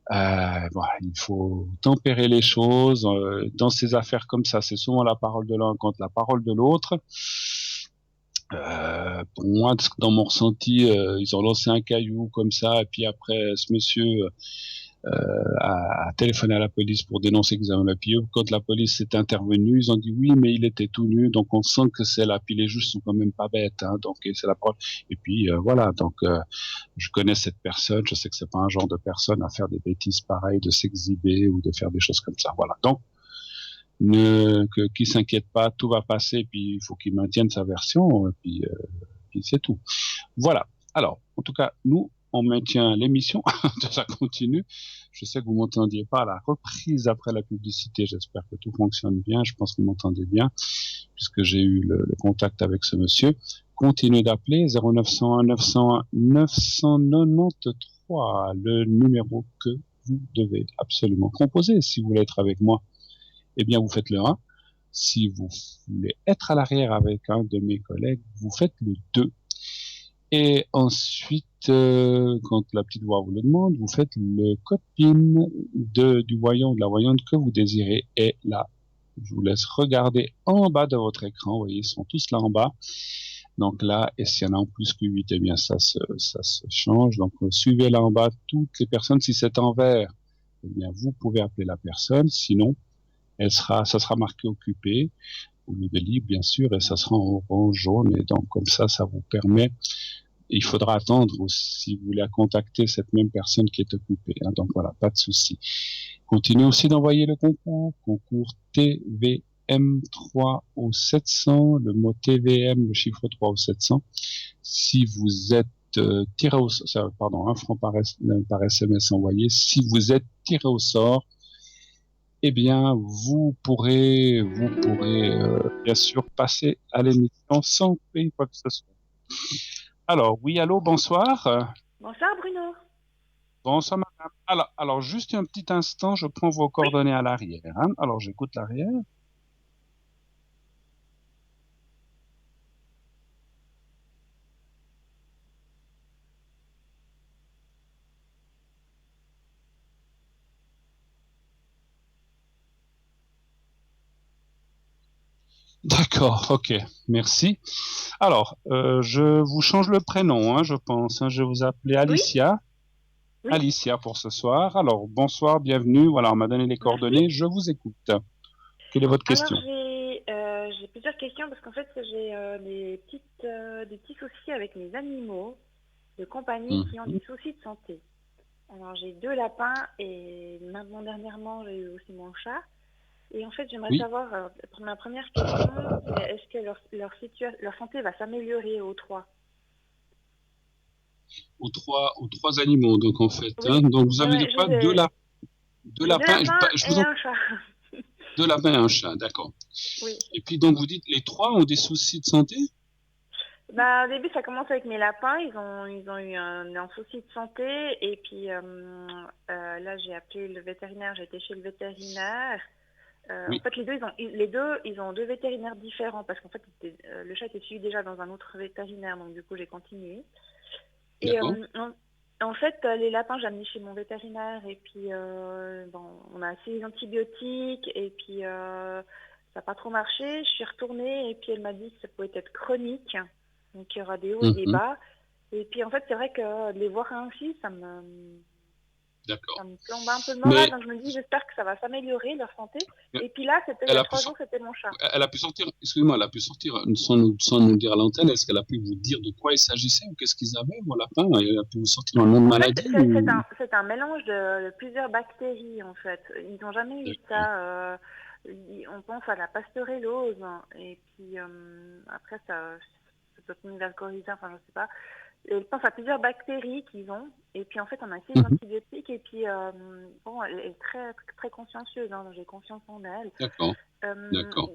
Voilà, il faut tempérer les choses. Dans ces affaires comme ça, c'est souvent la parole de l'un contre la parole de l'autre. Pour moi, dans mon ressenti, ils ont lancé un caillou comme ça, et puis après, ce monsieur à téléphoner à la police pour dénoncer qu'ils avaient la pieuvre. Quand la police est intervenue, ils ont dit oui, mais il était tout nu, donc on sent que c'est là. Puis les juges sont quand même pas bêtes, hein, donc c'est la preuve. Et puis voilà, donc je connais cette personne, je sais que c'est pas un genre de personne à faire des bêtises pareilles, de s'exhiber ou de faire des choses comme ça. Voilà, donc qu'il s'inquiète pas, tout va passer, puis il faut qu'il maintienne sa version, puis c'est tout. Voilà. Alors, en tout cas, nous, on maintient l'émission, ça continue. Je sais que vous m'entendiez pas à la reprise après la publicité. J'espère que tout fonctionne bien. Je pense que vous m'entendez bien, puisque j'ai eu le contact avec ce monsieur. Continuez d'appeler 0901 901 993, le numéro que vous devez absolument composer. Si vous voulez être avec moi, eh bien, vous faites le 1. Si vous voulez être à l'arrière avec un de mes collègues, vous faites le 2. Et ensuite, quand la petite voix vous le demande, vous faites le code PIN du voyant ou de la voyante que vous désirez. Et là, je vous laisse regarder en bas de votre écran. Vous voyez, ils sont tous là en bas. Donc là, et s'il y en a en plus que 8, eh bien ça se change. Donc suivez là en bas toutes les personnes. Si c'est en vert, eh bien vous pouvez appeler la personne. Sinon, ça sera marqué occupé, au lieu de libre, bien sûr, et ça sera en orange, jaune. Et donc comme ça vous permet. Il faudra attendre si vous voulez contacter cette même personne qui est occupée. Hein. Donc voilà, pas de souci. Continuez aussi d'envoyer le concours TVM3 au 700, le mot TVM, le chiffre 3 au 700. Si vous êtes tiré au sort, pardon, 1 franc par SMS envoyé. Si vous êtes tiré au sort, eh bien, vous pourrez bien sûr passer à l'émission sans payer quoi que ce soit. Alors, oui, allô, bonsoir. Bonsoir Bruno. Bonsoir madame. Alors, juste un petit instant, je prends vos coordonnées à l'arrière. Hein. Alors, j'écoute l'arrière. D'accord, ok, merci. Alors, je vous change le prénom, hein, je pense. Hein, je vais vous appeler Alicia. Oui. Alicia pour ce soir. Alors, bonsoir, bienvenue. Voilà, on m'a donné les coordonnées. Merci. Je vous écoute. Quelle est votre question? Alors, j'ai plusieurs questions parce qu'en fait, j'ai des petits soucis avec mes animaux de compagnie qui ont des soucis de santé. Alors, j'ai 2 lapins et maintenant, dernièrement, j'ai eu aussi mon chat. Et en fait, j'aimerais savoir, pour ma première question, c'est est-ce que leur santé va s'améliorer aux 3? Aux trois animaux, donc en fait. Oui. Hein, donc vous avez Ouais, quoi? Deux lapins. Deux lapins et un chat. 2 lapins et un chat, d'accord. Oui. Et puis donc vous dites les 3 ont des soucis de santé? Bah, au début, ça commence avec mes lapins. Ils ont eu un souci de santé. Et puis là, j'ai appelé le vétérinaire. J'ai été chez le vétérinaire. En fait, ils ont 2 vétérinaires différents parce qu'en fait, le chat était suivi déjà dans un autre vétérinaire. Donc, du coup, j'ai continué. Et en fait, les lapins, j'ai amené chez mon vétérinaire. Et puis, on a essayé les antibiotiques. Et puis, ça n'a pas trop marché. Je suis retournée. Et puis, elle m'a dit que ça pouvait être chronique. Donc, il y aura des hauts et des bas. Et puis, en fait, c'est vrai que de les voir ainsi, ça me plombe un peu le moral. Donc, je me dis, j'espère que ça va s'améliorer, leur santé. Et puis là, il y a 3 jours, c'était mon chat. Elle a pu sortir, excusez-moi, elle a pu sortir sans nous dire à l'antenne. Est-ce qu'elle a pu vous dire de quoi il s'agissait ou qu'est-ce qu'ils avaient, vos lapins? Elle a pu vous sortir un nom de maladie? C'est un mélange de plusieurs bactéries, en fait. Ils n'ont jamais eu ça. On pense à la pasteurellose. Et puis, après, ça peut être universalisé, enfin, je sais pas. Je pense à plusieurs bactéries qu'ils ont. Et puis, en fait, on a essayé les antibiotiques. Et puis, elle est très, très consciencieuse. Hein, donc j'ai confiance en elle. D'accord.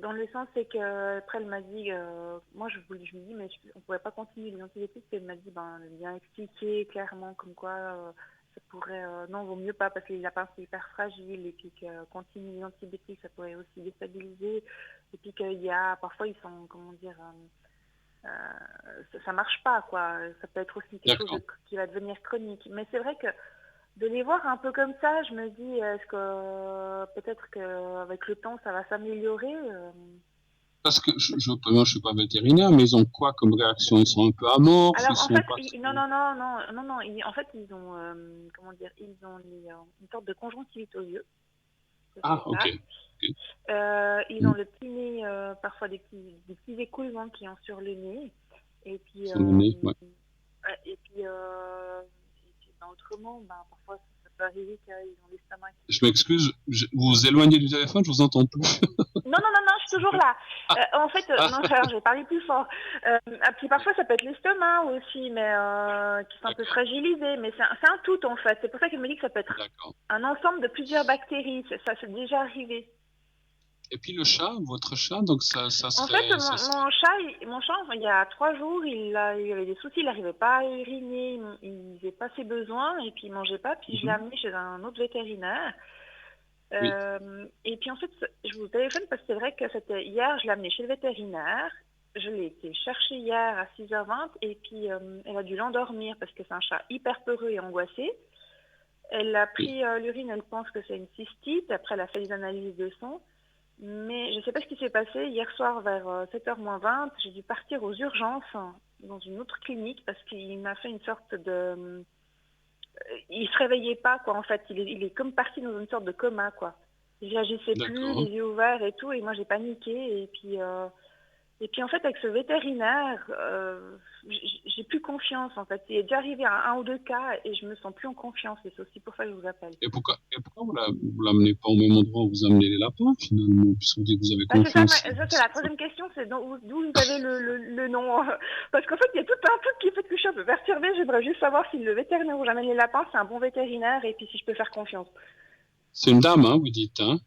Dans le sens, c'est qu'après, elle m'a dit... moi, je me dis, mais on ne pourrait pas continuer les antibiotiques. Et elle m'a dit, bien expliquer clairement comme quoi... ça pourrait... non, vaut mieux pas parce que les lapins, c'est hyper fragile. Et puis, que continuer les antibiotiques, ça pourrait aussi déstabiliser. Et puis, parfois, ils sont... Comment dire... ça marche pas, quoi. Ça peut être aussi quelque chose qui va devenir chronique. Mais c'est vrai que de les voir un peu comme ça, je me dis, est-ce que peut-être qu'avec le temps, ça va s'améliorer Parce que moi, je suis pas vétérinaire, mais ils ont quoi comme réaction? Ils sont un peu amorphes, Alors ils en sont fait, pas très... non. En fait, ils ont, comment dire, ils ont une sorte de conjonctivite aux yeux. Ça, Ah, c'est ok. ça. Ok. Ils ont le petit nez, parfois des petits écoulements qui ont sur le nez. Et puis, Sur le nez, ouais. ouais, autrement, parfois ça peut arriver qu'ils ont l'estomac. Je m'excuse, vous vous éloignez du téléphone, je vous entends plus. Non, je suis toujours là. En fait, Ah. non, alors, je vais parler plus fort. Puis parfois, ça peut être l'estomac aussi, mais qui sont un peu fragilisés. Mais c'est un tout, en fait. C'est pour ça qu'elle me dit que ça peut être un ensemble de plusieurs bactéries. Ça c'est déjà arrivé. Et puis le chat, votre chat, donc ça serait... En fait, mon chat, il y a 3 jours, il avait des soucis, il n'arrivait pas à uriner, il faisait pas ses besoins, et puis il mangeait pas. Puis je l'ai amené chez un autre vétérinaire. Oui. Et puis en fait, je vous téléphone parce que c'est vrai que c'était hier, je l'ai amené chez le vétérinaire. Je l'ai été chercher hier à 6h20 et puis elle a dû l'endormir parce que c'est un chat hyper peureux et angoissé. Elle a pris l'urine, elle pense que c'est une cystite. Après, elle a fait des analyses de sang. Mais je ne sais pas ce qui s'est passé. Hier soir, vers 7h moins 20, j'ai dû partir aux urgences dans une autre clinique parce qu'il m'a fait une sorte de... Il se réveillait pas, quoi, en fait. Il est comme parti dans une sorte de coma, quoi. Il réagissait plus, les yeux ouverts et tout, et moi j'ai paniqué. Et puis en fait, avec ce vétérinaire, j'ai plus confiance, en fait. Il est déjà arrivé à 1 ou 2 cas et je me sens plus en confiance. Et c'est aussi pour ça que je vous appelle. Et pourquoi vous l'amenez pas au même endroit où vous amenez les lapins, finalement, puisque vous dites que vous avez confiance? Ça, c'est la troisième question, c'est d'où vous avez le nom. Parce qu'en fait, il y a tout un truc qui fait que je suis un peu perturbée. J'aimerais juste savoir si le vétérinaire où j'amène les lapins, c'est un bon vétérinaire et puis si je peux faire confiance. C'est une dame, hein, vous dites, hein?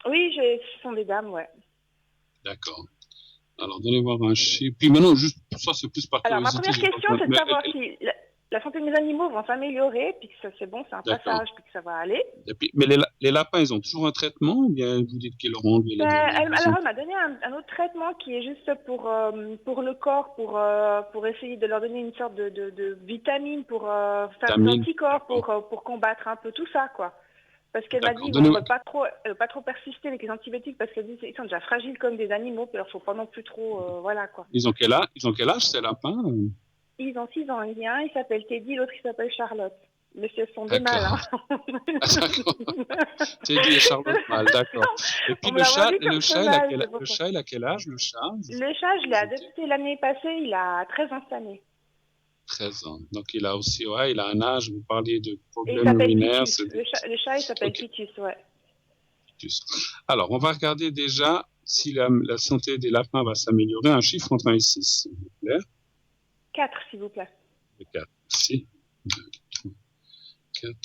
Oui, ce sont des dames, ouais. D'accord. Alors, donnez voir un chiffre. Puis maintenant, juste pour ça, c'est plus par curiosité. Alors, ma première question, c'est de savoir si la santé de mes animaux va s'améliorer, puis que ça, c'est bon, c'est un passage, puis que ça va aller. Et puis, mais les lapins, ils ont toujours un traitement ou bien vous dites qu'ils leur ont enlevé les alors, elle m'a donné un autre traitement qui est juste pour le corps, pour essayer de leur donner une sorte de vitamine, pour faire des anticorps, pour combattre un peu tout ça, quoi. Parce qu'elle m'a dit qu'ils ne veulent pas trop persister avec les antibiotiques parce qu'elle dit qu'ils sont déjà fragiles comme des animaux, puis il ne faut pas non plus trop, voilà, quoi. Ils ont quel âge ces lapins? Ils ont 6 ans. Il y a un, il s'appelle Teddy, l'autre, il s'appelle Charlotte. Mais ce sont des mâles, hein. Teddy et Charlotte mâles, d'accord. Et puis le chat, il a quel âge, le chat? Le chat, je l'ai adopté l'année passée, il a 13 ans cette année. 13 ans. Donc il a aussi, il a un âge, vous parliez de problèmes urinaires. Le chat, il s'appelle Titus, ouais. Titus. Alors, on va regarder déjà si la santé des lapins va s'améliorer. Un chiffre entre 1 et 6, s'il vous plaît. 4, s'il vous plaît. 4, merci. 4.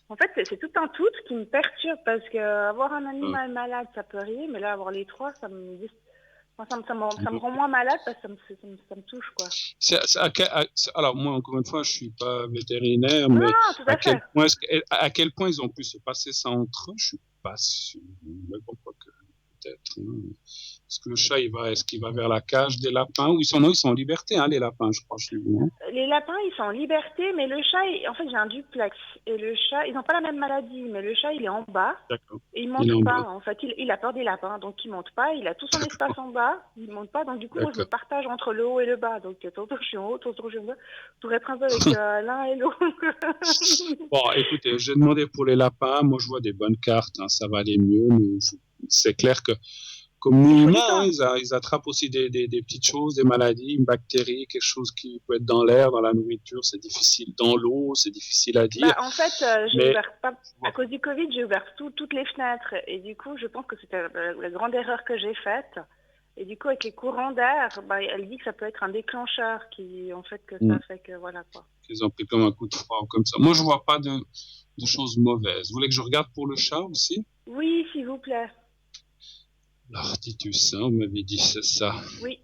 En fait, c'est tout un tout qui me perturbe parce qu'avoir un animal malade, ça peut arriver, mais là, avoir les 3, ça me rend moins malade parce que ça me touche, quoi. Alors, moi, encore une fois, je ne suis pas vétérinaire, mais à quel point ils ont pu se passer ça entre eux, je ne suis pas sûr. Mais bon, peut-être. Est-ce que le chat, est-ce qu'il va vers la cage des lapins? Ou ils sont en liberté, hein, les lapins, je crois, chez vous. Hein. Les lapins, ils sont en liberté, mais le chat, en fait, j'ai un duplex. Et le chat, ils n'ont pas la même maladie, mais le chat, il est en bas. D'accord. Et il ne monte pas, en fait. Il a peur des lapins, donc il ne monte pas. Il a tout son espace en bas, il ne monte pas. Donc, du coup, moi, je me partage entre le haut et le bas. Donc, tantôt, je suis en haut, tantôt, je suis en bas. Je pourrais être un peu avec l'un et l'autre. Bon, écoutez, j'ai demandé pour les lapins. Moi, je vois des bonnes cartes. Hein, ça va aller mieux, mais c'est clair que comme nous humains, ils attrapent aussi des petites choses, des maladies, une bactérie, quelque chose qui peut être dans l'air, dans la nourriture, c'est difficile, dans l'eau, c'est difficile à dire. En fait, à cause du Covid, j'ai ouvert toutes les fenêtres et du coup, je pense que c'était la grande erreur que j'ai faite. Et du coup, avec les courants d'air, elle dit que ça peut être un déclencheur qui, en fait, que ça fait que voilà quoi. Ils ont pris comme un coup de froid comme ça. Moi, je vois pas de choses mauvaises. Vous voulez que je regarde pour le chat aussi? Oui, s'il vous plaît. Alors, Titus, hein, vous m'avez dit, c'est ça. Oui.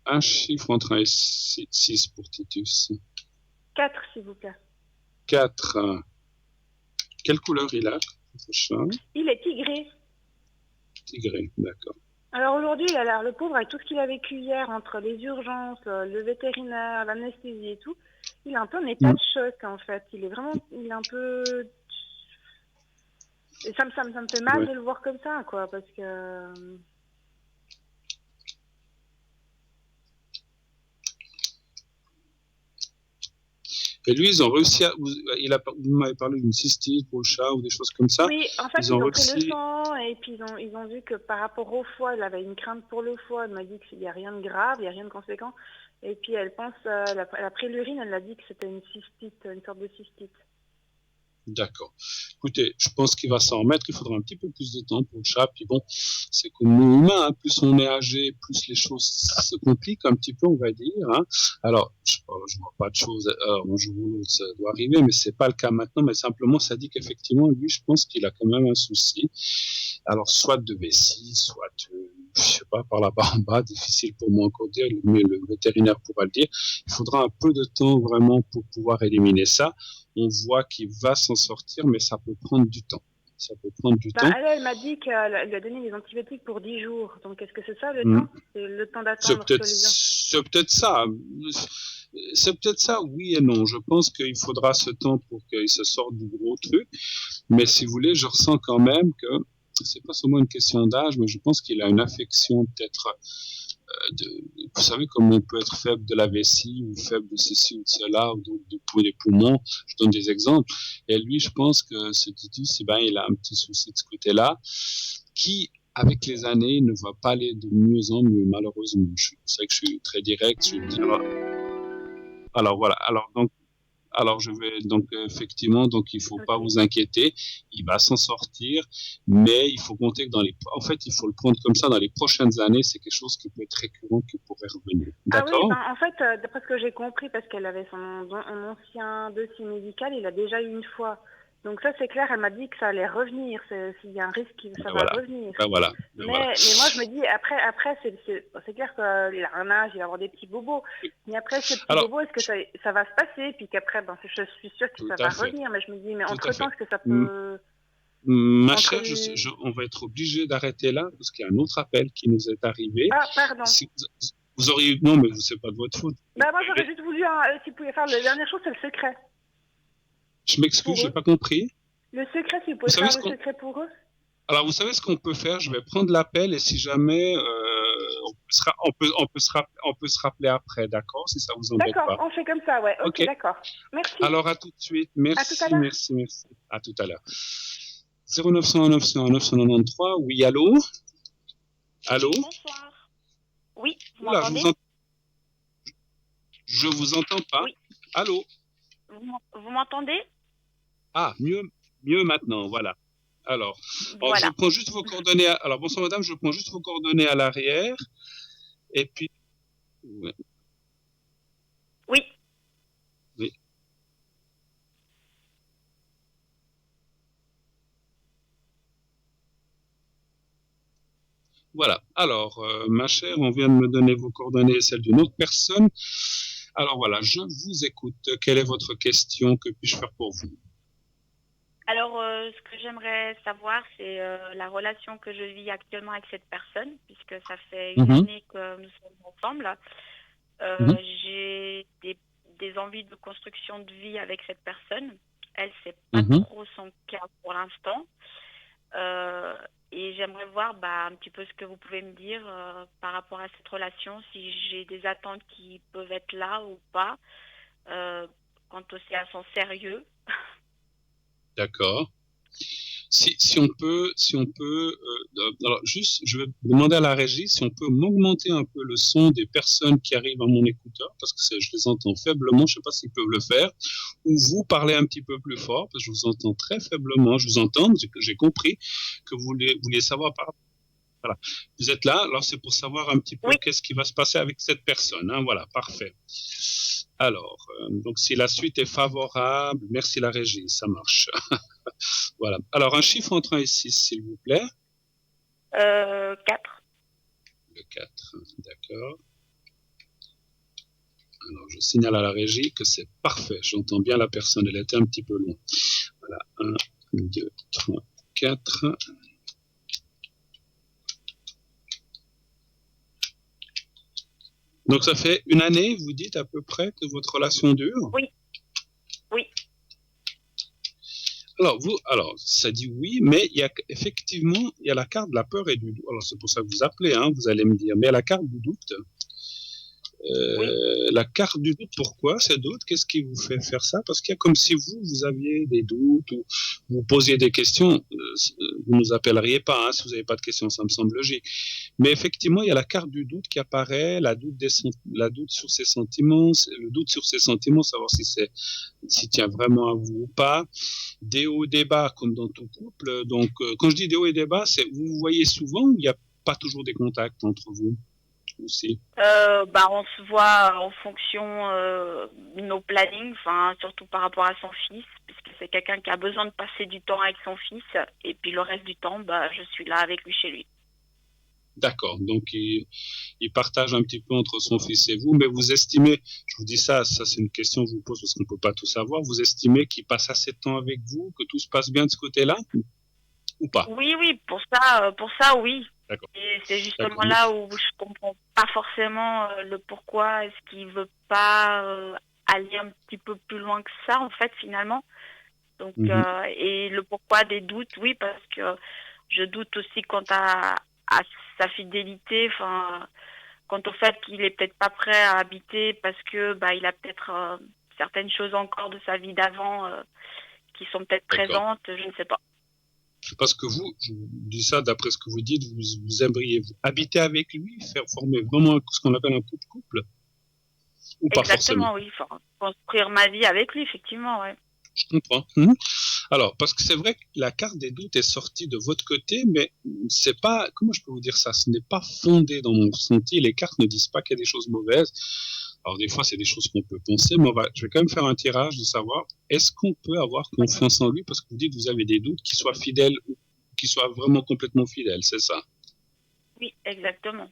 Un chiffre entre 1 et 6 pour Titus. 4, s'il vous plaît. 4. Quelle couleur il a, ce chat? Il est tigré. Tigré, d'accord. Alors aujourd'hui, il a l'air, le pauvre, avec tout ce qu'il a vécu hier, entre les urgences, le vétérinaire, l'anesthésie et tout, il est un peu en état de choc, en fait. Il est un peu... Et ça me fait mal Ouais. de le voir comme ça, quoi, parce que... Et lui, ils ont réussi à... Vous m'avez parlé d'une cystite pour le chat ou des choses comme ça. Oui, en fait, Ils ils ont ont pris le réussi... sang et puis ils ont vu que par rapport au foie, il avait une crainte pour le foie. Elle m'a dit qu'il n'y a rien de grave, il n'y a rien de conséquent. Et puis elle pense, elle a pris l'urine, elle a dit que c'était une cystite, une sorte de cystite. D'accord. Écoutez, je pense qu'il va s'en remettre. Il faudra un petit peu plus de temps pour le chat. Puis bon, c'est comme nous humains, hein. Plus on est âgé, plus les choses se compliquent un petit peu, on va dire, hein. Alors, je vois pas de choses. Un jour ou l'autre, ça doit arriver, mais c'est pas le cas maintenant. Mais simplement, ça dit qu'effectivement, lui, je pense qu'il a quand même un souci. Alors, soit de vessie, soit, je sais pas, par là-bas en bas, difficile pour moi encore de dire, mais le vétérinaire pourra le dire. Il faudra un peu de temps vraiment pour pouvoir éliminer ça. On voit qu'il va s'en sortir, mais ça peut prendre du temps. Ça peut prendre du temps. Elle m'a dit qu'elle lui a donné des antibiotiques pour 10 jours. Donc, est-ce que c'est ça le temps? C'est le temps C'est d'attendre que les gens... c'est peut-être ça. C'est peut-être ça, oui et non. Je pense qu'il faudra ce temps pour qu'il se sorte du gros truc. Mais si vous voulez, je ressens quand même que c'est pas seulement une question d'âge, mais je pense qu'il a une affection peut-être vous savez comme on peut être faible de la vessie ou faible de ceci ou de cela ou des poumons, je donne des exemples. Et lui, je pense que ce Titus, il a un petit souci de ce côté-là qui, avec les années, ne va pas aller de mieux en mieux, malheureusement. C'est vrai que je suis très direct, je vais dire. Alors voilà, alors je vais donc effectivement, donc il faut pas vous inquiéter, il va s'en sortir, mais il faut compter que en fait il faut le prendre comme ça dans les prochaines années, c'est quelque chose qui peut être récurrent, qui pourrait revenir. D'accord? Ah oui, en fait, d'après ce que j'ai compris, parce qu'elle avait son ancien dossier médical, il a déjà eu une fois. Donc ça c'est clair, elle m'a dit que ça allait revenir, s'il y a un risque, ça va revenir. Voilà. Mais moi je me dis, après c'est clair qu'il a un âge, il va avoir des petits bobos. Mais après ces petits bobos, est-ce que ça va se passer? Puis qu'après, je suis sûre que ça va revenir. Mais je me dis, mais entre-temps, est-ce que ça peut... Ma chère, on va être obligé d'arrêter là, parce qu'il y a un autre appel qui nous est arrivé. Ah, pardon. Si vous auriez... Non, mais c'est pas de votre faute. Bah moi j'aurais juste voulu, si vous pouvez faire, la dernière chose, c'est le secret. Je m'excuse, j'ai pas compris. Le secret, si vous pouvez faire le secret pour eux. Alors, vous savez ce qu'on peut faire? Je vais prendre l'appel et si jamais on peut se rappeler après, d'accord? Si ça vous embête pas. D'accord, on fait comme ça, ouais. Ok, d'accord. Merci. Alors, à tout de suite. Merci, à tout à merci. À tout à l'heure. 0900 900 993. Oui, allô? Allô? Bonsoir. Oui, vous m'entendez? Je vous entends pas. Oui. Allô? Vous m'entendez? Ah, mieux maintenant, voilà. Alors, voilà. je prends juste vos coordonnées. Alors, bonsoir madame, je prends juste vos coordonnées à l'arrière. Et puis... Oui. Oui. Voilà. Alors, ma chère, on vient de me donner vos coordonnées et celles d'une autre personne. Alors voilà, je vous écoute. Quelle est votre question? Que puis-je faire pour vous? Alors, ce que j'aimerais savoir, c'est la relation que je vis actuellement avec cette personne, puisque ça fait une année que nous sommes ensemble. J'ai des envies de construction de vie avec cette personne. Elle, c'est pas trop son cas pour l'instant. Et j'aimerais voir un petit peu ce que vous pouvez me dire par rapport à cette relation, si j'ai des attentes qui peuvent être là ou pas, quant aussi à son sérieux. D'accord. Si on peut, alors juste, je vais demander à la régie si on peut m'augmenter un peu le son des personnes qui arrivent à mon écouteur, parce que je les entends faiblement, je ne sais pas s'ils peuvent le faire, ou vous parlez un petit peu plus fort, parce que je vous entends très faiblement, je vous entends, j'ai compris que vous vouliez savoir par rapport. Voilà. Vous êtes là, alors c'est pour savoir un petit peu qu'est-ce qui va se passer avec cette personne, hein, voilà, parfait. Alors, donc si la suite est favorable, merci la régie, ça marche. Voilà. Alors, un chiffre entre 1 et 6, s'il vous plaît. 4. Le 4, d'accord. Alors, je signale à la régie que c'est parfait. J'entends bien la personne, elle était un petit peu loin. Voilà, 1, 2, 3, 4. Donc, ça fait une année, vous dites, à peu près, que votre relation dure? Oui. Oui. Alors, ça dit oui, mais effectivement, il y a la carte de la peur et du doute. Alors, c'est pour ça que vous appelez, hein, vous allez me dire. Mais il y a la carte du doute. Oui. La carte du doute, pourquoi ces doutes? Qu'est-ce qui vous fait faire ça? Parce qu'il y a comme si vous aviez des doutes ou vous posiez des questions. Vous ne nous appelleriez pas, hein, si vous n'avez pas de questions, ça me semble logique. Mais effectivement, il y a la carte du doute qui apparaît, la doute sur ses sentiments, le doute sur ses sentiments, savoir si tient vraiment à vous ou pas. Des hauts et des bas, comme dans tout couple. Donc, quand je dis des hauts et des bas, c'est vous vous voyez souvent ou il n'y a pas toujours des contacts entre vous aussi? On se voit en fonction de nos plannings, surtout par rapport à son fils, puisque c'est quelqu'un qui a besoin de passer du temps avec son fils, et puis le reste du temps, je suis là avec lui chez lui. D'accord, donc il partage un petit peu entre son fils et vous, mais vous estimez, je vous dis ça c'est une question que je vous pose parce qu'on ne peut pas tout savoir, vous estimez qu'il passe assez de temps avec vous, que tout se passe bien de ce côté-là, ou pas? Oui, pour ça, oui. D'accord. Et c'est justement là où je comprends pas forcément le pourquoi est-ce qu'il veut pas aller un petit peu plus loin que ça, en fait, finalement. Donc, et le pourquoi des doutes, oui, parce que je doute aussi quant à sa fidélité, quant au fait qu'il est peut-être pas prêt à habiter parce que il a peut-être certaines choses encore de sa vie d'avant qui sont peut-être présentes, je ne sais pas. Parce que je vous dis ça d'après ce que vous dites, vous aimeriez habiter avec lui, faire former vraiment ce qu'on appelle un couple, ou pas forcément? Exactement, oui, construire ma vie avec lui, effectivement, ouais. Je comprends. Alors, parce que c'est vrai que la carte des doutes est sortie de votre côté, mais c'est pas, comment je peux vous dire ça, ce n'est pas fondé dans mon ressenti, les cartes ne disent pas qu'il y a des choses mauvaises. Alors des fois, c'est des choses qu'on peut penser, mais je vais quand même faire un tirage de savoir, est-ce qu'on peut avoir confiance en lui? Parce que vous dites que vous avez des doutes, qu'il soit fidèle ou qu'il soit vraiment complètement fidèle, c'est ça? Oui, exactement.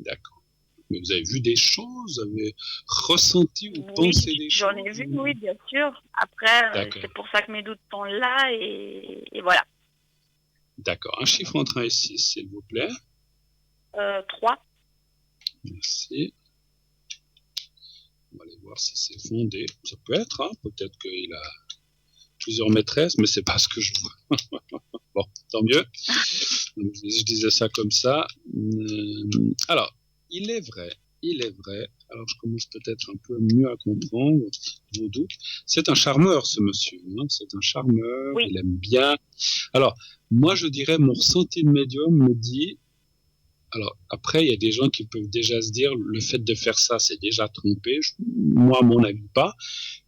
D'accord. Mais vous avez vu des choses, vous avez ressenti ou pensé des choses? J'en ai vu, oui, bien sûr. Après, c'est pour ça que mes doutes sont là et voilà. D'accord. Un chiffre entre 1 et 6, s'il vous plaît. 3. Merci. On va aller voir si c'est fondé. Ça peut être, hein. Peut-être qu'il a plusieurs maîtresses, mais c'est pas ce que je vois. Bon, tant mieux. Donc, je disais ça comme ça. Alors, il est vrai, alors je commence peut-être un peu mieux à comprendre vos doutes. C'est un charmeur, ce monsieur, hein. C'est un charmeur, oui. Il aime bien. Alors, moi, je dirais, mon ressenti de médium me dit, alors après, il y a des gens qui peuvent déjà se dire, le fait de faire ça, c'est déjà trompé. Moi, à mon avis, pas.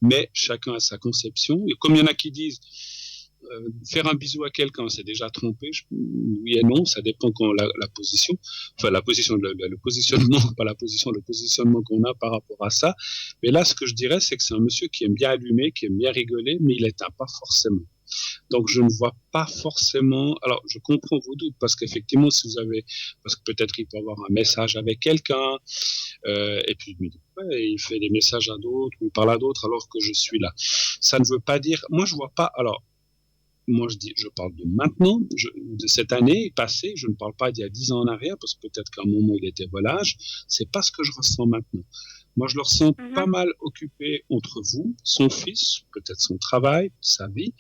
Mais chacun a sa conception. Et comme il y en a qui disent, faire un bisou à quelqu'un, c'est déjà trompé. Oui et non, ça dépend quand la position, enfin la position, le positionnement, pas la position, le positionnement qu'on a par rapport à ça. Mais là, ce que je dirais, c'est que c'est un monsieur qui aime bien allumer, qui aime bien rigoler, mais il n'éteint pas forcément. Donc, je ne vois pas forcément. Alors, je comprends vos doutes parce qu'effectivement, si vous avez, parce que peut-être il peut avoir un message avec quelqu'un, et puis il fait des messages à d'autres, ou il parle à d'autres alors que je suis là. Ça ne veut pas dire. Moi, je vois pas. Alors. Moi, je parle de maintenant, de cette année passée. Je ne parle pas d'il y a 10 ans en arrière, parce que peut-être qu'à un moment, il était volage. C'est pas ce que je ressens maintenant. Moi, je le ressens pas mal occupé entre vous, son fils, peut-être son travail, sa vie,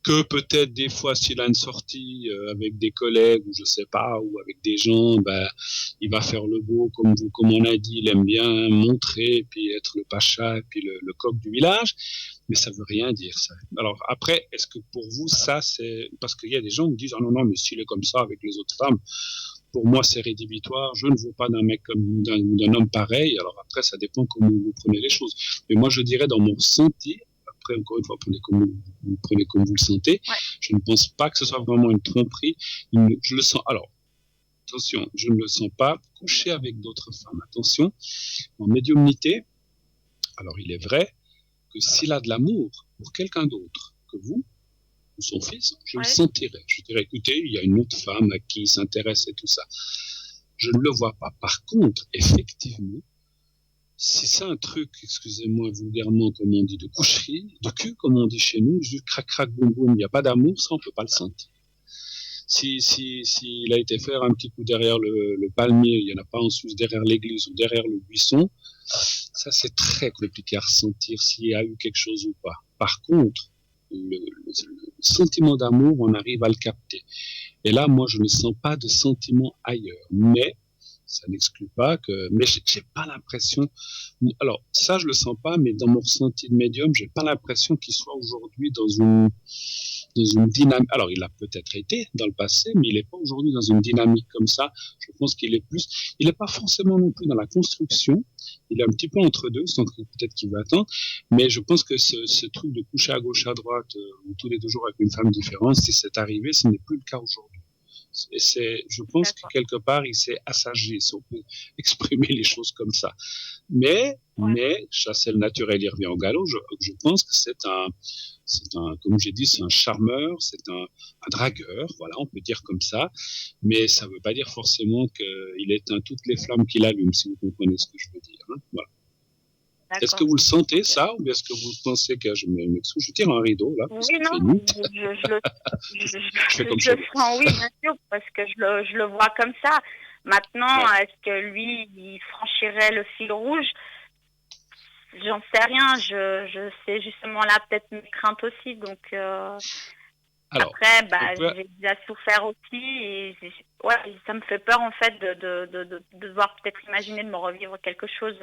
que peut-être des fois, s'il a une sortie avec des collègues, ou je sais pas, ou avec des gens, il va faire le beau, comme on a dit, il aime bien montrer, puis être le pacha, puis le coq du village. Mais ça veut rien dire, ça. Alors après, est-ce que pour vous, ça, c'est... Parce qu'il y a des gens qui disent « Ah non, mais s'il est comme ça avec les autres femmes, pour moi, c'est rédhibitoire. Je ne veux pas d'un mec comme d'un homme pareil. » Alors après, ça dépend comment vous prenez les choses. Mais moi, je dirais dans mon ressenti, après, encore une fois, prenez comme vous le sentez, je ne pense pas que ce soit vraiment une tromperie. Je le sens... Alors, attention, je ne le sens pas coucher avec d'autres femmes. Attention, en médiumnité, alors il est vrai que s'il a de l'amour pour quelqu'un d'autre que vous, ou son fils, je le sentirais. Je dirais, écoutez, il y a une autre femme à qui il s'intéresse et tout ça. Je ne le vois pas. Par contre, effectivement, si c'est un truc, excusez-moi vulgairement, comme on dit, de coucherie, de cul, comme on dit chez nous, juste crac, crac, boum, boum, il n'y a pas d'amour, ça, on ne peut pas le sentir. S'il a été faire un petit coup derrière le palmier, il n'y en a pas en Suisse, derrière l'église ou derrière le buisson, ça c'est très compliqué à ressentir s'il y a eu quelque chose ou pas. Par contre, le sentiment d'amour, on arrive à le capter. Et là, moi, je ne sens pas de sentiment ailleurs. Mais ça n'exclut pas que. Mais j'ai pas l'impression. Alors, ça, je le sens pas, mais dans mon ressenti de médium, j'ai pas l'impression qu'il soit aujourd'hui dans une dynamique. Alors, il a peut-être été dans le passé, mais il n'est pas aujourd'hui dans une dynamique comme ça. Je pense qu'il est plus. Il n'est pas forcément non plus dans la construction. Il est un petit peu entre deux, donc peut-être qu'il va attendre. Mais je pense que ce truc de coucher à gauche, à droite, ou tous les 2 jours avec une femme différente, si c'est arrivé, ce n'est plus le cas aujourd'hui. Je pense que quelque part, il s'est assagi, si on peut exprimer les choses comme ça. Mais chasser le naturel, il revient au galop. Je pense que c'est un, comme j'ai dit, c'est un charmeur, c'est un dragueur, voilà, on peut dire comme ça. Mais ça ne veut pas dire forcément qu'il éteint toutes les flammes qu'il allume, si vous comprenez ce que je veux dire. Hein, voilà. Est-ce que vous le sentez, ça, ou est-ce que vous pensez que je tire un rideau, là? Oui, non, je le sens, oui, bien sûr, parce que je le vois comme ça. Maintenant, est-ce que lui, il franchirait le fil rouge? J'en sais rien. Je sais justement là peut-être mes craintes aussi. Donc, alors, après, j'ai déjà souffert aussi. Et ça me fait peur, en fait, de devoir peut-être imaginer de me revivre quelque chose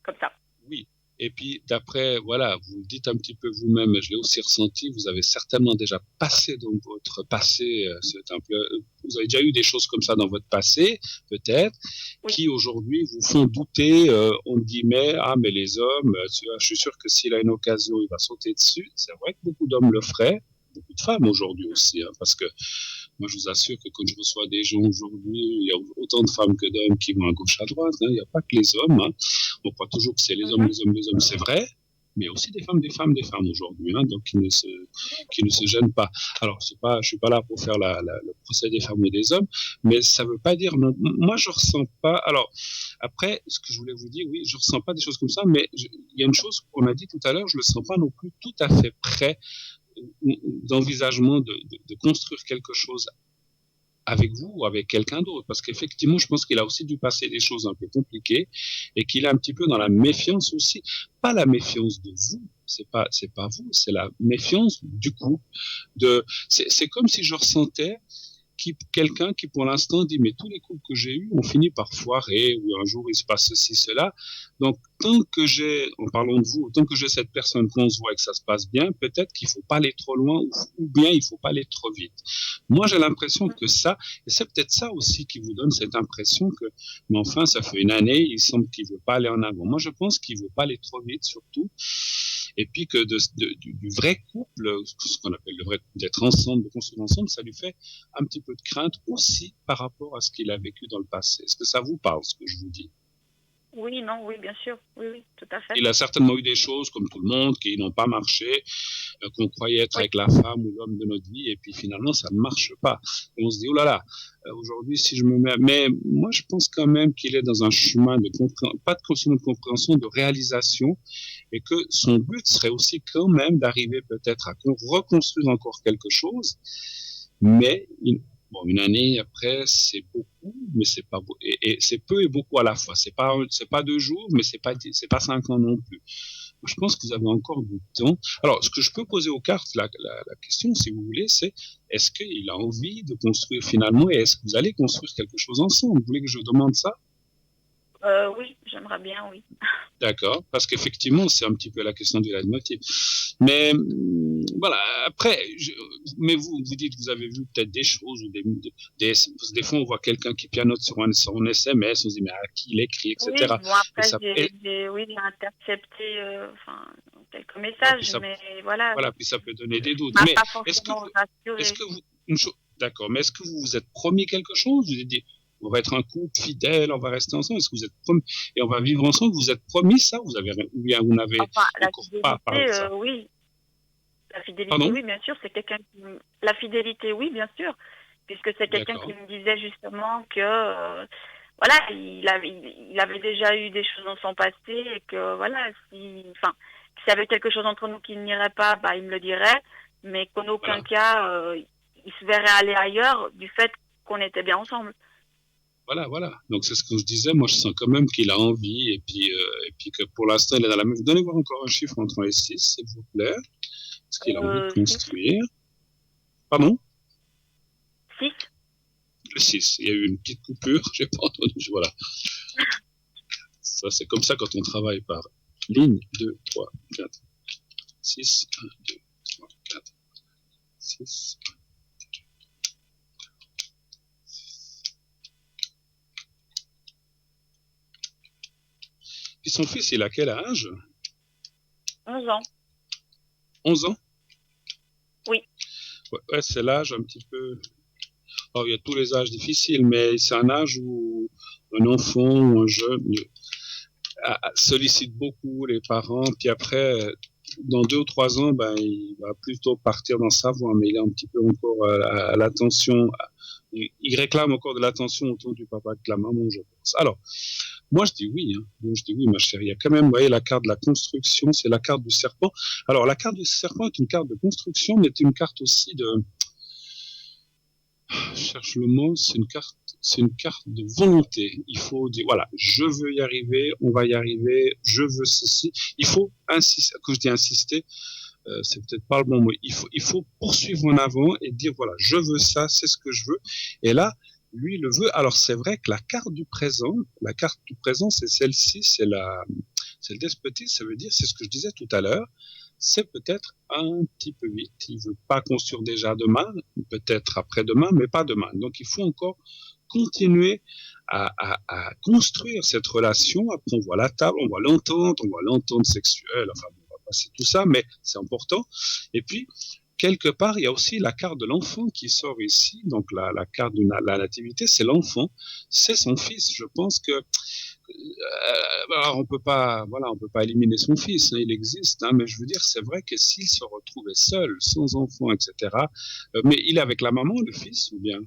comme ça. Oui. Et puis, d'après, voilà, vous le dites un petit peu vous-même, et je l'ai aussi ressenti, vous avez certainement déjà passé dans votre passé, vous avez déjà eu des choses comme ça dans votre passé, peut-être, qui aujourd'hui vous font douter, on dit, mais les hommes, je suis sûr que s'il a une occasion, il va sauter dessus. C'est vrai que beaucoup d'hommes le feraient, beaucoup de femmes aujourd'hui aussi, hein, parce que moi, je vous assure que quand je reçois des gens aujourd'hui, il y a autant de femmes que d'hommes qui vont à gauche, à droite. Hein, il n'y a pas que les hommes. Hein. On croit toujours que c'est les hommes, c'est vrai. Mais il y a aussi des femmes aujourd'hui, hein, donc qui ne se gênent pas. Alors, je suis pas là pour faire le procès des femmes ou des hommes, mais ça veut pas dire non. Moi, je ressens pas. Alors, après, ce que je voulais vous dire, oui, je ressens pas des choses comme ça, mais il y a une chose qu'on a dit tout à l'heure, je le sens pas non plus tout à fait prêt d'envisagement de construire quelque chose avec vous ou avec quelqu'un d'autre, parce qu'effectivement, je pense qu'il a aussi dû passer des choses un peu compliquées et qu'il est un petit peu dans la méfiance aussi. Pas la méfiance de vous, c'est pas vous, c'est la méfiance du couple. C'est comme si je ressentais quelqu'un qui pour l'instant dit mais tous les couples que j'ai eus ont fini par foirer, ou un jour il se passe ceci, cela. Donc tant que en parlant de vous, tant que j'ai cette personne qu'on se voit et que ça se passe bien, peut-être qu'il faut pas aller trop loin ou bien il faut pas aller trop vite. Moi j'ai l'impression que ça, et c'est peut-être ça aussi qui vous donne cette impression que, mais enfin ça fait une année, il semble qu'il veut pas aller en avant. Moi je pense qu'il veut pas aller trop vite surtout. Et puis que du vrai couple, ce qu'on appelle le vrai couple, d'être ensemble, de construire ensemble, ça lui fait un petit peu de crainte aussi par rapport à ce qu'il a vécu dans le passé. Est-ce que ça vous parle, ce que je vous dis? Oui, non, oui, bien sûr. Oui, tout à fait. Il a certainement eu des choses, comme tout le monde, qui n'ont pas marché, qu'on croyait être avec la femme ou l'homme de notre vie, et puis finalement, ça ne marche pas. Et on se dit, oh là là, aujourd'hui, si je me mets... Mais moi, je pense quand même qu'il est dans un chemin pas de compréhension, de réalisation, et que son but serait aussi quand même d'arriver peut-être à reconstruire encore quelque chose, mais... une année après, c'est beaucoup, mais c'est pas beau. Et c'est peu et beaucoup à la fois. C'est pas 2 jours, mais c'est pas 5 ans non plus. Je pense que vous avez encore du temps. Alors, ce que je peux poser aux cartes, la question, si vous voulez, c'est est-ce qu'il a envie de construire finalement, et est-ce que vous allez construire quelque chose ensemble? Vous voulez que je demande ça? Oui, j'aimerais bien, oui. D'accord, parce qu'effectivement, c'est un petit peu la question du leitmotiv. Mais voilà, après, mais vous dites que vous avez vu peut-être des choses, ou des fois on voit quelqu'un qui pianote sur son SMS, on se dit mais à qui il écrit, etc. Oui, bon, après, j'ai intercepté quelques messages, mais voilà. Voilà, puis ça peut donner des doutes. Mais d'accord, mais est-ce que vous vous êtes promis quelque chose? Vous avez dit on va être un couple fidèle, on va rester ensemble. Est-ce que vous êtes promis et on va vivre ensemble? Vous êtes promis ça? Vous n'avez encore pas parlé de ça? Oui. La fidélité, oui, bien sûr. C'est quelqu'un La fidélité, oui, bien sûr. Puisque c'est quelqu'un qui me disait justement que voilà, il avait déjà eu des choses dans son passé et que voilà, s'il y avait quelque chose entre nous qui n'irait pas, il me le dirait, mais qu'en aucun cas il se verrait aller ailleurs du fait qu'on était bien ensemble. Voilà. Donc c'est ce que je disais. Moi, je sens quand même qu'il a envie et puis que pour l'instant, il est dans la même. Donnez-moi encore un chiffre entre les 6, s'il vous plaît. Est-ce qu'il a envie de 6. construire? Pardon? 6. Le 6. Il y a eu une petite coupure, j'ai pas entendu. Voilà. Ça, c'est comme ça quand on travaille par ligne. 2, 3, 4, 6. 1, 2, 3, 4, 6. Et son fils, il a quel âge? 11 ans. 11 ans? Oui. Ouais, c'est l'âge un petit peu... Alors, il y a tous les âges difficiles, mais c'est un âge où un enfant ou un jeune sollicite beaucoup les parents, puis après, dans 2 ou 3 ans, ben, il va plutôt partir dans sa voie, mais il est un petit peu encore à l'attention, il réclame encore de l'attention autour du papa et de la maman, je pense. Alors, moi je dis oui, hein. Moi, je dis oui, ma chérie. Il y a quand même, vous voyez, la carte de la construction, c'est la carte du serpent. Alors, la carte du serpent est une carte de construction, mais c'est une carte aussi de... Je cherche le mot, c'est une carte de volonté. Il faut dire, voilà, je veux y arriver, on va y arriver, je veux ceci. Il faut insister, quand je dis insister, c'est peut-être pas le bon mot. Il faut poursuivre en avant et dire, voilà, je veux ça, c'est ce que je veux. Et là, lui le veut. Alors, c'est vrai que la carte du présent, c'est celle-ci, c'est le despotisme, ça veut dire, c'est ce que je disais tout à l'heure, c'est peut-être un petit peu vite. Il veut pas construire déjà demain, peut-être après-demain, mais pas demain. Donc, il faut encore continuer à construire cette relation. Après, on voit la table, on voit l'entente sexuelle, enfin, on va passer tout ça, mais c'est important. Et puis, quelque part, il y a aussi la carte de l'enfant qui sort ici. Donc, la carte de la nativité, c'est l'enfant, c'est son fils. Je pense que alors on peut pas éliminer son fils, hein, il existe, hein, mais je veux dire, c'est vrai que s'il se retrouvait seul, sans enfant, etc., mais il est avec la maman, le fils, ou bien?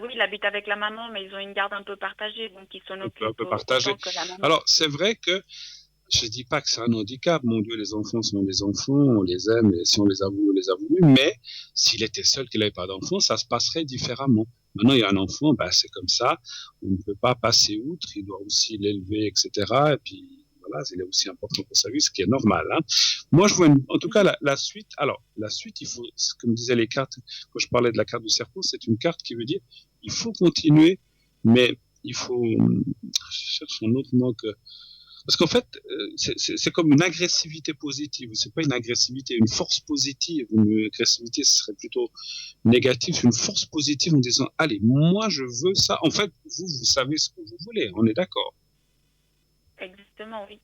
Oui, il habite avec la maman, mais ils ont une garde un peu partagée, donc ils s'en occupent Un peu partagé. autant que la maman. Alors, c'est vrai que je dis pas que c'est un handicap, mon Dieu, les enfants sont des enfants, on les aime, et si on les a voulu, on les a voulu, mais s'il était seul, qu'il n'avait pas d'enfant, ça se passerait différemment. Maintenant, il y a un enfant, ben, c'est comme ça, on ne peut pas passer outre, il doit aussi l'élever, etc., et puis, voilà, il est aussi important pour sa vie, ce qui est normal, hein. Moi, je vois, en tout cas, la suite, alors, la suite, il faut, comme disaient les cartes, quand je parlais de la carte du serpent, c'est une carte qui veut dire, il faut continuer, mais il faut, je cherche un autre mot que, parce qu'en fait, c'est comme une agressivité positive. C'est pas une agressivité, une force positive. Une agressivité, ce serait plutôt négatif. Une force positive en disant, allez, moi, je veux ça. En fait, vous savez ce que vous voulez. On est d'accord. Exactement, oui.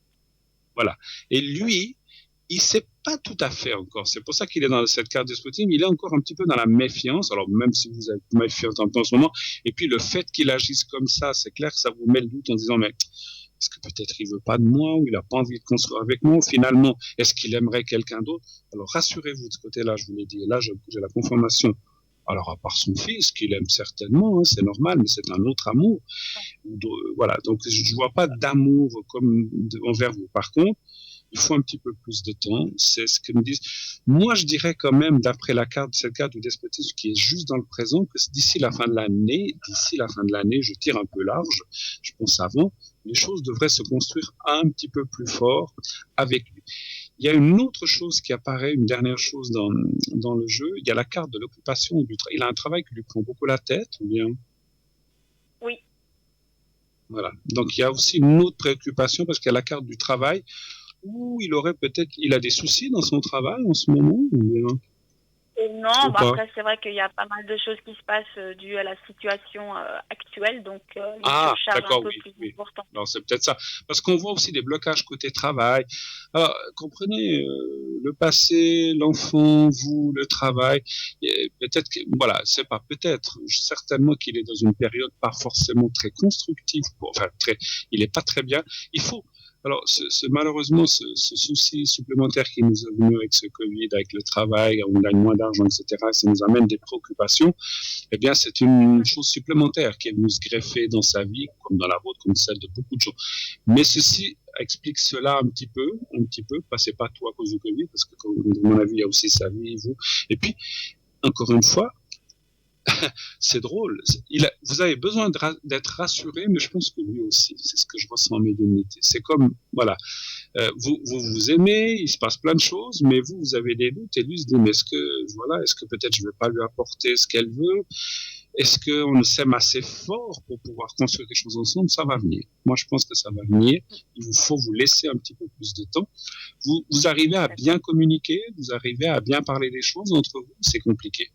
Voilà. Et lui, il sait pas tout à fait encore. C'est pour ça qu'il est dans cette carte despotique. Il est encore un petit peu dans la méfiance. Alors, même si vous êtes méfiant en ce moment. Et puis, le fait qu'il agisse comme ça, c'est clair que ça vous met le doute en disant, mais est-ce que peut-être il veut pas de moi ou il a pas envie de construire avec moi? Finalement, est-ce qu'il aimerait quelqu'un d'autre? Alors rassurez-vous de ce côté-là, je vous l'ai dit. Et là, j'ai la confirmation. Alors à part son fils, qu'il aime certainement, hein, c'est normal, mais c'est un autre amour. Voilà, donc je vois pas d'amour comme envers vous. Par contre, il faut un petit peu plus de temps. C'est ce que me disent. Moi, je dirais quand même, d'après cette carte du despotisme qui est juste dans le présent, que d'ici la fin de l'année, je tire un peu large, je pense avant, les choses devraient se construire un petit peu plus fort avec lui. Il y a une autre chose qui apparaît, une dernière chose dans le jeu, il y a la carte de l'occupation du travail. Il a un travail qui lui prend beaucoup la tête, ou bien? Oui. Voilà. Donc il y a aussi une autre préoccupation parce qu'il y a la carte du travail où il a des soucis dans son travail en ce moment, ou bien? Non, après c'est vrai qu'il y a pas mal de choses qui se passent dues à la situation actuelle, donc il y a une charge un peu plus importante. Alors c'est peut-être ça, parce qu'on voit aussi des blocages côté travail. Alors comprenez, le passé, l'enfant, vous, le travail, peut-être que, voilà, c'est pas peut-être, certainement qu'il est dans une période pas forcément très constructive, il est pas très bien. Il faut. Alors, malheureusement, ce souci supplémentaire qui nous est venu avec ce Covid, avec le travail, on gagne moins d'argent, etc., ça nous amène des préoccupations, eh bien, c'est une chose supplémentaire qui est venue se greffer dans sa vie, comme dans la vôtre, comme celle de beaucoup de gens. Mais ceci explique cela un petit peu, c'est pas tout à cause du Covid, parce que, à mon avis, il y a aussi sa vie, vous. Et puis, encore une fois, c'est drôle. Vous avez besoin d'être rassuré, mais je pense que lui aussi. C'est ce que je ressens en médiumnité. C'est comme, voilà, vous aimez, il se passe plein de choses, mais vous avez des doutes, et lui se dit, mais est-ce que peut-être je ne vais pas lui apporter ce qu'elle veut? Est-ce qu'on s'aime assez fort pour pouvoir construire quelque chose ensemble? Ça va venir. Moi, je pense que ça va venir. Il faut vous laisser un petit peu plus de temps. Vous arrivez à bien communiquer? Vous arrivez à bien parler des choses entre vous? C'est compliqué.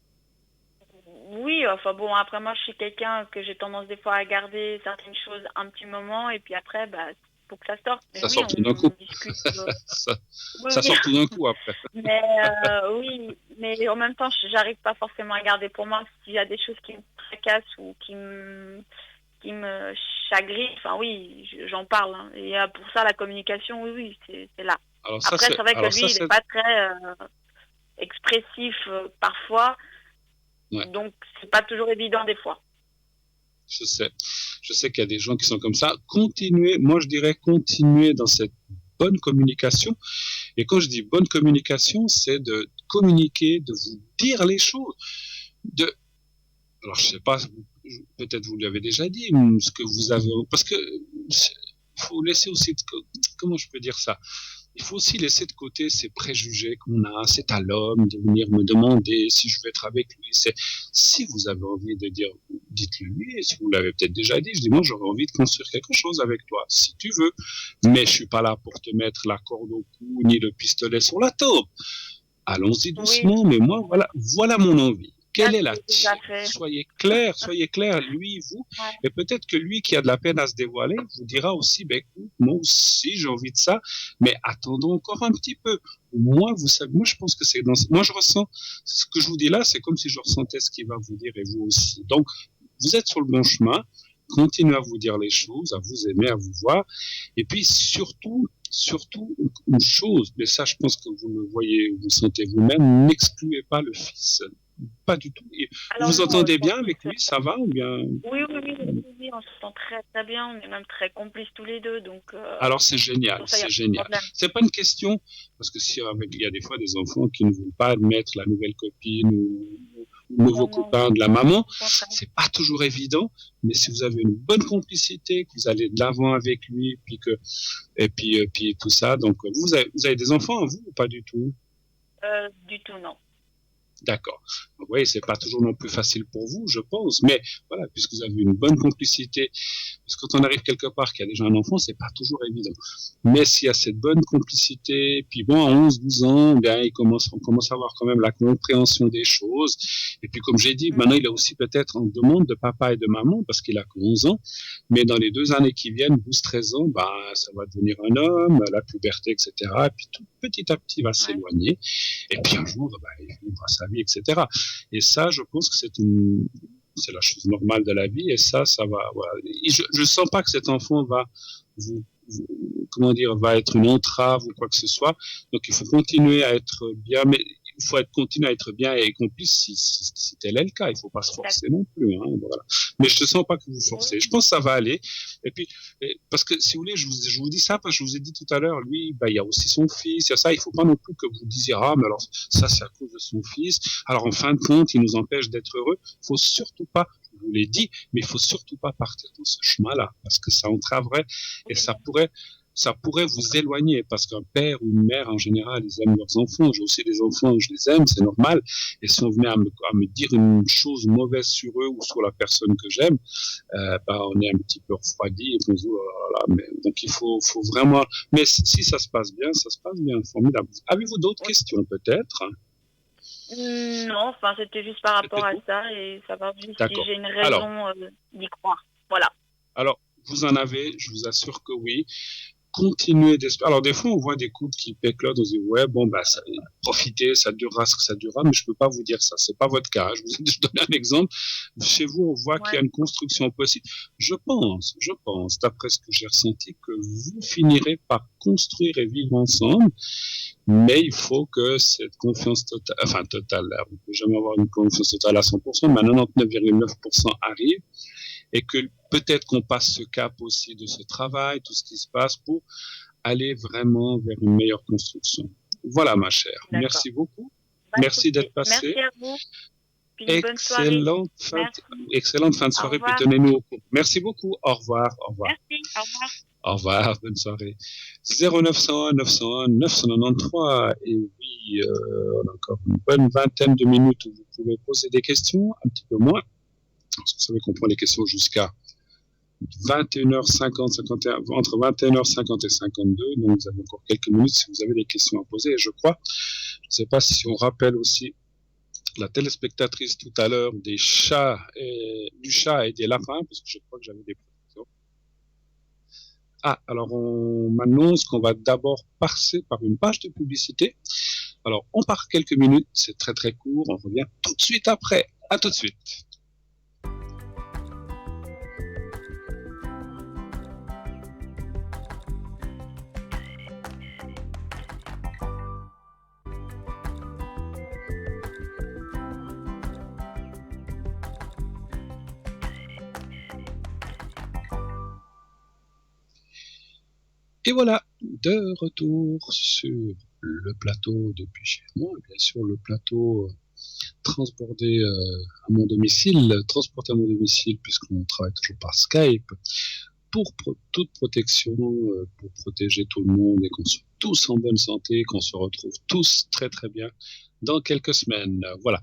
Oui, enfin bon, après moi je suis quelqu'un que j'ai tendance des fois à garder certaines choses un petit moment et puis après, faut que ça sorte. Mais ça oui, sort tout d'un coup. Discute, ça sort tout d'un coup après. Mais oui, mais en même temps, j'arrive pas forcément à garder pour moi s'il y a des choses qui me tracassent ou qui me chagrinent. Enfin oui, j'en parle. Hein. Et pour ça, la communication, oui, c'est là. Alors, après, c'est vrai que lui, il n'est pas très expressif parfois. Ouais. Donc, c'est pas toujours évident des fois. Je sais qu'il y a des gens qui sont comme ça. Moi je dirais continuer dans cette bonne communication. Et quand je dis bonne communication, c'est de communiquer, de vous dire les choses. Alors je sais pas, peut-être vous lui avez déjà dit ce que vous avez, parce que faut laisser aussi, comment je peux dire ça? Il faut aussi laisser de côté ces préjugés qu'on a. C'est à l'homme de venir me demander si je veux être avec lui. Si vous avez envie de dire, dites-le lui. Et si vous l'avez peut-être déjà dit, je dis moi j'aurais envie de construire quelque chose avec toi, si tu veux. Mais je suis pas là pour te mettre la corde au cou ni le pistolet sur la taupe. Allons-y doucement. Oui. Mais moi voilà mon envie. Quelle est la tienne? Soyez clair, lui, vous. Ouais. Et peut-être que lui qui a de la peine à se dévoiler vous dira aussi, écoute, moi aussi j'ai envie de ça, mais attendons encore un petit peu. Moi, vous savez, moi je pense que c'est moi je ressens ce que je vous dis là, c'est comme si je ressentais ce qu'il va vous dire et vous aussi. Donc, vous êtes sur le bon chemin. Continuez à vous dire les choses, à vous aimer, à vous voir. Et puis surtout une chose, mais ça je pense que vous le voyez, vous le sentez vous-même, n'excluez pas le fils. Pas du tout. Alors, vous entendez bien avec lui, ça va ou bien? Oui, on s'entend très très bien, on est même très complices tous les deux. Donc, alors c'est génial, c'est génial. C'est pas une question, parce que il y a des fois des enfants qui ne veulent pas admettre la nouvelle copine ou le nouveau copain de la maman, c'est pas toujours évident, mais si vous avez une bonne complicité, que vous allez de l'avant avec lui, et puis tout ça, donc vous avez des enfants, vous, ou pas du tout? Du tout, non. D'accord. Oui, c'est pas toujours non plus facile pour vous, je pense, mais voilà, puisque vous avez une bonne complicité, parce que quand on arrive quelque part qu'il y a déjà un enfant, c'est pas toujours évident. Mais s'il y a cette bonne complicité, puis bon, à 11-12 ans, bien, on commence à avoir quand même la compréhension des choses. Et puis, comme j'ai dit, maintenant, il a aussi peut-être en demande de papa et de maman, parce qu'il a que 11 ans, mais dans les 2 années qui viennent, 12-13 ans, ça va devenir un homme, la puberté, etc. Et puis, tout petit à petit, il va s'éloigner. Et puis, un jour, il vivra sa vie, etc. Et ça, je pense que c'est la chose normale de la vie, et ça va, voilà. Et je sens pas que cet enfant va va être une entrave ou quoi que ce soit. Donc, il faut continuer à être bien, mais il faut continuer à être bien et complice si tel est le cas. Il faut pas se forcer non plus, hein, voilà. Mais je ne sens pas que vous forcez. Je pense que ça va aller. Et puis, parce que si vous voulez, je vous dis ça parce que je vous ai dit tout à l'heure, lui, il y a aussi son fils, il y a ça. Il faut pas non plus que vous disiez, mais alors ça, c'est à cause de son fils. Alors, en fin de compte, il nous empêche d'être heureux. Il faut surtout pas, je vous l'ai dit, mais il faut surtout pas partir dans ce chemin-là parce que ça entraverait et ça pourrait vous éloigner, parce qu'un père ou une mère, en général, ils aiment leurs enfants. J'ai aussi des enfants, je les aime, c'est normal. Et si on venait à me dire une chose mauvaise sur eux ou sur la personne que j'aime, on est un petit peu refroidi. Et on se dit, donc il faut vraiment... Mais si ça se passe bien, formidable. Avez-vous d'autres questions, peut-être? Non, c'était juste par rapport à ça, et savoir juste si j'ai une raison d'y croire. Voilà. Alors, vous en avez, je vous assure que oui. Continuez d'espérer. Alors, des fois, on voit des couples qui péclotent, on se dit, ouais, profitez, ça durera ce que ça durera, mais je peux pas vous dire ça. C'est pas votre cas. Je donne un exemple. Chez vous, on voit qu'il y a une construction possible. Je pense, d'après ce que j'ai ressenti, que vous finirez par construire et vivre ensemble, mais il faut que cette confiance totale, on peut jamais avoir une confiance totale à 100%, mais à 99,9% arrive, et que peut-être qu'on passe ce cap aussi de ce travail, tout ce qui se passe pour aller vraiment vers une meilleure construction. Voilà, ma chère. D'accord. Merci beaucoup. Merci d'être passée. Merci à vous. Puis une bonne soirée. Excellente fin de soirée, puis revoir. tenez-nous au courant. Merci beaucoup, au revoir. Merci, au revoir. Au revoir, bonne soirée. 0901 901 993. Et oui, on a encore une bonne vingtaine de minutes où vous pouvez poser des questions, un petit peu moins. Parce que vous savez qu'on prend les questions jusqu'à 21h50, 51, entre 21h50 et 52. Donc vous avez encore quelques minutes si vous avez des questions à poser. Et je crois, je ne sais pas si on rappelle aussi la téléspectatrice tout à l'heure du chat et des lapins, parce que je crois que j'avais des précisions. Alors on m'annonce qu'on va d'abord passer par une page de publicité. Alors on part quelques minutes, c'est très très court, on revient tout de suite après. À tout de suite. Et voilà, de retour sur le plateau depuis chez moi, bien sûr le plateau transporté à mon domicile, puisqu'on travaille toujours par Skype, pour toute protection, pour protéger tout le monde et qu'on soit tous en bonne santé, qu'on se retrouve tous très très bien dans quelques semaines. Voilà,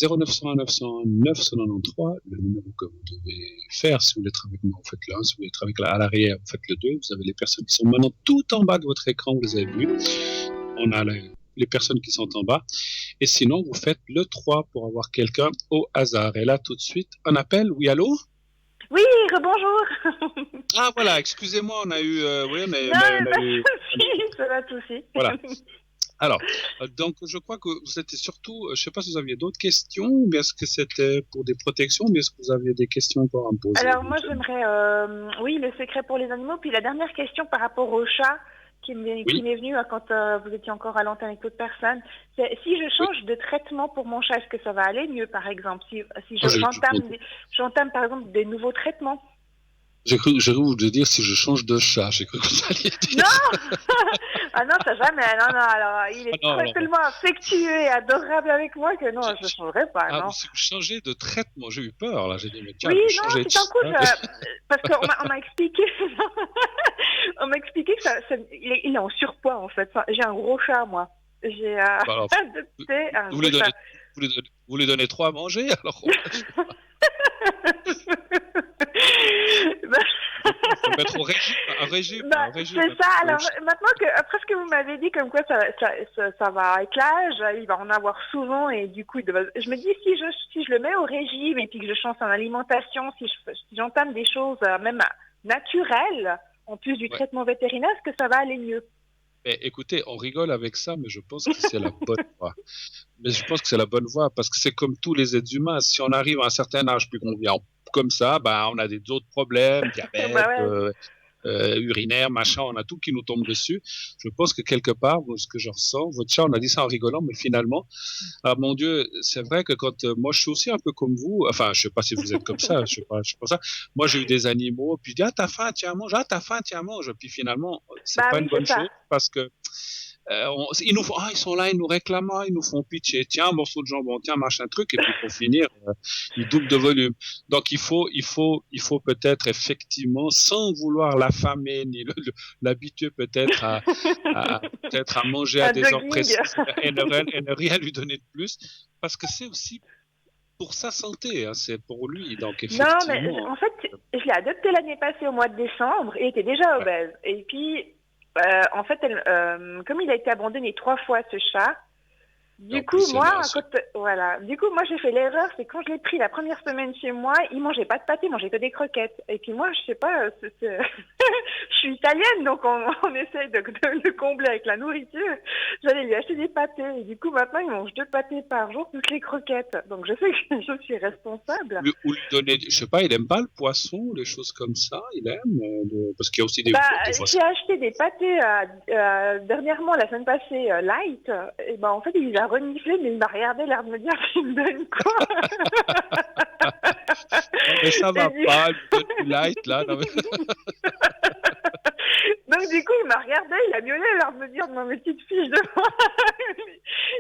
0901 901 993, le numéro que vous devez faire. Si vous voulez être avec moi, vous faites le 1. Si vous voulez être avec à l'arrière, vous faites le 2. Vous avez les personnes qui sont maintenant tout en bas de votre écran, vous les avez vues. On a les personnes qui sont en bas. Et sinon, vous faites le 3 pour avoir quelqu'un au hasard. Et là, tout de suite, un appel. Oui, allô? Oui, rebonjour. Ah, voilà, excusez-moi, on a eu... oui, mais... Ça va tout aussi. Voilà. Alors, donc je crois que c'était surtout, je ne sais pas si vous aviez d'autres questions, ou bien est-ce que c'était pour des protections, ou bien est-ce que vous aviez des questions encore à me poser? Alors moi j'aimerais, oui, le secret pour les animaux, puis la dernière question par rapport au chat qui m'est venue quand vous étiez encore à l'antenne avec d'autres personnes, c'est si je change de traitement pour mon chat, est-ce que ça va aller mieux par exemple, si j'entame par exemple des nouveaux traitements? J'ai cru vous dire si je change de chat. J'ai cru que vous alliez dire. Non. Ah non, ça jamais. Non. Alors, il est tellement affectueux et adorable avec moi que non, je ne changerai pas. Ah, non. Si vous changez de traitement, j'ai eu peur là. J'ai dit mais tiens, oui, non, c'est un coup. Parce qu'on m'a expliqué. On m'a expliqué que il est en surpoids en fait. J'ai un gros chat moi. J'ai adopté un gros chat. Vous lui donnez 3 à manger alors? Faut mettre au régime. C'est ça. Alors maintenant que après ce que vous m'avez dit, comme quoi ça va avec l'âge, il va en avoir souvent et du coup, je me dis si je le mets au régime et puis que je change en alimentation, si j'entame des choses même naturelles en plus du traitement vétérinaire, est-ce que ça va aller mieux? Écoutez, on rigole avec ça, mais je pense que c'est la bonne voie. Parce que c'est comme tous les êtres humains. Si on arrive à un certain âge, puis qu'on vient comme ça, on a d'autres problèmes, diabète, urinaire, machin, on a tout qui nous tombe dessus. Je pense que quelque part, ce que je ressens, votre chat, on a dit ça en rigolant, mais finalement, mon Dieu, c'est vrai que quand moi, je suis aussi un peu comme vous, enfin, je sais pas si vous êtes comme ça, je sais pas ça. Moi, j'ai eu des animaux, puis je dis, t'as faim, tiens, mange. Puis finalement, c'est pas une bonne chose parce que ils sont là, ils nous réclament, ils nous font pitcher, tiens, un morceau de jambon, tiens, machin truc, et puis pour finir, ils doublent de volume. Donc il faut peut-être effectivement, sans vouloir l'affamer ni l'habituer peut-être à manger à des heures précises et ne rien lui donner de plus, parce que c'est aussi pour sa santé, c'est pour lui. Donc effectivement. Non, mais en fait, je l'ai adopté l'année passée au mois de décembre, et il était déjà obèse, et puis. En fait, comme il a été abandonné 3 fois ce chat, du coup, moi, j'ai fait l'erreur, c'est quand je l'ai pris la première semaine chez moi, il mangeait pas de pâté, il mangeait que des croquettes. Et puis moi, je sais pas, je suis italienne, donc on essaye de le combler avec la nourriture. J'allais lui acheter des pâtés, et du coup, maintenant, il mange 2 pâtés par jour, plus les croquettes. Donc je sais que je suis responsable. Ou lui donner, je sais pas, il aime pas le poisson, des choses comme ça, il aime, parce qu'il y a aussi des j'ai acheté des pâtés dernièrement, la semaine passée, light, et en fait, il les a reniflé, mais il m'a regardé l'air de me dire qu'il me donne quoi. Non, mais ça va pas, le light là. Non, mais... non, donc du coup, il m'a regardé, il a miaulé, l'air de me dire, non, mais petite fiche de moi.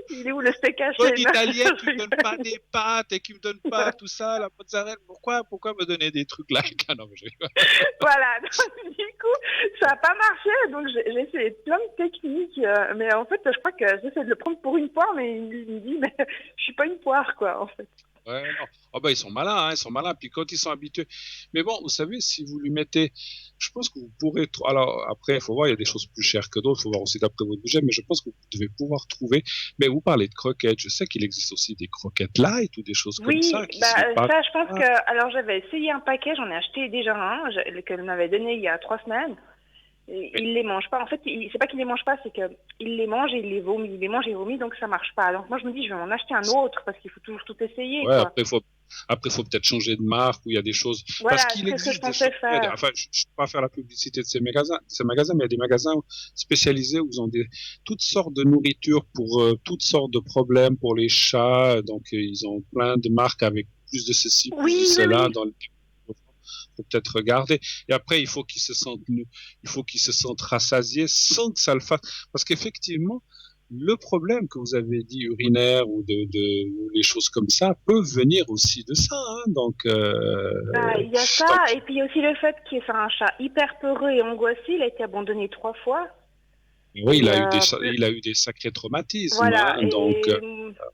Il est où le steak haché? Bonne italienne qui me donne pas des pâtes et qui me donne pas tout ça, la mozzarella. Pourquoi me donner des trucs là? Ah non, mais Voilà, donc du coup, ça n'a pas marché, donc j'ai essayé plein de techniques, mais en fait, je crois que j'essaie de le prendre pour une poire, mais il me dit, mais je suis pas une poire, quoi, en fait. Ouais, non. Oh bah, ils sont malins, hein, ils sont malins. Puis quand ils sont habitués. Mais bon, vous savez, si vous lui mettez, je pense que vous pourrez. Alors après, il faut voir, il y a des choses plus chères que d'autres. Il faut voir aussi d'après votre budget. Mais je pense que vous devez pouvoir trouver. Mais vous parlez de croquettes. Je sais qu'il existe aussi des croquettes light ou des choses comme ça. Oui, bah ça, je pense que. Alors j'avais essayé un paquet, j'en ai acheté déjà un qu'elle m'avait donné il y a 3 semaines. Et il les mange pas. En fait, c'est pas qu'il les mange pas, c'est que il les mange et il les vomit. Il les mange et vomit, donc ça marche pas. Donc moi je me dis, je vais en acheter un autre parce qu'il faut toujours tout essayer. Ouais, quoi. après, faut peut-être changer de marque où il y a des choses. Voilà, Parce qu'il c'est ce que je existe des pensais choses. faire. Enfin, je ne peux pas faire la publicité de ces magasins, mais il y a des magasins spécialisés où ils ont toutes sortes de nourriture pour toutes sortes de problèmes pour les chats. Donc, ils ont plein de marques avec plus de ceci, plus de cela. Oui. Dans le faut peut-être regarder. Et après, il faut qu'ils se sentent rassasiés sans que ça le fasse. Parce qu'effectivement, le problème que vous avez dit, urinaire ou ou les choses comme ça, peuvent venir aussi de ça. Hein. Donc, Il y a ça, et puis il y a aussi le fait qu'il est un chat hyper peureux et angoissé. Il a été abandonné 3 fois. Oui, il a eu des sacrés traumatismes. Voilà. Hein, donc,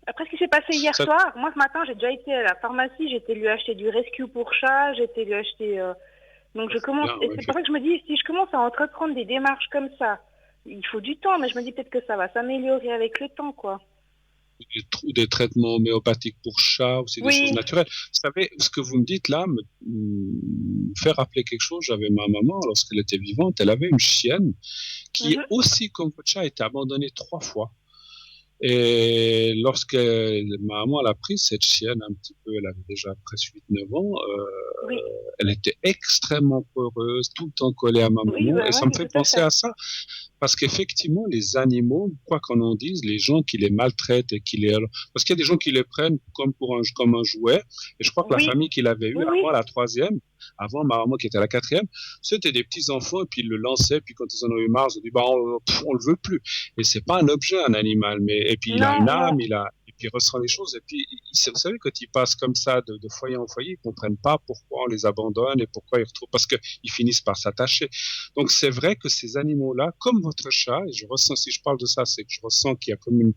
après ce qui s'est passé hier soir, moi ce matin j'ai déjà été à la pharmacie, j'ai été lui acheter du rescue pour chat, j'ai été lui acheter. Donc je commence. Et c'est pour ça que je me dis, si je commence à entreprendre des démarches comme ça, il faut du temps, mais je me dis peut-être que ça va s'améliorer avec le temps, quoi. Des traitements homéopathiques pour chats, aussi des choses naturelles. Vous savez, ce que vous me dites là me fait rappeler quelque chose. J'avais ma maman, lorsqu'elle était vivante, elle avait une chienne qui, aussi comme votre chat, a été abandonnée 3 fois. Et lorsque ma maman elle a pris cette chienne un petit peu, elle avait déjà presque 8-9 ans, elle était extrêmement peureuse, tout le temps collée à ma maman, et ça me fait penser à ça, parce qu'effectivement, les animaux, quoi qu'on en dise, les gens qui les maltraitent et parce qu'il y a des gens qui les prennent comme un jouet, et je crois que la famille qu'il avait eue avant la 3e, avant ma maman qui était à la 4e, c'était des petits enfants, et puis ils le lançaient, puis quand ils en ont eu marre, ils ont dit, on le veut plus. Et c'est pas un objet, un animal, et puis il a une âme, et puis il ressent les choses, et puis, vous savez, quand ils passent comme ça de foyer en foyer, ils comprennent pas pourquoi on les abandonne et pourquoi ils retrouvent, parce qu'ils finissent par s'attacher. Donc c'est vrai que ces animaux-là, comme votre chat, et je ressens, si je parle de ça, c'est que je ressens qu'il y a comme une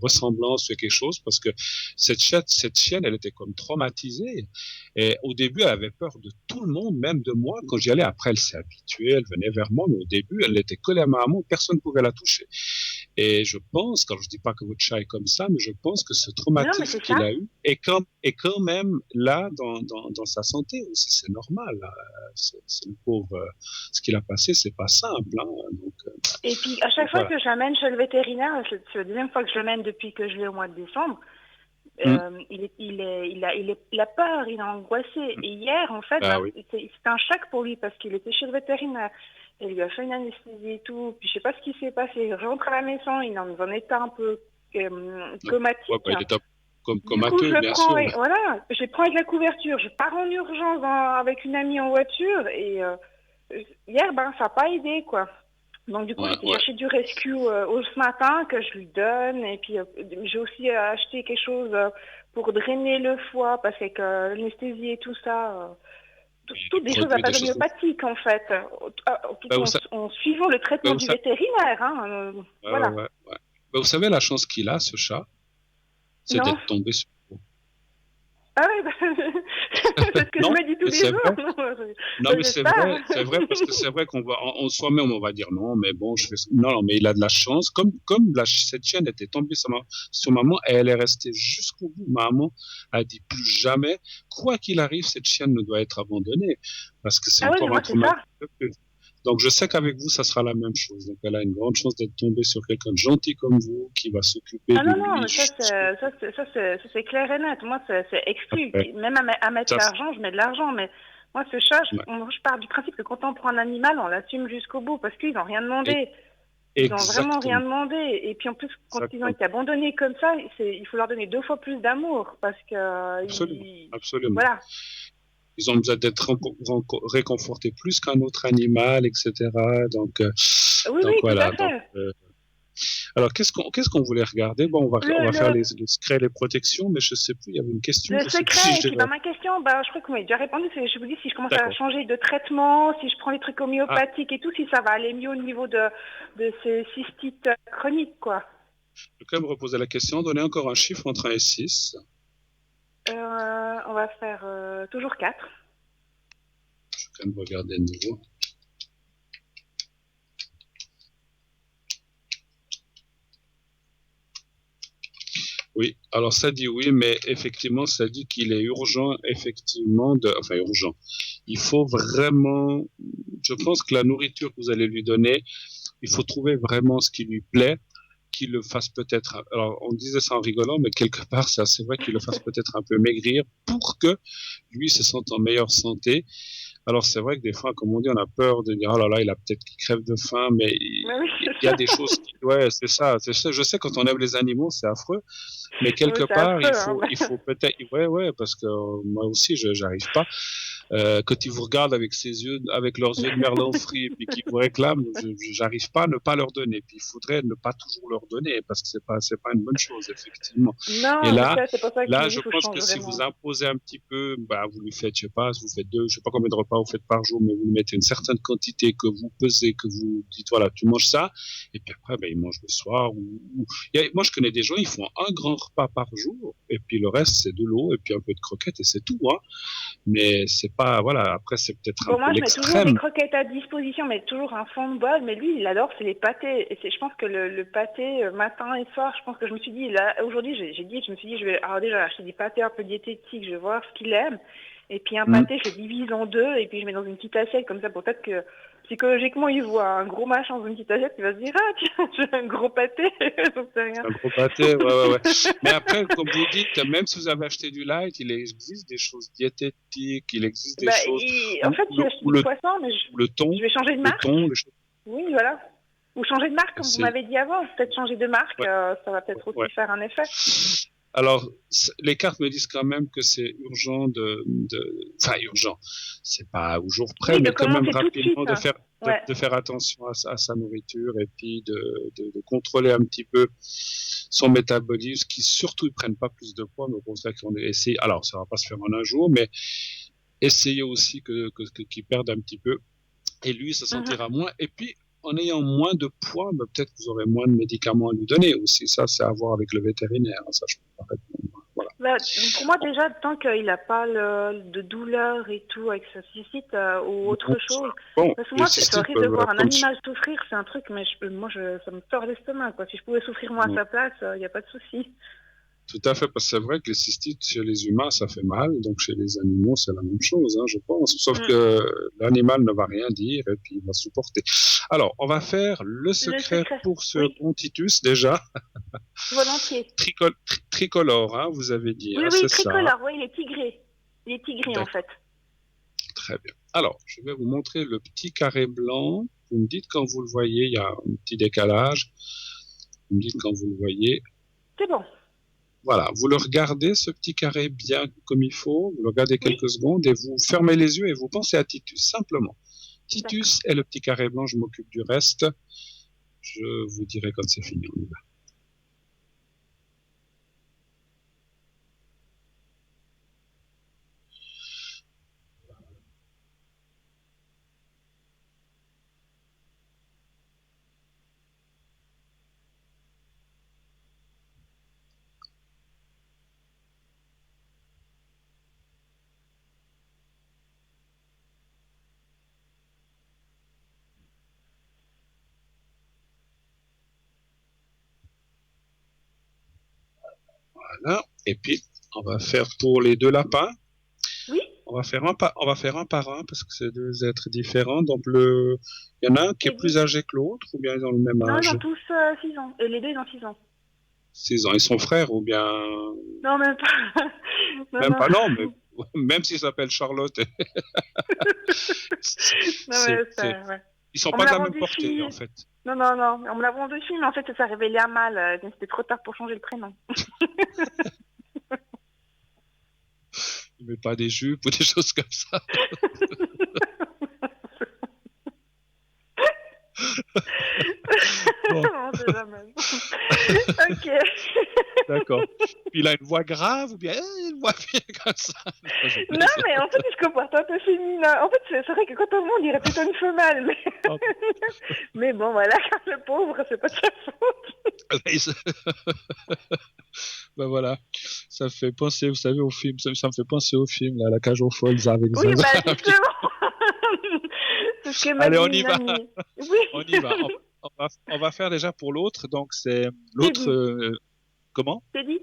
ressemblance ou quelque chose, parce que cette chienne, elle était comme traumatisée, et au début, elle avait peur de tout le monde, même de moi. Quand j'y allais, après, elle s'est habituée, elle venait vers moi, mais au début, elle était collée à ma maman, personne ne pouvait la toucher. Et je pense, quand je dis pas que votre chat est comme ça, mais je pense que ce traumatisme qu'il a eu est quand même là dans sa santé aussi. C'est normal. C'est le pauvre. Ce qu'il a passé, c'est pas simple. Hein, donc, et puis à chaque fois que j'amène chez le vétérinaire, c'est la 2e fois que je l'amène depuis que je l'ai au mois de décembre. Il a peur, il est angoissé. Et hier, en fait, c'était un choc pour lui parce qu'il était chez le vétérinaire. Il lui a fait une anesthésie et tout. Puis je sais pas ce qui s'est passé. Je rentre à la maison, il est dans un état un peu comatique. Il est comme comateux, du coup, bien sûr. Voilà, je prends avec la couverture. Je pars en urgence avec une amie en voiture. Et hier, ça n'a pas aidé, quoi. Donc du coup, j'ai cherché du rescue ce matin que je lui donne. Et puis j'ai aussi acheté quelque chose pour drainer le foie parce que l'anesthésie et tout ça... toutes des choses à base homéopathique, en fait, en suivant le traitement du vétérinaire. Hein, voilà. Vous savez la chance qu'il a, ce chat, c'est d'être tombé sur vous. Ah oui, c'est ce que je me dis tous les jours. Non, mais c'est vrai, parce que c'est vrai qu'on va, en soi-même, on va dire non, mais bon, non, mais il a de la chance. Comme cette chienne était tombée sur maman, et elle est restée jusqu'au bout. Maman a dit plus jamais, quoi qu'il arrive, cette chienne ne doit être abandonnée, parce que c'est encore un traumatisme de plus. Donc, je sais qu'avec vous, ça sera la même chose. Donc, elle a une grande chance d'être tombée sur quelqu'un de gentil comme vous, qui va s'occuper de lui. Non, mais ça, c'est clair et net. Moi, c'est exclu. Même à mettre de l'argent, je mets de l'argent. Mais moi, ce chat, je pars du principe que quand on prend un animal, on l'assume jusqu'au bout, parce qu'ils n'ont rien demandé. Ils n'ont vraiment rien demandé. Et puis, en plus, quand ils ont été abandonnés comme ça, il faut leur donner 2 fois plus d'amour, parce que... Absolument. Voilà. ils ont besoin d'être réconfortés plus qu'un autre animal, etc. Donc, Oui, donc oui, voilà. tout à fait. Alors, qu'est-ce qu'on voulait regarder? Bon, on va faire les secrets, les protections, mais je sais plus, il y avait une question. Le je sais plus secret, si et je puis devais- ma question, je crois que vous m'avez déjà répondu, je vous dis si je commence à D'accord. changer de traitement, si je prends les trucs homéopathiques et tout, si ça va aller mieux au niveau de ces cystites chroniques, quoi. Je vais quand même reposer la question. Donnez encore un chiffre entre 1 et 6. On va faire toujours 4. Je vais quand même regarder le niveau. Oui, alors ça dit oui, mais effectivement, ça dit qu'il est urgent, effectivement, enfin urgent. Il faut vraiment, je pense que la nourriture que vous allez lui donner, il faut trouver vraiment ce qui lui plaît, qu'il le fasse peut-être, alors on disait ça en rigolant, mais quelque part, c'est assez vrai qu'il le fasse peut-être un peu maigrir pour que lui se sente en meilleure santé. Alors c'est vrai que des fois, comme on dit, on a peur de dire, oh là là, il a peut-être qu'il crève de faim, mais il y a des choses qui, ouais, c'est ça. Je sais, quand on aime les animaux, c'est affreux, mais quelque part, il faut peut-être, ouais, parce que moi aussi, j'arrive pas. Quand ils vous regardent avec leurs yeux de merlan frit, puis qu'ils vous réclament, j'arrive pas à ne pas leur donner. Puis il faudrait ne pas toujours leur donner, parce que c'est pas une bonne chose, effectivement. Non, Et là, c'est pour ça que je pense que si vous imposez un petit peu, vous lui faites, je sais pas combien de repas vous faites par jour, mais vous lui mettez une certaine quantité que vous pesez, que vous dites, voilà, tu manges ça, et puis après, il mange le soir. Moi, je connais des gens, ils font un grand repas par jour, et puis le reste, c'est de l'eau, et puis un peu de croquettes, et c'est tout, hein. Mais c'est pas, voilà, après, c'est peut-être un peu moi, je mets toujours des l'extrême. croquettes à disposition, mais toujours un fond de bol. Mais lui, il adore, c'est les pâtés. Et je pense que le pâté matin et soir, je pense que je me suis dit, là, aujourd'hui, je me suis dit, je vais déjà acheter des pâtés un peu diététiques, je vais voir ce qu'il aime. Et puis un pâté, je le divise en deux, et puis je mets dans une petite assiette, comme ça, peut-être que psychologiquement, il voit un gros machin dans une petite assiette, il va se dire, ah, tiens, j'ai un gros pâté, j'en sais rien. Un gros pâté, ouais. Mais après, comme vous dites, même si vous avez acheté du light, il existe des choses diététiques, il existe des choses. En fait, j'ai acheté du poisson, mais je vais changer de marque. Oui, voilà. Ou changer de marque, comme vous m'avez dit avant. Peut-être changer de marque, ça va peut-être aussi faire un effet. Alors, les cartes me disent quand même que c'est urgent enfin urgent, c'est pas au jour près, mais quand même rapidement de faire attention à sa nourriture et puis de contrôler un petit peu son métabolisme, qui surtout ne prenne pas plus de poids, mais au contraire qu'on essaye. Alors, ça va pas se faire en un jour, mais essayez aussi qu'il perde un petit peu, et lui se sentira moins. Et puis, en ayant moins de poids, peut-être que vous aurez moins de médicaments à lui donner aussi. Ça, c'est à voir avec le vétérinaire. Ça, je peux pas répondre. Voilà. Pour moi, déjà, tant qu'il n'a pas de douleur et tout avec sa cystite ou autre chose. Parce que moi, c'est horrible de voir un animal souffrir, c'est un truc, mais ça me tord l'estomac, quoi. Si je pouvais souffrir moi à sa place, il n'y a pas de souci. Tout à fait, parce que c'est vrai que les cystites chez les humains, ça fait mal, donc chez les animaux, c'est la même chose, hein, je pense. Sauf que l'animal ne va rien dire et puis il va supporter. Alors, on va faire le secret pour ce bon Titus, déjà. Volontiers. Tricolore, hein, vous avez dit. Oui, hein, oui, c'est tricolore, ça. oui, il est tigré. Il est tigré, en fait. Très bien. Alors, je vais vous montrer le petit carré blanc. Vous me dites quand vous le voyez, il y a un petit décalage. Vous me dites quand vous le voyez. C'est bon. Voilà, vous le regardez, ce petit carré bien comme il faut, vous le regardez quelques secondes et vous fermez les yeux et vous pensez à Titus, simplement. Titus est le petit carré blanc, je m'occupe du reste. Je vous dirai quand c'est fini, on y va. Voilà, et puis on va faire pour les deux lapins. Oui. On va faire un par un parce que c'est deux êtres différents. Donc il y en a un qui est plus âgé que l'autre, ou bien ils ont le même âge? Non, ils ont tous 6 ans. Les deux, ils ont 6 ans. 6 ans. Ils sont frères ou bien? Non, même pas. Non, mais même s'ils s'appellent Charlotte. Ils sont pas de la même portée, en fait. Non. On me l'a vendu fille, mais en fait, ça s'est révélé à mal. C'était trop tard pour changer le prénom. mets pas des jupes ou des choses comme ça. Bon. Ok. D'accord. Puis il a une voix grave ou bien une voix bien comme ça. Non, mais en fait, il se comporte un peu féminin. En fait, c'est vrai que quand on le on dirait plutôt une femelle. Mais, mais bon, voilà, quand le pauvre, c'est pas de sa faute. Ben voilà, ça fait penser, vous savez, au film, ça me fait penser au film, là, La Cage aux Folles avec Oui, Zaza. bah justement. C'est ce que m'a Allez, dit on y une va. amie. Oui. On y va. On va faire déjà pour l'autre. Donc, c'est l'autre. Comment Teddy.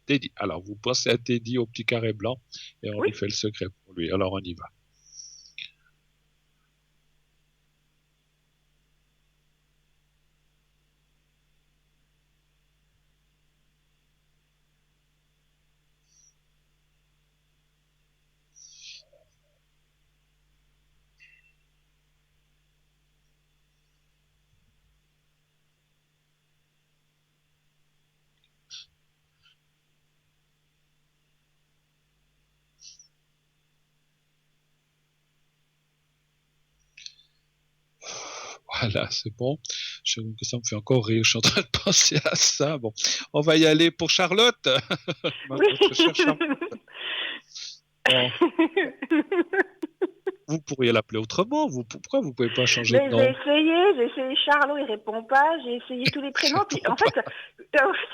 Teddy. Alors, vous pensez à Teddy au petit carré blanc et on lui fait le secret pour lui. Alors, on y va. Voilà, c'est bon. Ça me fait encore rire. Je suis en train de penser à ça. Bon, on va y aller pour Charlotte. Notre chère Charlotte. Bon. Vous pourriez l'appeler autrement. Pourquoi vous pouvez pas changer de nom? J'ai essayé Charlot, il répond pas, j'ai essayé tous les prénoms, puis en fait,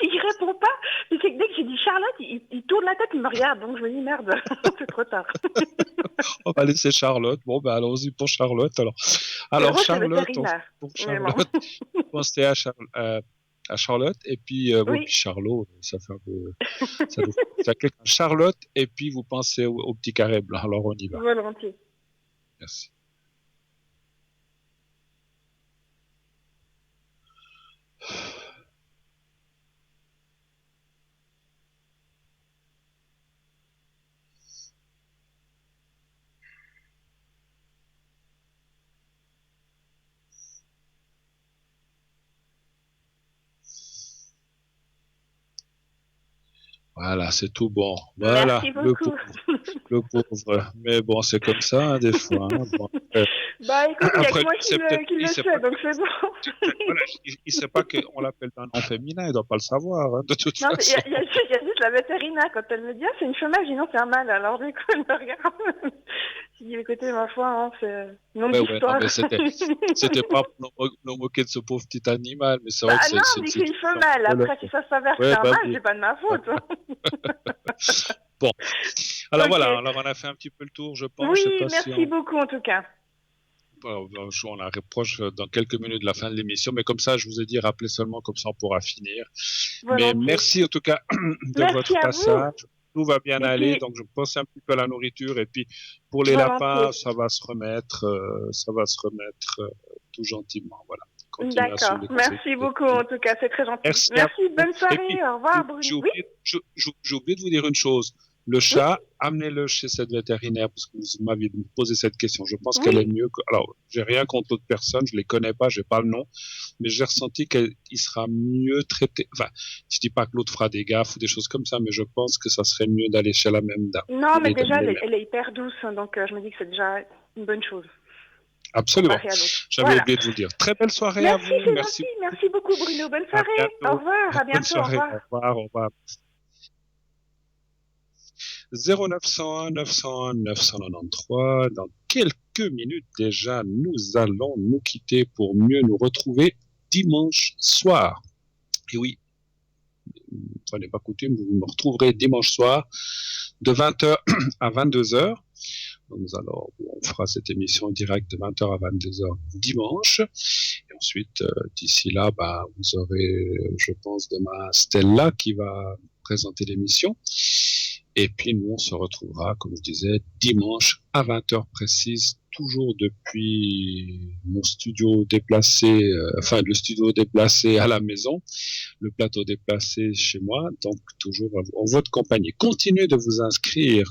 il répond pas, puis c'est que dès que j'ai dit Charlotte, il tourne la tête, il me regarde, donc je me dis merde, c'est trop tard. On va laisser Charlotte. Bon, ben allons-y pour Charlotte. Alors Charlotte, pour Charlotte, pensez à Charlotte, et puis puis Charlot, ça fait un peu... ça fait Charlotte, et puis vous pensez au petit carré blanc. Alors on y va. Volontiers. Merci. Voilà, c'est tout bon. Voilà, le pauvre. Mais bon, c'est comme ça, hein, des fois. Hein. Bon, bah écoute, il y a que moi qui le sais, donc c'est bon. Voilà, il sait pas qu'on l'appelle d'un nom féminin, il doit pas le savoir, hein, de toute façon. Il y a juste la vétérinaire, quand elle me dit, c'est une femelle, je dis non, c'est un mâle, alors du coup, elle me regarde. Je dis, écoutez, ma foi, hein, c'est une longue histoire. Non, mais c'était pas pour nous moquer de ce pauvre petit animal, mais c'est vrai que c'est... non, on dit que c'est une femelle, après, si ça s'avère que c'est un mâle, c'est pas de ma faute. Bon, alors voilà, alors on a fait un petit peu le tour, je pense. Oui, je sais pas merci beaucoup en tout cas. On approche dans quelques minutes de la fin de l'émission, mais comme ça, je vous ai dit, rappelez seulement, comme ça on pourra finir. Mais merci en tout cas de votre passage. Tout va bien aller, donc je pense un petit peu à la nourriture, et puis pour les lapins, ça va se remettre tout gentiment, voilà. D'accord, merci beaucoup en tout cas, c'est très gentil. Merci, bonne soirée, puis, au revoir Bruno. J'ai oublié de vous dire une chose. Le chat, amenez-le chez cette vétérinaire, parce que vous m'aviez posé cette question. Je pense qu'elle est mieux que... Alors, j'ai rien contre l'autre personne, je les connais pas, j'ai pas le nom, mais j'ai ressenti qu'il sera mieux traité. Enfin, je dis pas que l'autre fera des gaffes ou des choses comme ça, mais je pense que ça serait mieux d'aller chez la même dame. Non, mais déjà, elle est hyper douce, donc je me dis que c'est déjà une bonne chose. Absolument. J'avais oublié de vous le dire. Très belle soirée à vous. Merci beaucoup Bruno. Bonne soirée. Au revoir. À bientôt. Au revoir. 0901 901 993. Dans quelques minutes déjà, nous allons nous quitter pour mieux nous retrouver dimanche soir. Et oui, ça n'est pas coutume, vous me retrouverez dimanche soir de 20h à 22h. Donc, on fera cette émission en direct de 20h à 22h dimanche. Et ensuite, d'ici là, vous aurez, je pense, demain Stella qui va présenter l'émission. Et puis, nous, on se retrouvera, comme je disais, dimanche à 20h précise, toujours depuis mon studio déplacé, le studio déplacé à la maison, le plateau déplacé chez moi, donc toujours en votre compagnie. Continuez de vous inscrire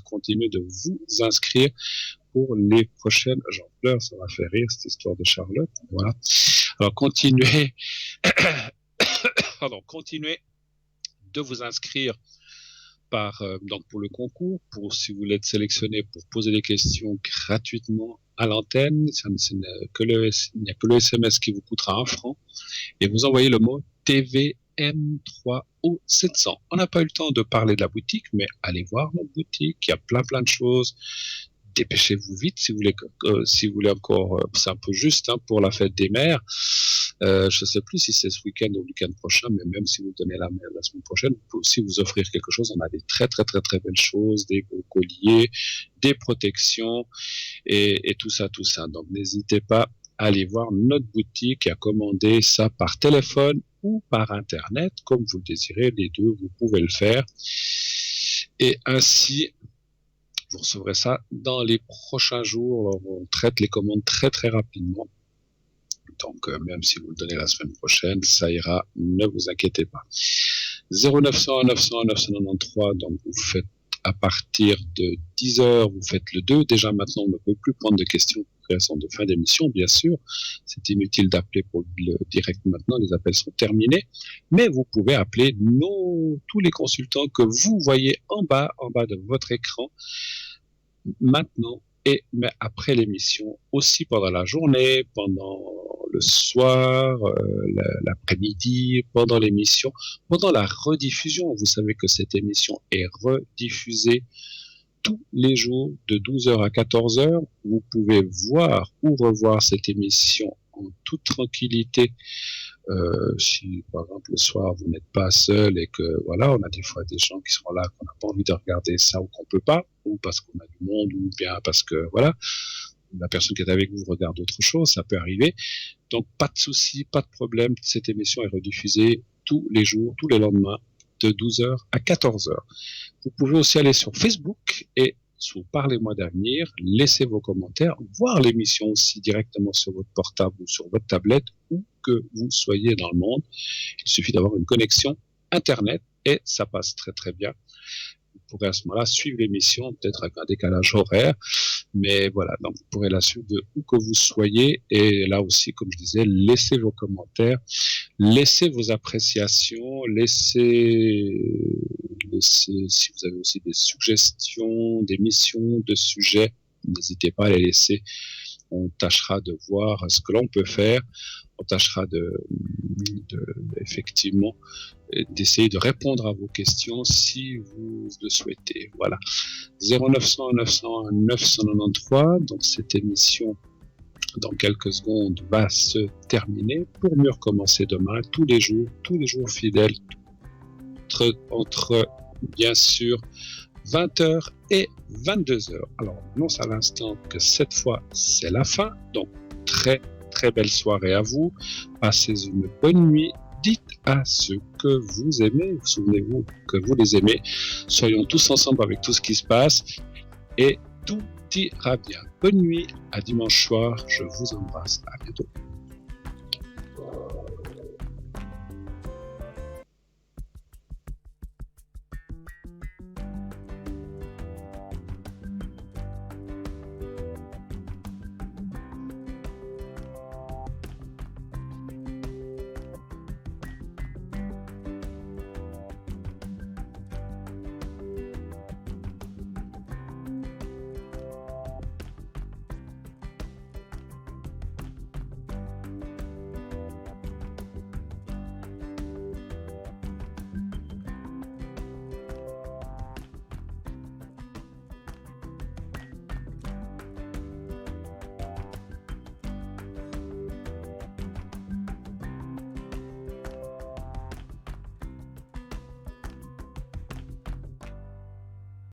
pour les prochaines... J'en pleure, ça m'a fait rire cette histoire de Charlotte. Voilà. Alors, continuez de vous inscrire donc pour le concours, si vous voulez être sélectionné pour poser des questions gratuitement à l'antenne, il n'y a que le SMS qui vous coûtera 1 franc, et vous envoyez le mot TVM3 au 700. On n'a pas eu le temps de parler de la boutique, mais allez voir notre boutique, il y a plein de choses. Dépêchez-vous vite si vous voulez encore, c'est un peu juste pour la fête des mères. Je ne sais plus si c'est ce week-end ou le week-end prochain, mais même si vous donnez la semaine prochaine, vous pouvez aussi vous offrir quelque chose. On a des très belles choses, des beaux colliers, des protections et tout ça. Donc n'hésitez pas à aller voir notre boutique et à commander ça par téléphone ou par internet, comme vous le désirez. Les deux, vous pouvez le faire. Et ainsi, vous recevrez ça dans les prochains jours. On traite les commandes très rapidement. Donc, même si vous le donnez la semaine prochaine, ça ira, ne vous inquiétez pas. 0900 900 993, donc vous faites à partir de 10h, vous faites le 2. Déjà maintenant, on ne peut plus prendre de questions de fin d'émission, bien sûr. C'est inutile d'appeler pour le direct maintenant, les appels sont terminés. Mais vous pouvez appeler tous les consultants que vous voyez en bas de votre écran maintenant mais après l'émission, aussi pendant la journée, pendant le soir, l'après-midi, pendant l'émission, pendant la rediffusion. Vous savez que cette émission est rediffusée tous les jours de 12h à 14h. Vous pouvez voir ou revoir cette émission en toute tranquillité. Si par exemple le soir vous n'êtes pas seul et que voilà, on a des fois des gens qui sont là qu'on n'a pas envie de regarder ça ou qu'on peut pas, ou parce qu'on a du monde, ou bien parce que voilà, la personne qui est avec vous regarde autre chose, ça peut arriver. Donc pas de souci, pas de problème, cette émission est rediffusée tous les jours, tous les lendemains, de 12h à 14h. Vous pouvez aussi aller sur Facebook et sous Parlez-moi d'avenir, laissez vos commentaires, voir l'émission aussi directement sur votre portable ou sur votre tablette, où que vous soyez dans le monde. Il suffit d'avoir une connexion Internet et ça passe très bien. Vous pourrez à ce moment-là suivre l'émission, peut-être avec un décalage horaire, mais voilà, donc vous pourrez la suivre de où que vous soyez. Et là aussi, comme je disais, laissez vos commentaires, laissez vos appréciations, laissez si vous avez aussi des suggestions, d'émissions, de sujets, n'hésitez pas à les laisser. On tâchera de voir ce que l'on peut faire. On tâchera effectivement d'essayer de répondre à vos questions si vous le souhaitez. Voilà. 0900 900 993. Donc cette émission, dans quelques secondes, va se terminer pour mieux recommencer demain, tous les jours fidèles, entre bien sûr 20h et 22h. Alors, on annonce à l'instant que cette fois, c'est la fin. Donc, très belle soirée à vous. Passez une bonne nuit. Dites à ceux que vous aimez, souvenez-vous que vous les aimez. Soyons tous ensemble avec tout ce qui se passe et tout ira bien. Bonne nuit, à dimanche soir. Je vous embrasse. À bientôt.